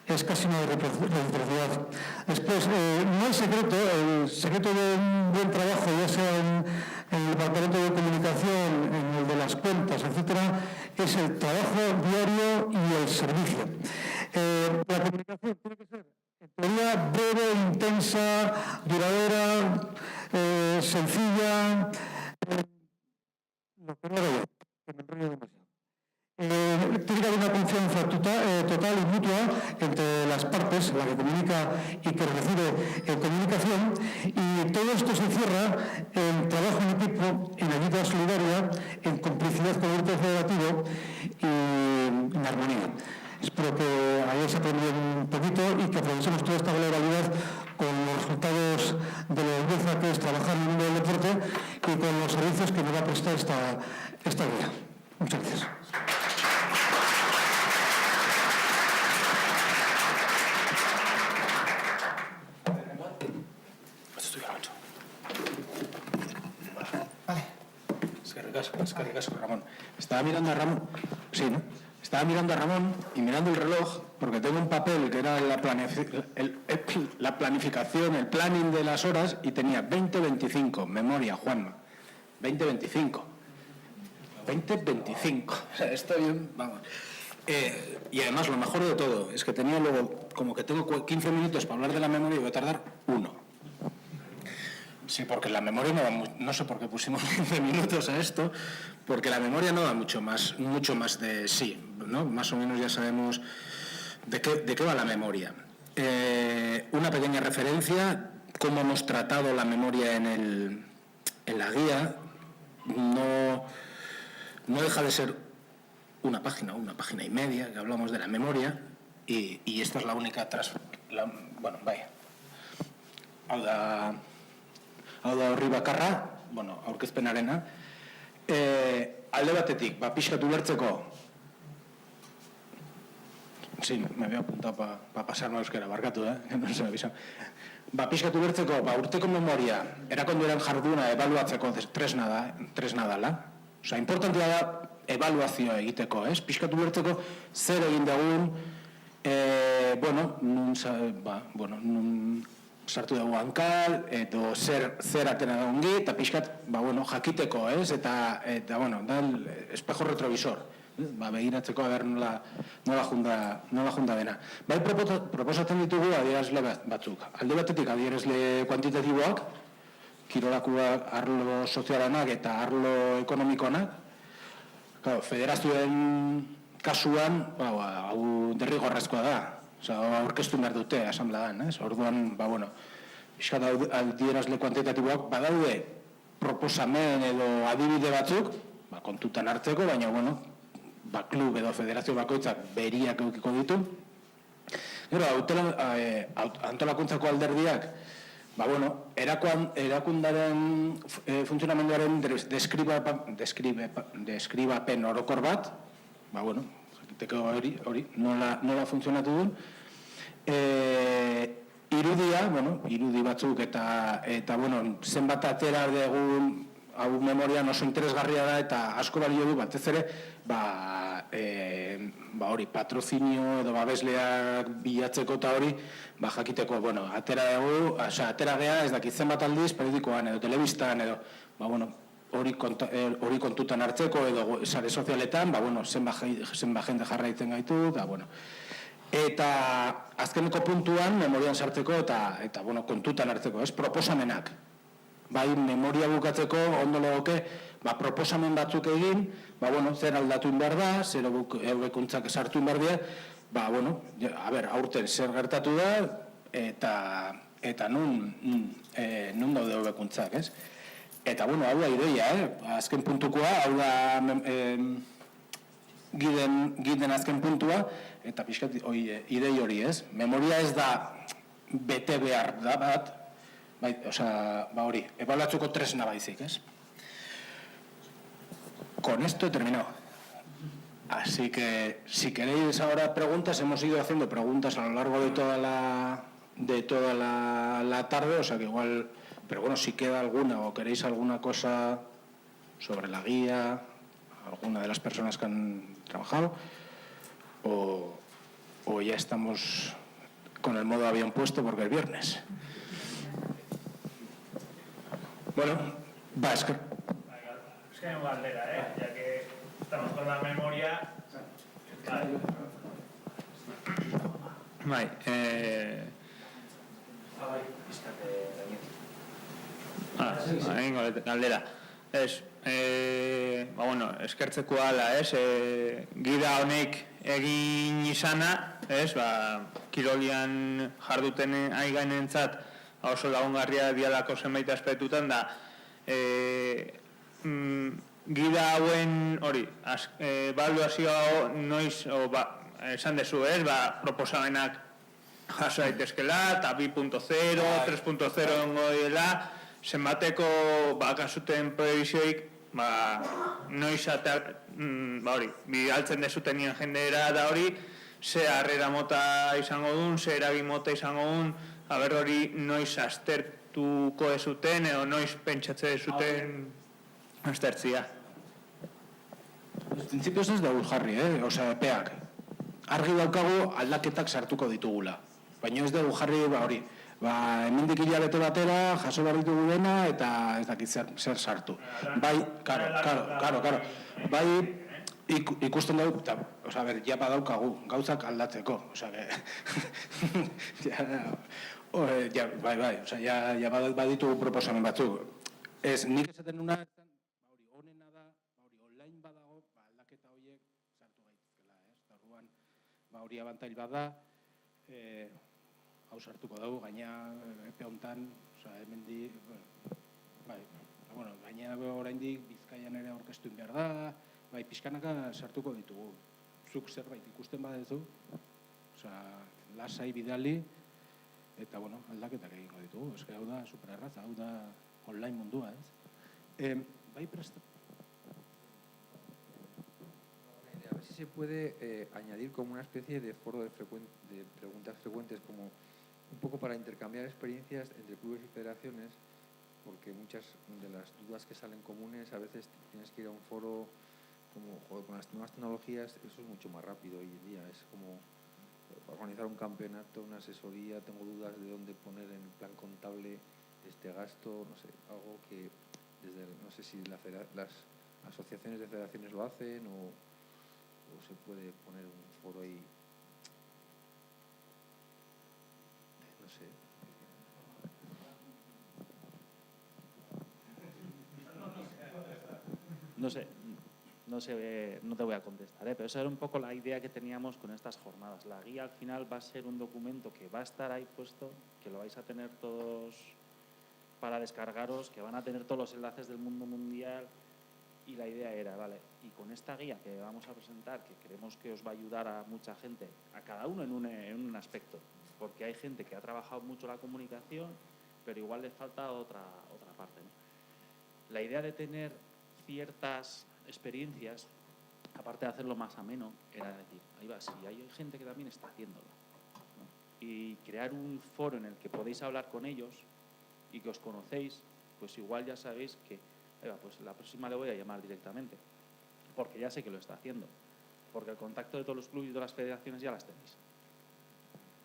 Es casi una reciprocidad. Después, no hay secreto, el secreto de un buen trabajo, ya sea en el departamento de comunicación, en el de las cuentas, etcétera, es el trabajo diario y el servicio. La comunicación tiene que ser, en teoría, breve, intensa, duradera, sencilla, lo que no era yo, que me enrollo demasiado. Tiene que haber una confianza total y mutua entre las partes, la que comunica y que recibe comunicación, y todo esto se cierra en trabajo en equipo, en ayuda solidaria, en complicidad con el grupo federativo y en armonía. Espero que hayáis aprendido un poquito y que aprovechemos toda esta globalidad con los resultados de la belleza que es trabajar en el mundo del deporte y con los servicios que nos va a prestar esta guía. Muchas gracias. Es que ricasco, Ramón. Estaba mirando a Ramón. Sí, ¿no? Estaba mirando a Ramón y mirando el reloj, porque tengo un papel que era la planificación, el planning de las horas, y tenía 20:25, memoria, Juanma. 20:25. 20:25. O sea, estoy bien, vamos. Y además, lo mejor de todo, es que tenía luego, como que tengo 15 minutos para hablar de la memoria y voy a tardar 1. Sí, porque la memoria no da no sé por qué pusimos 15 minutos a esto, porque la memoria no da mucho más de sí, ¿no? Más o menos ya sabemos de qué va la memoria. Una pequeña referencia, cómo hemos tratado la memoria en la guía, no deja de ser una página y media que hablamos de la memoria, y esta es la única bueno, vaya. Hau da horri bakarra, bueno, aurkezpenarena. Alde batetik, pixkatu ulertzeko, sí, me había apuntado para pasarme a euskera, barkatu, que no se me avisa. Pixkatu ulertzeko, urteko memoria, erakonduaren jarduna ebaluatzeko tresna dela. Osa, importantea da ebaluazioa egiteko, ez? Pixkatu ulertzeko zer egin dugun, nun sartu dugu hankal, edo zer atena da ongi, eta pixkat, jakiteko, ez? Eta da espejo retrovisor, begiratzeko aber nola junda dena. Bai, proposatzen ditugu adierazle batzuk. Alde batetik adierazle kuantitatiboak, kirolakoak, arlo sozialanak eta arlo ekonomikoanak. Federazioen kasuan, hau derrigorrezkoa da. Aurkeztu behar dute, asambladan, ez? Orduan, pixkat adierazle kuantitatiboak badaude proposamen edo adibide batzuk, kontutan hartzeko, baina, klub edo federazio bakoitzak beriak eukiko ditu. Gero, antolakuntzako alderdiak, erakundaren funtzionamenduaren deskribapen orokor bat, jakiteko hori, nola funtzionatu duen. Irudi batzuk eta zenbat atera dugun hau memorian oso interesgarria da eta asko balio du batez ere patrozinio edo babesleak bilatzeko eta hori jakiteko, atera gea ez dakit zenbat aldiz periodikoan edo telebistan edo hori kontutan hartzeko edo sare sozialetan, zenbat jende jarraitzen gaitu, eta azkeneko puntuan memorian sartzeko eta kontutan hartzeko, ez, proposamenak. Bai, memoria bukatzeko, ondo legoke, proposamen batzuk egin, zer aldatu behar da, zer hobekuntzak sartu behar dira, aurten zer gertatu da, eta nun daude hobekuntzak, ez? Eta, hau da ideia, azken puntukoa, hau da giden azken puntua, eta pixkat idei hori, ez? Memoria ez da bete behar da bat, hori, ebaluatzuko tresna baizik, ez? Con esto he terminado. Así que, si queréis ahora preguntas, hemos ido haciendo preguntas a lo largo de toda la tarde, o sea que igual... Pero bueno, si queda alguna o queréis alguna cosa sobre la guía, alguna de las personas que han trabajado, o ya estamos con el modo avión puesto porque es viernes. Bueno, es que hay una bandera, ya que estamos con la memoria. Galdera. Eskertzeko ala, gida honek egin izana, kirolian jarduten aigainentzat oso lagungarria dialako zenbait aspektutan da, gida hauen hori, ebaluazioa noiz, esan dezu, proposamenak jaso daitezkela, eta 2.0, 3.0 ongo dela, zenbateko kasuten prebizioik, noiz bidaltzen dezutenien jendera da hori, ze harrera mota izango duen, ze eragin mota izango duen, hori noiz aztertuko dezuten, edo noiz pentsatze dezuten aztertzia. Printzipioz ez dago jarri, osea, epeak. Argi daukagu aldaketak sartuko ditugula. Baina ez dugu jarri hori. Hemendik hilabete batera, jaso behar ditugu dena, eta ez dakit zer sartu. Bai, karo. Bai, ikusten dugu, osea, ja badaukagu, gauzak aldatzeko. Osea, bai, osea, ja baditugu proposamen batzuk. Ez, nik esaten nuna, onena da, online badago, aldaketa horiek sartu gaitezkela, eta orduan, hori abantail bada, hau sartuko dugu, gaina epe honetan, hemendi, gaina oraindik Bizkaian ere aurkeztu behar da, pixkanaka sartuko ditugu. Zuk zerbait ikusten badezu, lasai bidali, eta aldaketak egingo ditugu. Ez hau da supererratza, hau da online mundua, ez? Bai presta. A ver si se puede añadir como una especie de foro de preguntas frecuentes, como un poco para intercambiar experiencias entre clubes y federaciones, porque muchas de las dudas que salen comunes, a veces tienes que ir a un foro, como con las nuevas tecnologías, eso es mucho más rápido hoy en día, es como organizar un campeonato, una asesoría, tengo dudas de dónde poner en el plan contable este gasto, no sé, algo que desde, no sé si las asociaciones de federaciones lo hacen o se puede poner un foro ahí, no sé. No te voy a contestar, pero esa era un poco la idea que teníamos con estas jornadas. La guía al final va a ser un documento que va a estar ahí puesto, que lo vais a tener todos para descargaros, que van a tener todos los enlaces del mundo mundial, y la idea era, vale, y con esta guía que vamos a presentar, que creemos que os va a ayudar a mucha gente, a cada uno en un aspecto, porque hay gente que ha trabajado mucho la comunicación, pero igual le falta otra parte, ¿no? La idea de tener ciertas experiencias, aparte de hacerlo más ameno, era decir, ahí va, si hay gente que también está haciéndolo, ¿no? Y crear un foro en el que podéis hablar con ellos y que os conocéis, pues igual ya sabéis que, ahí va, pues la próxima le voy a llamar directamente, porque ya sé que lo está haciendo, porque el contacto de todos los clubes y de las federaciones ya las tenéis.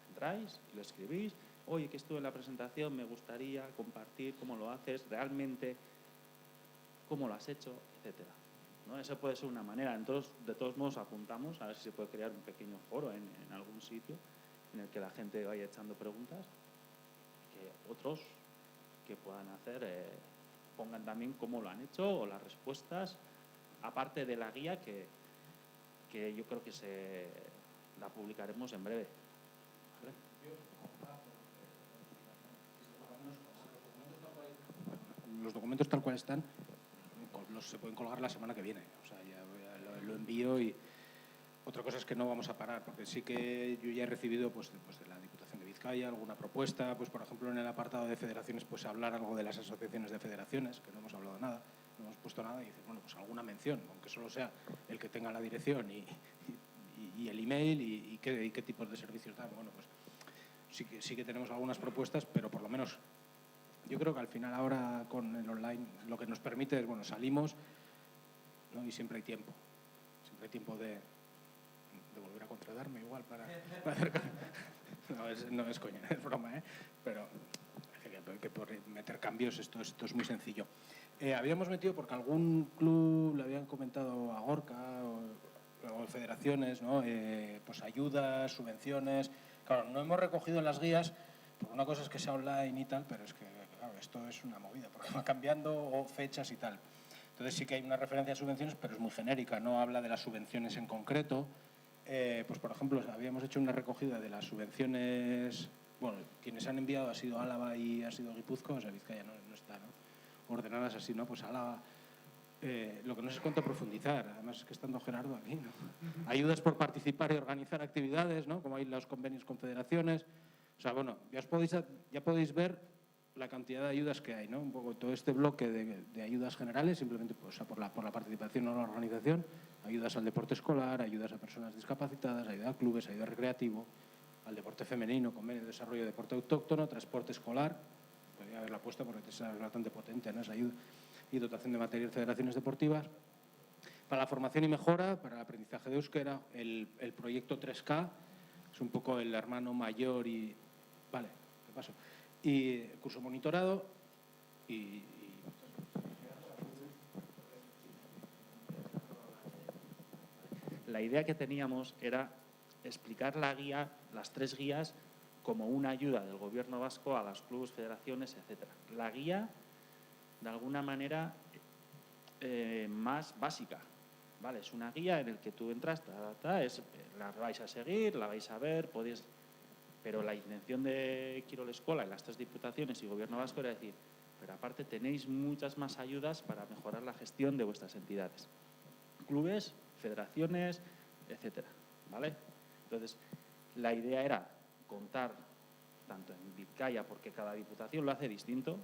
Entráis, lo escribís, oye, que estuve en la presentación, me gustaría compartir cómo lo haces realmente, cómo lo has hecho, etcétera, ¿no? Eso puede ser una manera. Entonces, de todos modos, apuntamos a ver si se puede crear un pequeño foro en algún sitio en el que la gente vaya echando preguntas y que otros que puedan hacer pongan también cómo lo han hecho o las respuestas, aparte de la guía que yo creo que la publicaremos en breve, ¿vale? Los documentos tal cual están, se pueden colgar la semana que viene. O sea, ya lo envío y otra cosa es que no vamos a parar, porque sí que yo ya he recibido pues de la Diputación de Vizcaya alguna propuesta, pues por ejemplo en el apartado de federaciones, pues hablar algo de las asociaciones de federaciones, que no hemos hablado nada, no hemos puesto nada, y dice, bueno, pues alguna mención, aunque solo sea el que tenga la dirección y el email y qué tipos de servicios dan. Bueno, pues sí que tenemos algunas propuestas, pero por lo menos yo creo que al final ahora con el online lo que nos permite es, bueno, salimos, ¿no? Y siempre hay tiempo de volver a contratarme igual para hacer... No es coña, es broma, pero que meter cambios esto es muy sencillo. Habíamos metido, porque algún club le habían comentado a Gorka o federaciones, ¿no? Pues ayudas, subvenciones. Claro, no hemos recogido en las guías, porque una cosa es que sea online y tal, pero es que claro, esto es una movida, porque va cambiando o fechas y tal. Entonces sí que hay una referencia a subvenciones, pero es muy genérica, no habla de las subvenciones en concreto. Pues por ejemplo, habíamos hecho una recogida de las subvenciones, bueno, quienes han enviado ha sido Álava y ha sido Guipúzcoa, o sea, Vizcaya no está, ¿no? Ordenadas así, ¿no? Pues Álava, lo que no sé es cuánto profundizar, además es que estando Gerardo aquí, ¿no? Ayudas por participar y organizar actividades, ¿no? Como hay los convenios con federaciones, o sea, bueno, ya podéis ver la cantidad de ayudas que hay, ¿no? Un poco todo este bloque de ayudas generales, simplemente pues, por la participación en la organización, ayudas al deporte escolar, ayudas a personas discapacitadas, ayuda a clubes, ayuda recreativo, al deporte femenino, convenio de desarrollo de deporte autóctono, transporte escolar, podría haberla puesto porque es bastante potente, ¿no? Esa ayuda, y dotación de material federaciones deportivas, Para la formación y mejora, para el aprendizaje de euskera, el proyecto 3K es un poco el hermano mayor y... Vale, ¿qué pasó? Y curso monitorado y La idea que teníamos era explicar la guía, las 3 guías, como una ayuda del Gobierno vasco a los clubes, federaciones, etc. La guía, de alguna manera, más básica, ¿vale? Es una guía en la que tú entras, la vais a seguir, la vais a ver, podéis... Pero la intención de Quirol Escola y las 3 diputaciones y Gobierno vasco era decir, pero aparte tenéis muchas más ayudas para mejorar la gestión de vuestras entidades. Clubes, federaciones, etcétera, ¿vale? Entonces, la idea era contar tanto en Vizcaya, porque cada diputación lo hace distinto.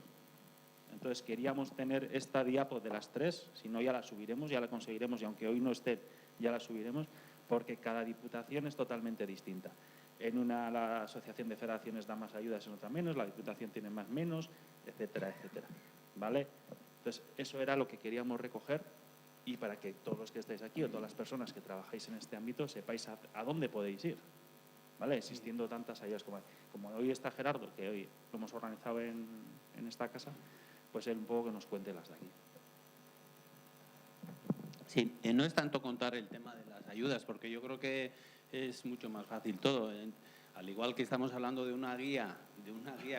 Entonces, queríamos tener esta diapo de las 3, si no ya la subiremos, ya la conseguiremos, y aunque hoy no esté, ya la subiremos, porque cada diputación es totalmente distinta. En una la Asociación de Federaciones da más ayudas, en otra menos, la diputación tiene más menos, etcétera, etcétera, ¿vale? Entonces, eso era lo que queríamos recoger, y para que todos los que estáis aquí o todas las personas que trabajáis en este ámbito sepáis a dónde podéis ir, ¿vale? Existiendo tantas ayudas como hoy está Gerardo, que hoy lo hemos organizado en esta casa, pues él un poco que nos cuente las de aquí. Sí, no es tanto contar el tema de las ayudas, porque yo creo que es mucho más fácil todo. Al igual que estamos hablando de una guía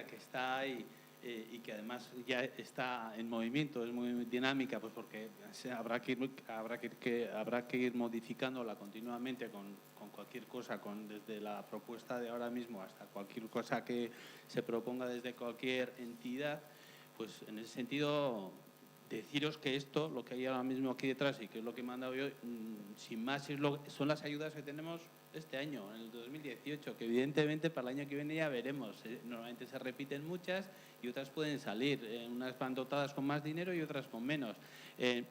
que está ahí y que además ya está en movimiento, es muy dinámica, pues porque habrá que ir modificándola continuamente con cualquier cosa, desde la propuesta de ahora mismo hasta cualquier cosa que se proponga desde cualquier entidad. Pues en ese sentido, deciros que esto, lo que hay ahora mismo aquí detrás y que es lo que me han dado yo, sin más, son las ayudas que tenemos este año, en el 2018, que evidentemente para el año que viene ya veremos. Normalmente se repiten muchas y otras pueden salir. Unas van dotadas con más dinero y otras con menos.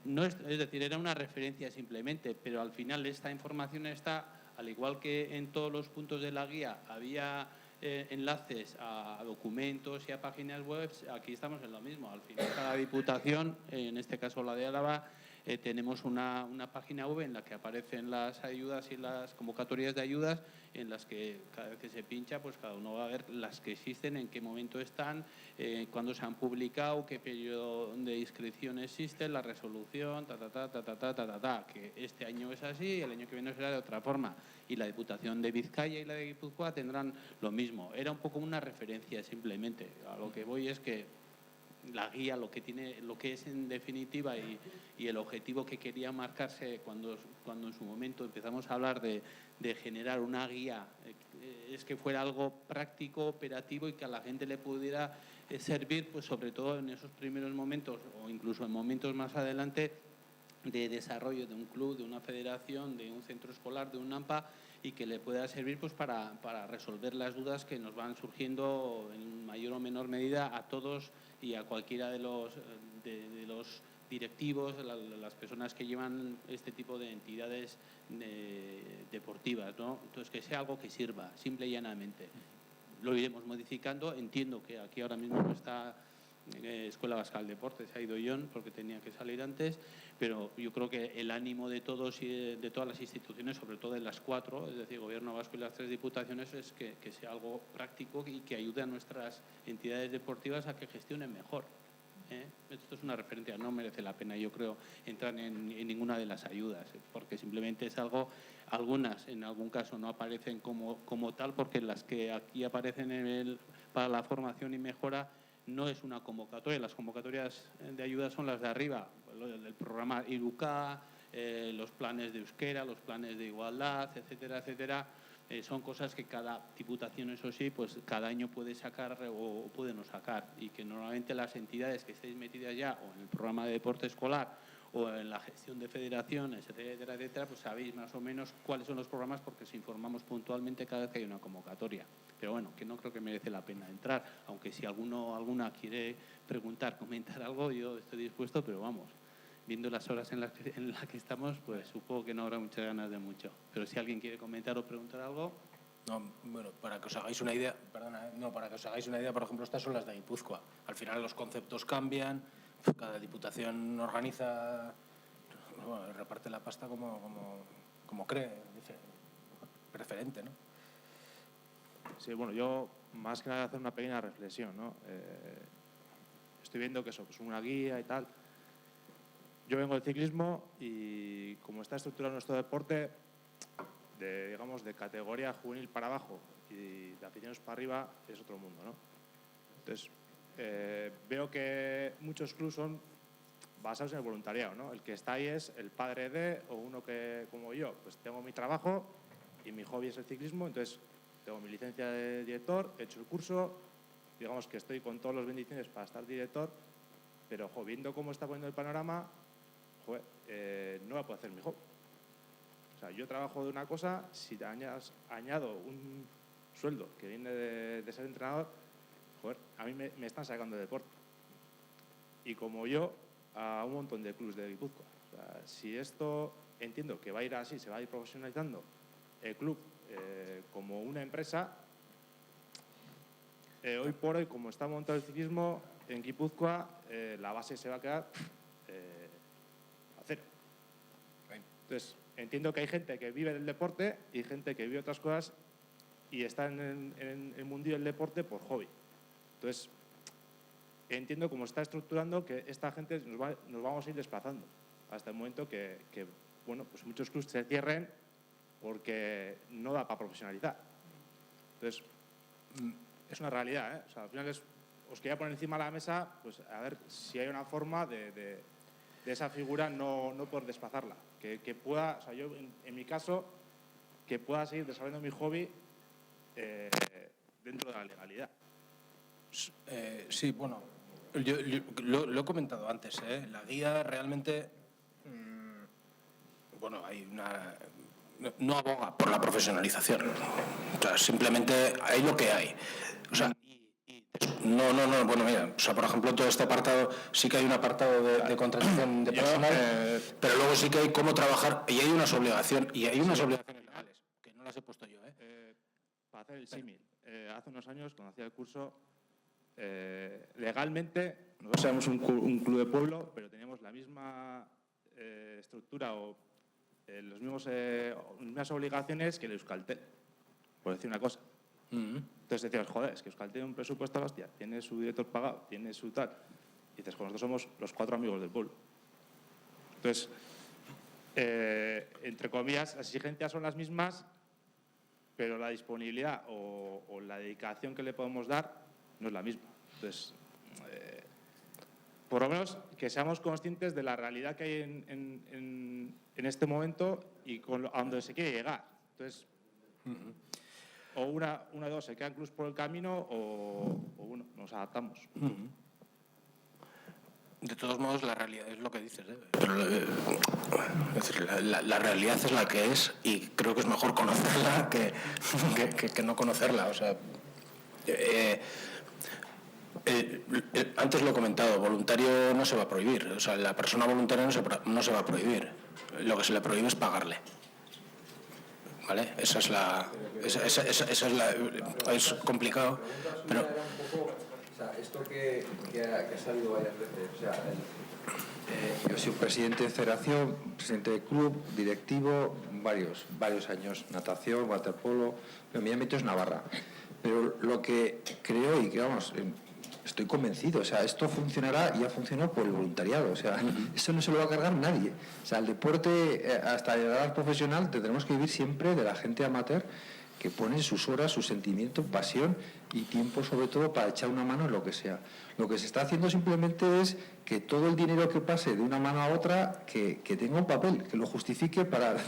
No es decir, era una referencia simplemente, pero al final esta información está, al igual que en todos los puntos de la guía había enlaces a documentos y a páginas web, aquí estamos en lo mismo. Al final cada diputación, en este caso la de Álava, tenemos una página web en la que aparecen las ayudas y las convocatorias de ayudas, en las que cada vez que se pincha, pues cada uno va a ver las que existen, en qué momento están, cuándo se han publicado, qué periodo de inscripción existe, la resolución, que este año es así, el año que viene será de otra forma. Y la Diputación de Vizcaya y la de Guipúzcoa tendrán lo mismo. Era un poco una referencia simplemente. A lo que voy es que la guía, lo que es en definitiva y el objetivo que quería marcarse cuando en su momento empezamos a hablar de generar una guía, es que fuera algo práctico, operativo y que a la gente le pudiera servir, pues sobre todo en esos primeros momentos o incluso en momentos más adelante de desarrollo de un club, de una federación, de un centro escolar, de un AMPA, y que le pueda servir pues para resolver las dudas que nos van surgiendo en mayor o menor medida a todos y a cualquiera de los directivos, las personas que llevan este tipo de entidades deportivas, ¿no? Entonces, que sea algo que sirva, simple y llanamente. Lo iremos modificando. Entiendo que aquí ahora mismo no está Escuela Vasca del Deporte, se ha ido John porque tenía que salir antes, pero yo creo que el ánimo de todos y de todas las instituciones, sobre todo de las 4, es decir, Gobierno Vasco y las 3 diputaciones, es que sea algo práctico y que ayude a nuestras entidades deportivas a que gestionen mejor. Esto es una referencia, no merece la pena, yo creo, entrar en ninguna de las ayudas, porque simplemente es algo, algunas en algún caso no aparecen como tal, porque las que aquí aparecen para la formación y mejora no es una convocatoria. Las convocatorias de ayuda son las de arriba, el programa IRUCA, los planes de euskera, los planes de igualdad, etcétera, etcétera. Son cosas que cada diputación, eso sí, pues cada año puede sacar o puede no sacar, y que normalmente las entidades que estéis metidas ya o en el programa de deporte escolar o en la gestión de federaciones, etcétera, etcétera, pues sabéis más o menos cuáles son los programas porque os informamos puntualmente cada vez que hay una convocatoria. Pero bueno, que no creo que merece la pena entrar, aunque si alguna quiere preguntar, comentar algo, yo estoy dispuesto, pero vamos, viendo las horas en las que estamos, pues supongo que no habrá muchas ganas de mucho. Pero si alguien quiere comentar o preguntar algo... No, bueno, para que os hagáis una idea, por ejemplo, estas son las de Guipúzcoa. Al final los conceptos cambian, cada diputación organiza bueno, reparte la pasta como cree, dice, preferente, ¿no? Sí, bueno, yo más que nada hacer una pequeña reflexión, ¿no? Estoy viendo que eso es una guía y tal. Yo vengo del ciclismo y como está estructurado nuestro deporte, digamos, de categoría juvenil para abajo y de aficionados para arriba, es otro mundo, ¿no? Entonces, veo que muchos clubes son basados en el voluntariado, ¿no? El que está ahí es el padre de, o uno que, como yo, pues tengo mi trabajo y mi hobby es el ciclismo, entonces tengo mi licencia de director, he hecho el curso, digamos que estoy con todas las bendiciones para estar director, pero viendo cómo está poniendo el panorama, no va a poder hacer mi hobby. O sea, yo trabajo de una cosa, si añado un sueldo que viene de ser entrenador, a mí me están sacando de deporte. Y como yo, a un montón de clubes de Guipúzcoa. O sea, si esto entiendo que va a ir así, se va a ir profesionalizando el club como una empresa, hoy por hoy, como está montado el ciclismo en Guipúzcoa, la base se va a quedar a cero. Entonces, entiendo que hay gente que vive del deporte y gente que vive otras cosas y está en el mundillo del deporte por hobby. Entonces, entiendo cómo está estructurando que esta gente nos vamos a ir desplazando hasta el momento que bueno, pues muchos clubes se cierren porque no da para profesionalizar. Entonces, es una realidad, ¿eh? O sea, al final os quería poner encima de la mesa, pues a ver si hay una forma de esa figura no poder desplazarla. Que pueda, o sea, yo en mi caso, que pueda seguir desarrollando mi hobby dentro de la legalidad. Sí, bueno, yo lo he comentado antes, ¿eh? La guía realmente, bueno, no aboga por la profesionalización. O sea, simplemente hay lo que hay. O sea, no, bueno, mira, o sea, por ejemplo, todo este apartado, sí que hay un apartado de contratación de personal, pero luego sí que hay cómo trabajar, y hay unas obligaciones, legales, que no las he puesto yo, Para hacer el símil, hace unos años, cuando hacía el curso, legalmente, nosotros éramos un club de pueblo, pero teníamos la misma estructura o las mismas obligaciones que el Euskaltel, por decir una cosa. Entonces decías, joder, es que Euskaltel tiene un presupuesto a la hostia, tiene su director pagado, tiene su tal. Y dices, nosotros somos los 4 amigos del pueblo. Entonces, entre comillas, las exigencias son las mismas, pero la disponibilidad o la dedicación que le podemos dar no es la misma. Entonces, por lo menos que seamos conscientes de la realidad que hay en este momento y a donde se quiere llegar. Entonces, o una de dos, se quedan clubs por el camino o bueno, nos adaptamos. De todos modos, la realidad es lo que dices, ¿eh? Pero, es decir, la realidad es la que es y creo que es mejor conocerla que no conocerla. O sea, antes lo he comentado, voluntario no se va a prohibir. O sea, la persona voluntaria no se va a prohibir. Lo que se le prohíbe es pagarle. ¿Vale? Esa es la... es complicado, pero... O sea, esto que ha salido varias veces, o sea, yo he sido presidente de federación, presidente de club, directivo, varios años, natación, waterpolo, pero mi ámbito es Navarra. Pero lo que creo y que, vamos, estoy convencido, o sea, esto funcionará y ha funcionado por el voluntariado, o sea, esto no se lo va a cargar nadie. O sea, el deporte, hasta llegar al profesional, tendremos que vivir siempre de la gente amateur que pone sus horas, su sentimiento, pasión y tiempo sobre todo para echar una mano en lo que sea. Lo que se está haciendo simplemente es que todo el dinero que pase de una mano a otra, que tenga un papel, que lo justifique para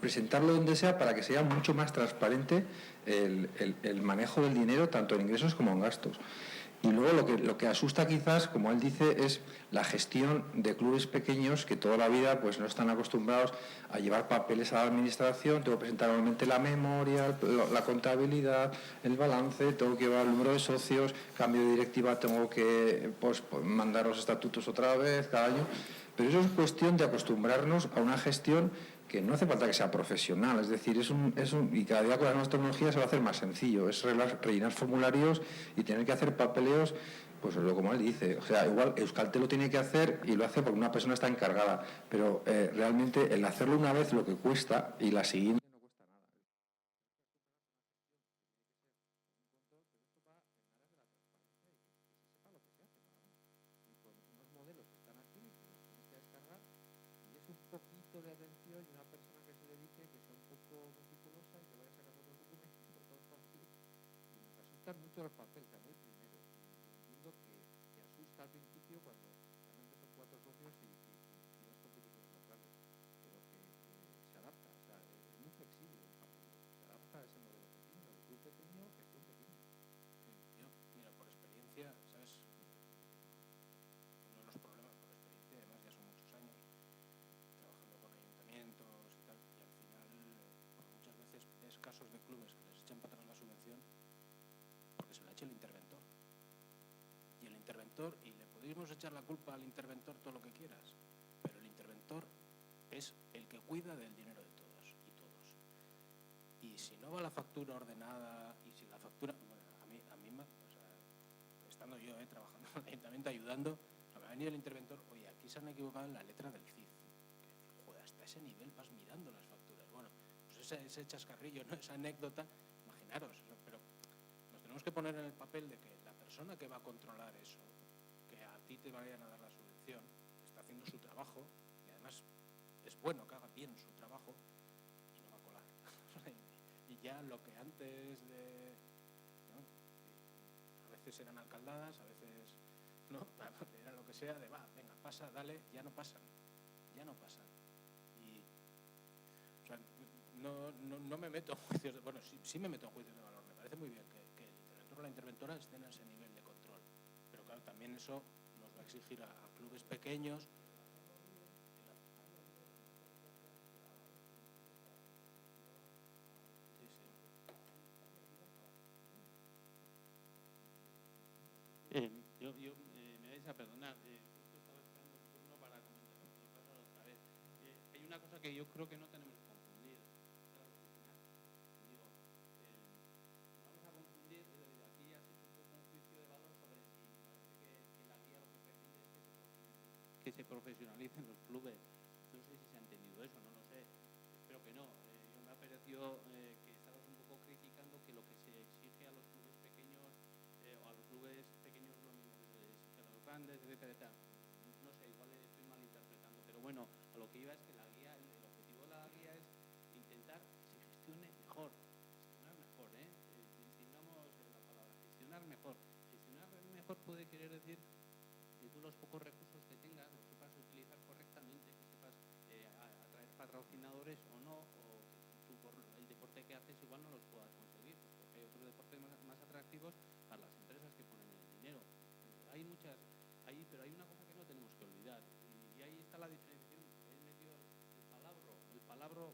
presentarlo donde sea, para que sea mucho más transparente el manejo del dinero, tanto en ingresos como en gastos. Y luego lo que asusta quizás, como él dice, es la gestión de clubes pequeños que toda la vida pues no están acostumbrados a llevar papeles a la administración, tengo que presentar normalmente la memoria, la contabilidad, el balance, tengo que llevar el número de socios, cambio de directiva, tengo que pues mandar los estatutos otra vez cada año. Pero eso es cuestión de acostumbrarnos a una gestión que no hace falta que sea profesional, es decir, y cada día con las nuevas tecnologías se va a hacer más sencillo, es rellenar formularios y tener que hacer papeleos Pues lo como él dice, o sea, igual Euskaltel lo tiene que hacer y lo hace porque una persona está encargada, pero realmente el hacerlo una vez lo que cuesta y la siguiente no cuesta nada. Unos modelos que están aquí, que los tienes que descargar, y es un poquito de atención y una persona que se dedique, que sea un poco meticulosa y que vaya sacando los documentos por todos papeles. Y nos asustan mucho los papeles, a mí primero. Y entiendo que asusta al principio cuando realmente son 4 socios y tienes competiciones locales, pero que se adapta, o sea, es muy flexible el papel, se adapta a ese modelo pequeño, de club pequeño, gestión pequeña. Yo, mira, por experiencia, ¿sabes? Uno de los problemas, por experiencia, además ya son muchos años trabajando con ayuntamientos y tal, y al final muchas veces ves casos de clubes que les echan para atrás la subvención porque se la echa el interventor. Y el interventor, y le podríamos echar la culpa al interventor todo lo que quieras, pero el interventor es el que cuida del dinero de todos y todos. Y si no va la factura ordenada, y si la factura, bueno, a mí o sea, estando yo trabajando en el ayuntamiento ayudando, me va a venir el interventor, oye, aquí se han equivocado en la letra del CIF. Que, joder, hasta ese nivel vas mirando las facturas. Bueno, pues ese chascarrillo, ¿no? Esa anécdota, imaginaros, ¿no? Pero nos tenemos que poner en el papel de que la persona que va a controlar eso, que a ti te vayan a dar la subvención, está haciendo su trabajo, y además es bueno que haga bien su trabajo, y no va a colar. Y ya lo que antes de, ¿no? A veces eran alcaldadas, a veces no, era lo que sea, de va, venga, pasa, dale, ya no pasan. Y, o sea, no me meto en juicios, bueno, sí me meto en juicios de valor, me parece muy bien que el interventor o la interventora estén en ese nivel de control, pero claro, también eso nos va a exigir a clubes pequeños. Me vais a perdonar, justo estaba esperando el turno para comentar lo que pasa otra vez. Hay una cosa que yo creo que no tenemos que confundir. Digo, no vamos a confundir, es decir, aquí ya has hecho un poco un juicio de valor sobre si parece que la guía lo que pretende es que se profesionalicen los clubes. No sé si se ha entendido eso, no lo sé, espero que no. Yo me ha parecido que estabas un poco criticando que lo que se exige a los clubes pequeños o a los clubes pequeños lo mismo que se les exige a los grandes, etcétera. No sé, igual estoy malinterpretando, pero bueno, a lo que iba es que la guía, el objetivo de la guía es intentar que se gestione mejor, distingamos la palabra, gestionar mejor. Gestionar mejor puede querer decir que tú los pocos recursos que tengas los sepas utilizar correctamente, que sepas atraer patrocinadores o no, o que el deporte que haces igual no los puedas conseguir, porque hay otros deportes más atractivos para las empresas que ponen el dinero. Pero hay una cosa que no tenemos que olvidar, y ahí está la diferenciación. He metido el palabra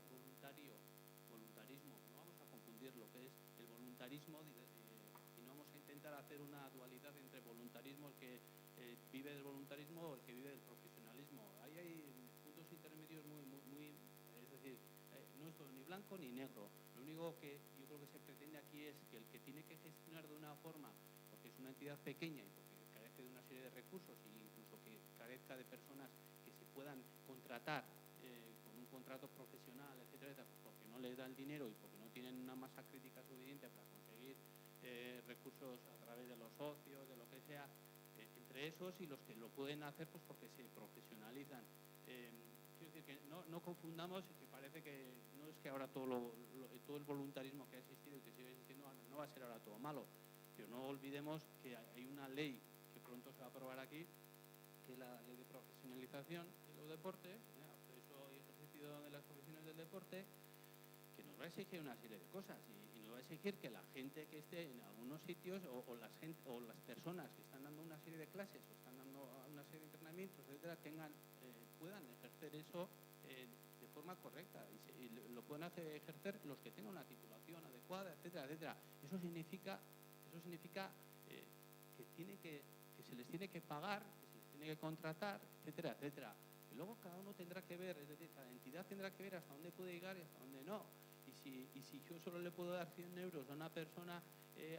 voluntarismo. No vamos a confundir lo que es el voluntarismo y no vamos a intentar hacer una dualidad entre voluntarismo, el que vive del voluntarismo o el que vive del profesionalismo. Ahí hay puntos intermedios muy es decir, no es todo ni blanco ni negro. Lo único que yo creo que se pretende aquí es que el que tiene que gestionar de una forma, porque es una entidad pequeña y porque carece de una serie de recursos e incluso que carezca de personas que se puedan contratar con un contrato profesional, etcétera, porque no les da el dinero y porque no tienen una masa crítica suficiente para conseguir recursos a través de los socios, de lo que sea, entre esos y los que lo pueden hacer pues porque se profesionalizan. Quiero decir que no confundamos y que parece que no es que ahora todo el voluntarismo que ha existido y que sigue existiendo no va a ser ahora todo malo, pero no olvidemos que hay una ley que pronto se va a aprobar aquí, que es la ley de profesionalización de los deportes, acceso y ejercicio de las profesiones del deporte, que nos va a exigir una serie de cosas y nos va a exigir que la gente que esté en algunos sitios o las personas que están dando una serie de clases o están dando una serie de entrenamientos, etcétera, puedan ejercer eso de forma correcta y lo puedan ejercer los que tengan una titulación adecuada, etcétera, etcétera. Eso significa que se les tiene que pagar, que se les tiene que contratar, etcétera, etcétera. Y luego cada uno tendrá que ver, es decir, cada entidad tendrá que ver hasta dónde puede llegar y hasta dónde no. Y si yo solo le puedo dar 100 euros a una persona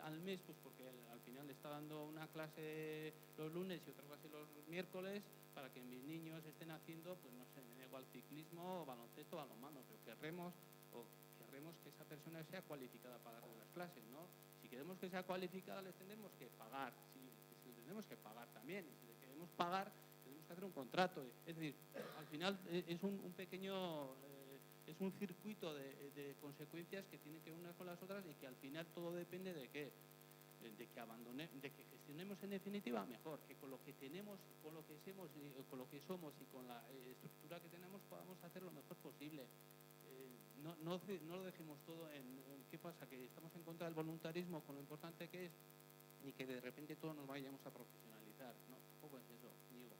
al mes, pues porque al final le está dando una clase los lunes y otra clase los miércoles para que mis niños estén haciendo, pues no sé, me da igual ciclismo, baloncesto, balonmano, pero querremos que esa persona sea cualificada para dar las clases, ¿no? Si queremos que sea cualificada, les tendremos que pagar, sí, les tendremos que pagar también, y si les queremos pagar, tenemos que hacer un contrato. Es decir, al final es un pequeño... es un circuito de consecuencias que tienen que ver unas con las otras y que al final todo depende de qué, de que gestionemos en definitiva mejor, que con lo que tenemos, con lo que somos y con la estructura que tenemos podamos hacer lo mejor posible. No lo dejemos todo en qué pasa, que estamos en contra del voluntarismo con lo importante que es y que de repente todos nos vayamos a profesionalizar. No, tampoco es eso, digo.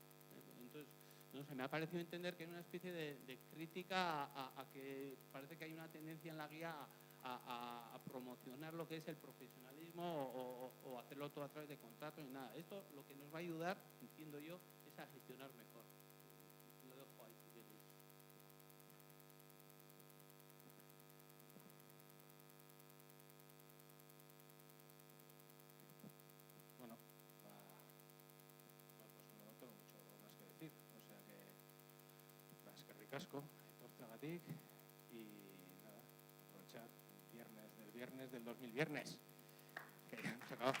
Entonces, no sé, me ha parecido entender que hay una especie de crítica a que parece que hay una tendencia en la guía a promocionar lo que es el profesionalismo o hacerlo todo a través de contratos y nada. Esto lo que nos va a ayudar, entiendo yo, es a gestionar mejor. Lo dejo ahí, si queréis. Bueno, pues no tengo mucho más que decir. O sea que, eskerrik asko, etortzeagatik, y nada, aprovechar el viernes del 2000 viernes, que ya hemos acabado.